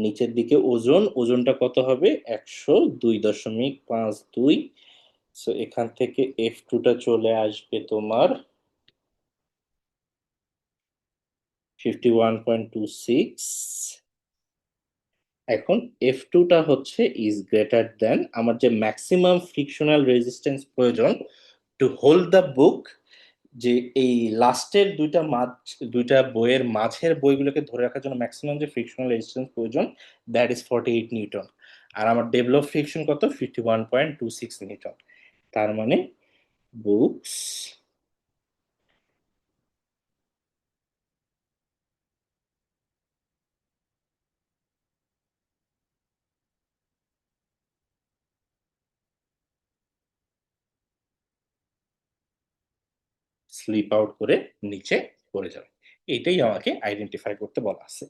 নিচের দিকে ওজন, ওজনটা কত হবে 102.52, সো এখান থেকে F2টা চলে আসবে তোমার 51.26। এখন F2টা হচ্ছে ইজ গ্রেটার দেন আমার যে ম্যাক্সিমাম ফ্রিকশনাল রেজিস্ট্যান্স প্রয়োজন টু হোল্ড দ্য বুক, যে এই লাস্টের দুইটা বইয়ের মাঝের বইগুলোকে ধরে রাখার জন্য ম্যাক্সিমাম যে ফ্রিকশনাল রেজিস্ট্যান্স প্রয়োজন, দ্যাট ইজ 48 নিউটন, আর আমার ডেভেলপ ফ্রিকশন কত 51.26 নিউটন, তার মানে বুকস স্লিপ আউট করে নিচে পড়ে যাবে, এটাই আমাকে আইডেন্টিফাই করতে বলা আছে।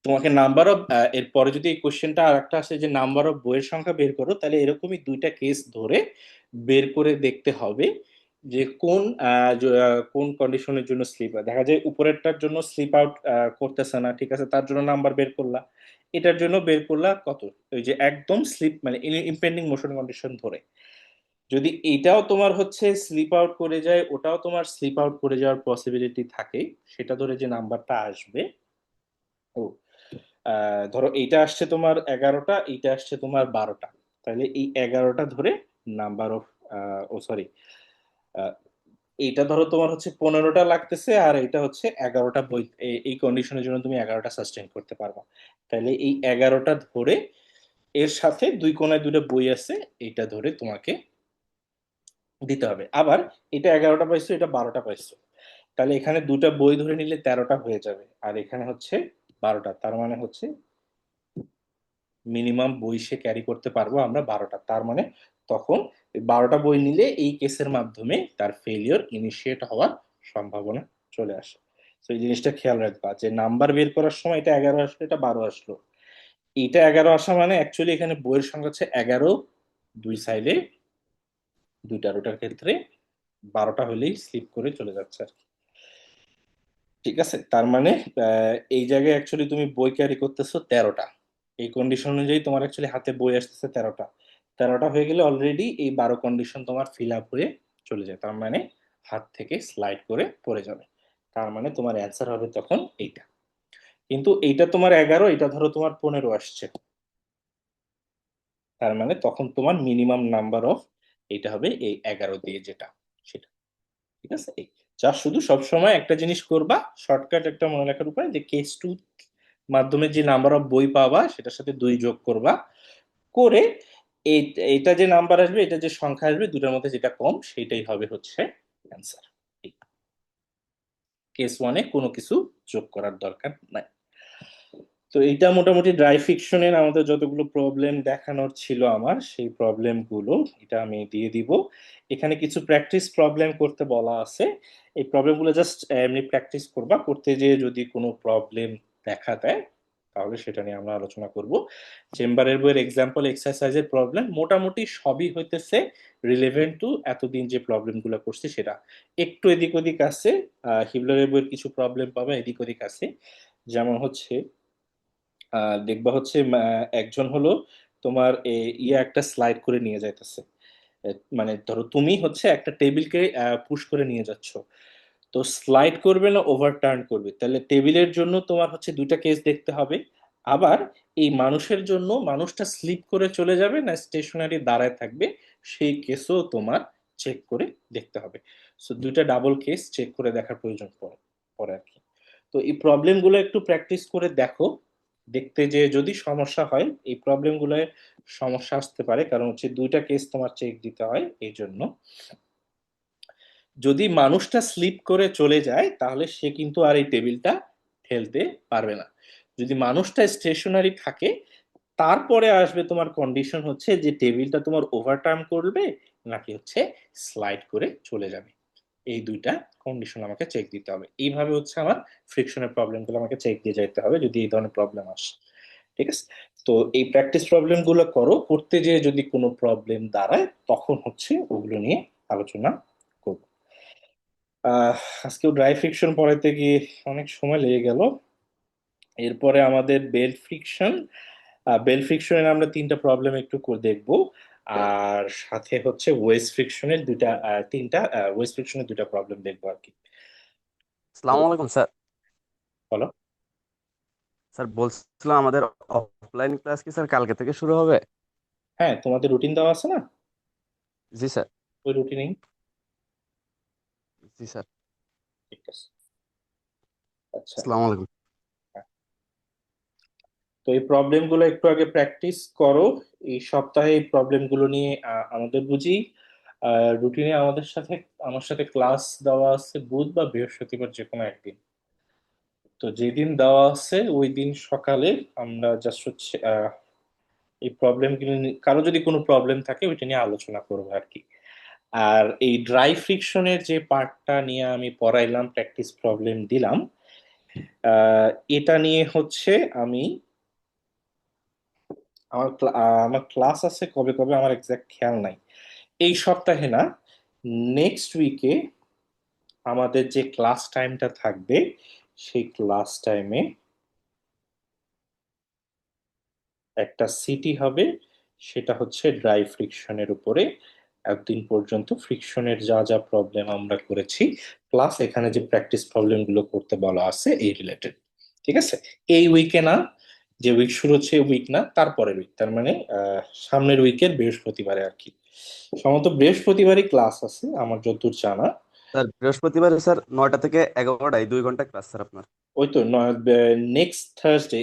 তোমাকে নাম্বার অফ, এরপরে যদি এই কোশ্চেনটা আর একটা আসে যে নাম্বার অফ বইয়ের সংখ্যা বের করো, তাহলে এরকমই দুইটা কেস ধরে বের করে দেখতে হবে যে কোন কন্ডিশনের জন্য স্লিপ, দেখা যায় উপরেরটার জন্য স্লিপ আউট করতেছে না, ঠিক আছে, তার জন্য নাম্বার বের করলা, এটার জন্য বের করলা কত, ওই যে একদম স্লিপ মানে ইম্পেন্ডিং মোশন কন্ডিশন ধরে, যদি এটাও তোমার হচ্ছে স্লিপ আউট করে যায়, ওটাও তোমার স্লিপ আউট করে যাওয়ার পসিবিলিটি থাকে, সেটা ধরে যে নাম্বারটা আসবে, ও ধরো এইটা আসছে তোমার 11টা, এইটা আসছে তোমার 12টা, তাহলে এই 11টা ধরে নাম্বার অফ, ও সরি, এইটা ধরো তোমার হচ্ছে 15টা লাগতেছে, আর এটা হচ্ছে 11টা বই, এই কন্ডিশনের জন্য তুমি 11টা সাস্টেইন করতে পারবা। তাহলে এই 11টা ধরে এর সাথে দুই কোণায় দুটো বই আছে, এটা ধরে তোমাকে দিতে হবে। আবার এটা 11টা পাইছো, এটা 12টা পাইছো, তাহলে এখানে দুটা বই ধরে নিলে 13টা হয়ে যাবে, আর এখানে হচ্ছে 12টা, তার মানে হচ্ছে মিনিমাম বই সে ক্যারি করতে পারবো আমরা 12টা। তার মানে তখন 12টা বই নিলে এই কেসের মাধ্যমে তার ফেলিওর ইনিশিয়েট হওয়ার সম্ভাবনা চলে আসে। তো এই জিনিসটা খেয়াল রাখবা যে নাম্বার বের করার সময় এটা 11 আসলো, এটা 12 আসলো, এটা 11 আসা মানে অ্যাকচুয়ালি এখানে বইয়ের সংখ্যা হচ্ছে 11, দুই সাইডে দুইটার, ওটার ক্ষেত্রে 12টা হলেই স্লিপ করে চলে যাচ্ছে আর কি। ঠিক আছে, তার মানে এই জায়গায় অ্যাকচুয়ালি তুমি বই ক্যারি করতেছো 13টা, এই কন্ডিশন অনুযায়ী তোমার অ্যাকচুয়ালি হাতে বই আসতেছে 13টা। 13টা হয়ে গেলে অলরেডি এই 12 কন্ডিশন তোমার ফিল আপ হয়ে চলে যায়, তার মানে হাত থেকে স্লাইড করে পড়ে যাবে। তার মানে তোমার অ্যান্সার হবে তখন এইটা। কিন্তু এইটা তোমার 11, এটা ধরো তোমার 15 আসছে, তার মানে তখন তোমার মিনিমাম নাম্বার অফ এইটা হবে এই 11 দিয়ে যেটা, সেটা। ঠিক আছে, এই যা শুধু সবসময় একটা জিনিস করবা, শর্টকাট একটা মনে রাখার উপায়, যে কেস টু মাধ্যমে যে নাম্বার অফ বই পাবা সেটার সাথে 2 যোগ করবা, করে এই এটা যে নাম্বার আসবে, এটা যে সংখ্যা আসবে, দুটার মধ্যে যেটা কম সেটাই হবে হচ্ছে অ্যান্সার। কেস ওয়ানে কোনো কিছু যোগ করার দরকার নাই। তো এইটা মোটামুটি ড্রাই ফিকশনের আমাদের যতগুলো প্রবলেম দেখানোর ছিল আমার, সেই প্রবলেম গুলো এটা আমি দিয়ে দিব। এখানে কিছু প্র্যাকটিস প্রবলেম করতে বলা আছে, এই প্রবলেম গুলো জাস্ট এমনি প্র্যাকটিস করবা, করতে যেয়ে যদি কোনো প্রবলেম দেখা দেয় তাহলে সেটা নিয়ে আমরা আলোচনা করব। চেম্বারের বইয়ের এক্সাম্পল এক্সারসাইজের প্রবলেম মোটামুটি সবই হইতেছে রিলেভেন্ট টু এতদিন যে প্রবলেম গুলো করছি সেটা, একটু এদিক ওদিক আছে। হিবলারের বইয়ের কিছু প্রবলেম পাবা এদিক ওদিক আছে, যেমন হচ্ছে দেখবা হচ্ছে একজন হলো তোমার ইয়ে একটা স্লাইড করে নিয়ে যাইতেছে। মানে ধরো তুমি হচ্ছে একটা টেবিলকে পুশ করে নিয়ে যাচ্ছ, তো স্লাইড করবে না ওভারটার্ন করবে, তাহলে টেবিলের জন্য তোমার হচ্ছে দুইটা কেস দেখতে হবে। আবার এই মানুষের জন্য মানুষটা স্লিপ করে চলে যাবে না স্টেশনারি দাঁড়ায় থাকবে, সেই কেসও তোমার চেক করে দেখতে হবে। সো দুইটা ডাবল কেস চেক করে দেখার প্রয়োজন পড়ে পড়ে আর কি। তো এই প্রবলেম গুলো একটু প্র্যাকটিস করে দেখো, দেখতে যে যদি সমস্যা হয়, এই প্রবলেম গুলোয় সমস্যা আসতে পারে কারণ হচ্ছে দুইটা কেস তোমার চেক দিতে হয় এই জন্য। যদি মানুষটা স্লিপ করে চলে যায় তাহলে সে কিন্তু আর এই টেবিলটা ঠেলতে পারবে না। যদি মানুষটা স্টেশনারি থাকে তারপরে আসবে তোমার কন্ডিশন হচ্ছে যে টেবিলটা তোমার ওভারটার্ন করবে নাকি হচ্ছে স্লাইড করে চলে যাবে। এই দুইটা কন্ডিশন আমাকে চেক দিতে হবে, এইভাবে হচ্ছে আমার ফ্রিকশনের প্রবলেমগুলো আমাকে চেক দিয়ে যেতে হবে যদি এই ধরনের প্রবলেম আসে। ঠিক আছে, তো এই প্র্যাকটিস প্রবলেম গুলো করো, করতে যেয়ে যদি কোনো প্রবলেম দাঁড়ায় তখন হচ্ছে ওগুলো নিয়ে আলোচনা করবো। আহ আজকেও ড্রাই ফ্রিকশন পড়াইতে গিয়ে অনেক সময় লেগে গেল। এরপরে আমাদের বেল ফ্রিকশন, বেল ফ্রিকশনের আমরা তিনটা প্রবলেম একটু করে দেখবো, আর সাথে হচ্ছে ওয়েজ ফ্রিকশনের দুইটা তিনটা ওয়েজ ফ্রিকশনের দুইটা প্রবলেম দেখবো আর কি। তো আসসালামু আলাইকুম স্যার। বলো। স্যার বলছিলাম আমাদের অফলাইন ক্লাস কি স্যার কালকে থেকে শুরু হবে? হ্যাঁ, তোমাদের রুটিন দেওয়া আছে না, জি স্যার। ওই রুটিনেই। জি স্যার। ঠিক আছে, আচ্ছা। আসসালামু আলাইকুম। হ্যাঁ, তো এই প্রবলেম গুলো একটু আগে প্র্যাকটিস করো, এই সপ্তাহে এই প্রবলেম গুলো নিয়ে আমাদের বুঝি রুটিনে আমার সাথে ক্লাস দেওয়া আছে বুধ বা বৃহস্পতিবার যে কোনো একদিন। তো যেদিন দেওয়া আছে ওই দিন সকালে আমরা জাস্ট হচ্ছে এই প্রবলেম গুলো কারো যদি কোনো প্রবলেম থাকে ওইটা নিয়ে আলোচনা করবো আর কি। আর এই ড্রাই ফ্রিকশনের যে পার্টটা নিয়ে আমি পড়াইলাম, প্র্যাকটিস প্রবলেম দিলাম, এটা নিয়ে হচ্ছে আমি আমার ক্লাস আছে কবে কবে আমার এক্সাক্ট খেয়াল নাই, এই সপ্তাহে না, নেক্সট উইকে আমাদের যে ক্লাস টাইমটা থাকবে সেই ক্লাস টাইমে একটা সিটি হবে, সেটা হচ্ছে ড্রাই ফ্রিকশনের উপরে। একদিন পর্যন্ত ফ্রিকশনের যা যা প্রবলেম আমরা করেছি প্লাস এখানে যে প্র্যাকটিস প্রবলেম গুলো করতে বলা আছে এই রিলেটেড। ঠিক আছে, এই উইকে না, যে উইক শুরু হচ্ছে উইক না, তারপরের উইক, তার মানে সামনের উইকের বৃহস্পতিবারে আর কি। সম্ভবত বৃহস্পতিবারই ক্লাস আছে আমার যতদূর জানা। স্যার বৃহস্পতিবার স্যার 9টা থেকে 11টায় 2 ঘন্টা ক্লাস স্যার আপনার। ওই তো নেক্সট থার্সডে,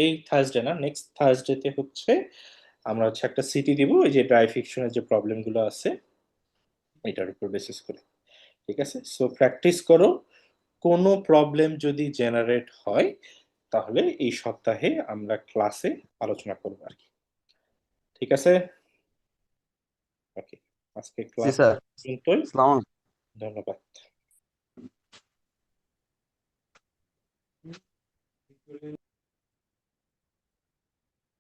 এই থার্সডে না, নেক্সট থার্সডেতে হচ্ছে আমরা হচ্ছে একটা সিটি দিব, ওই যে ড্রাই ফিকশনের যে প্রবলেম গুলো আছে এটার উপর বেসিস করে। ঠিক আছে, সো প্র্যাকটিস করো। কোনো প্রবলেম যদি জেনারেট হয় তাহলে এই সপ্তাহে আমরা ক্লাসে আলোচনা করবো আর কি। ঠিক আছে, ওকে, আজকে জি ক্লাস স্যার। পর্যন্তই। আসসালামু আলাইকুম। ধন্যবাদ।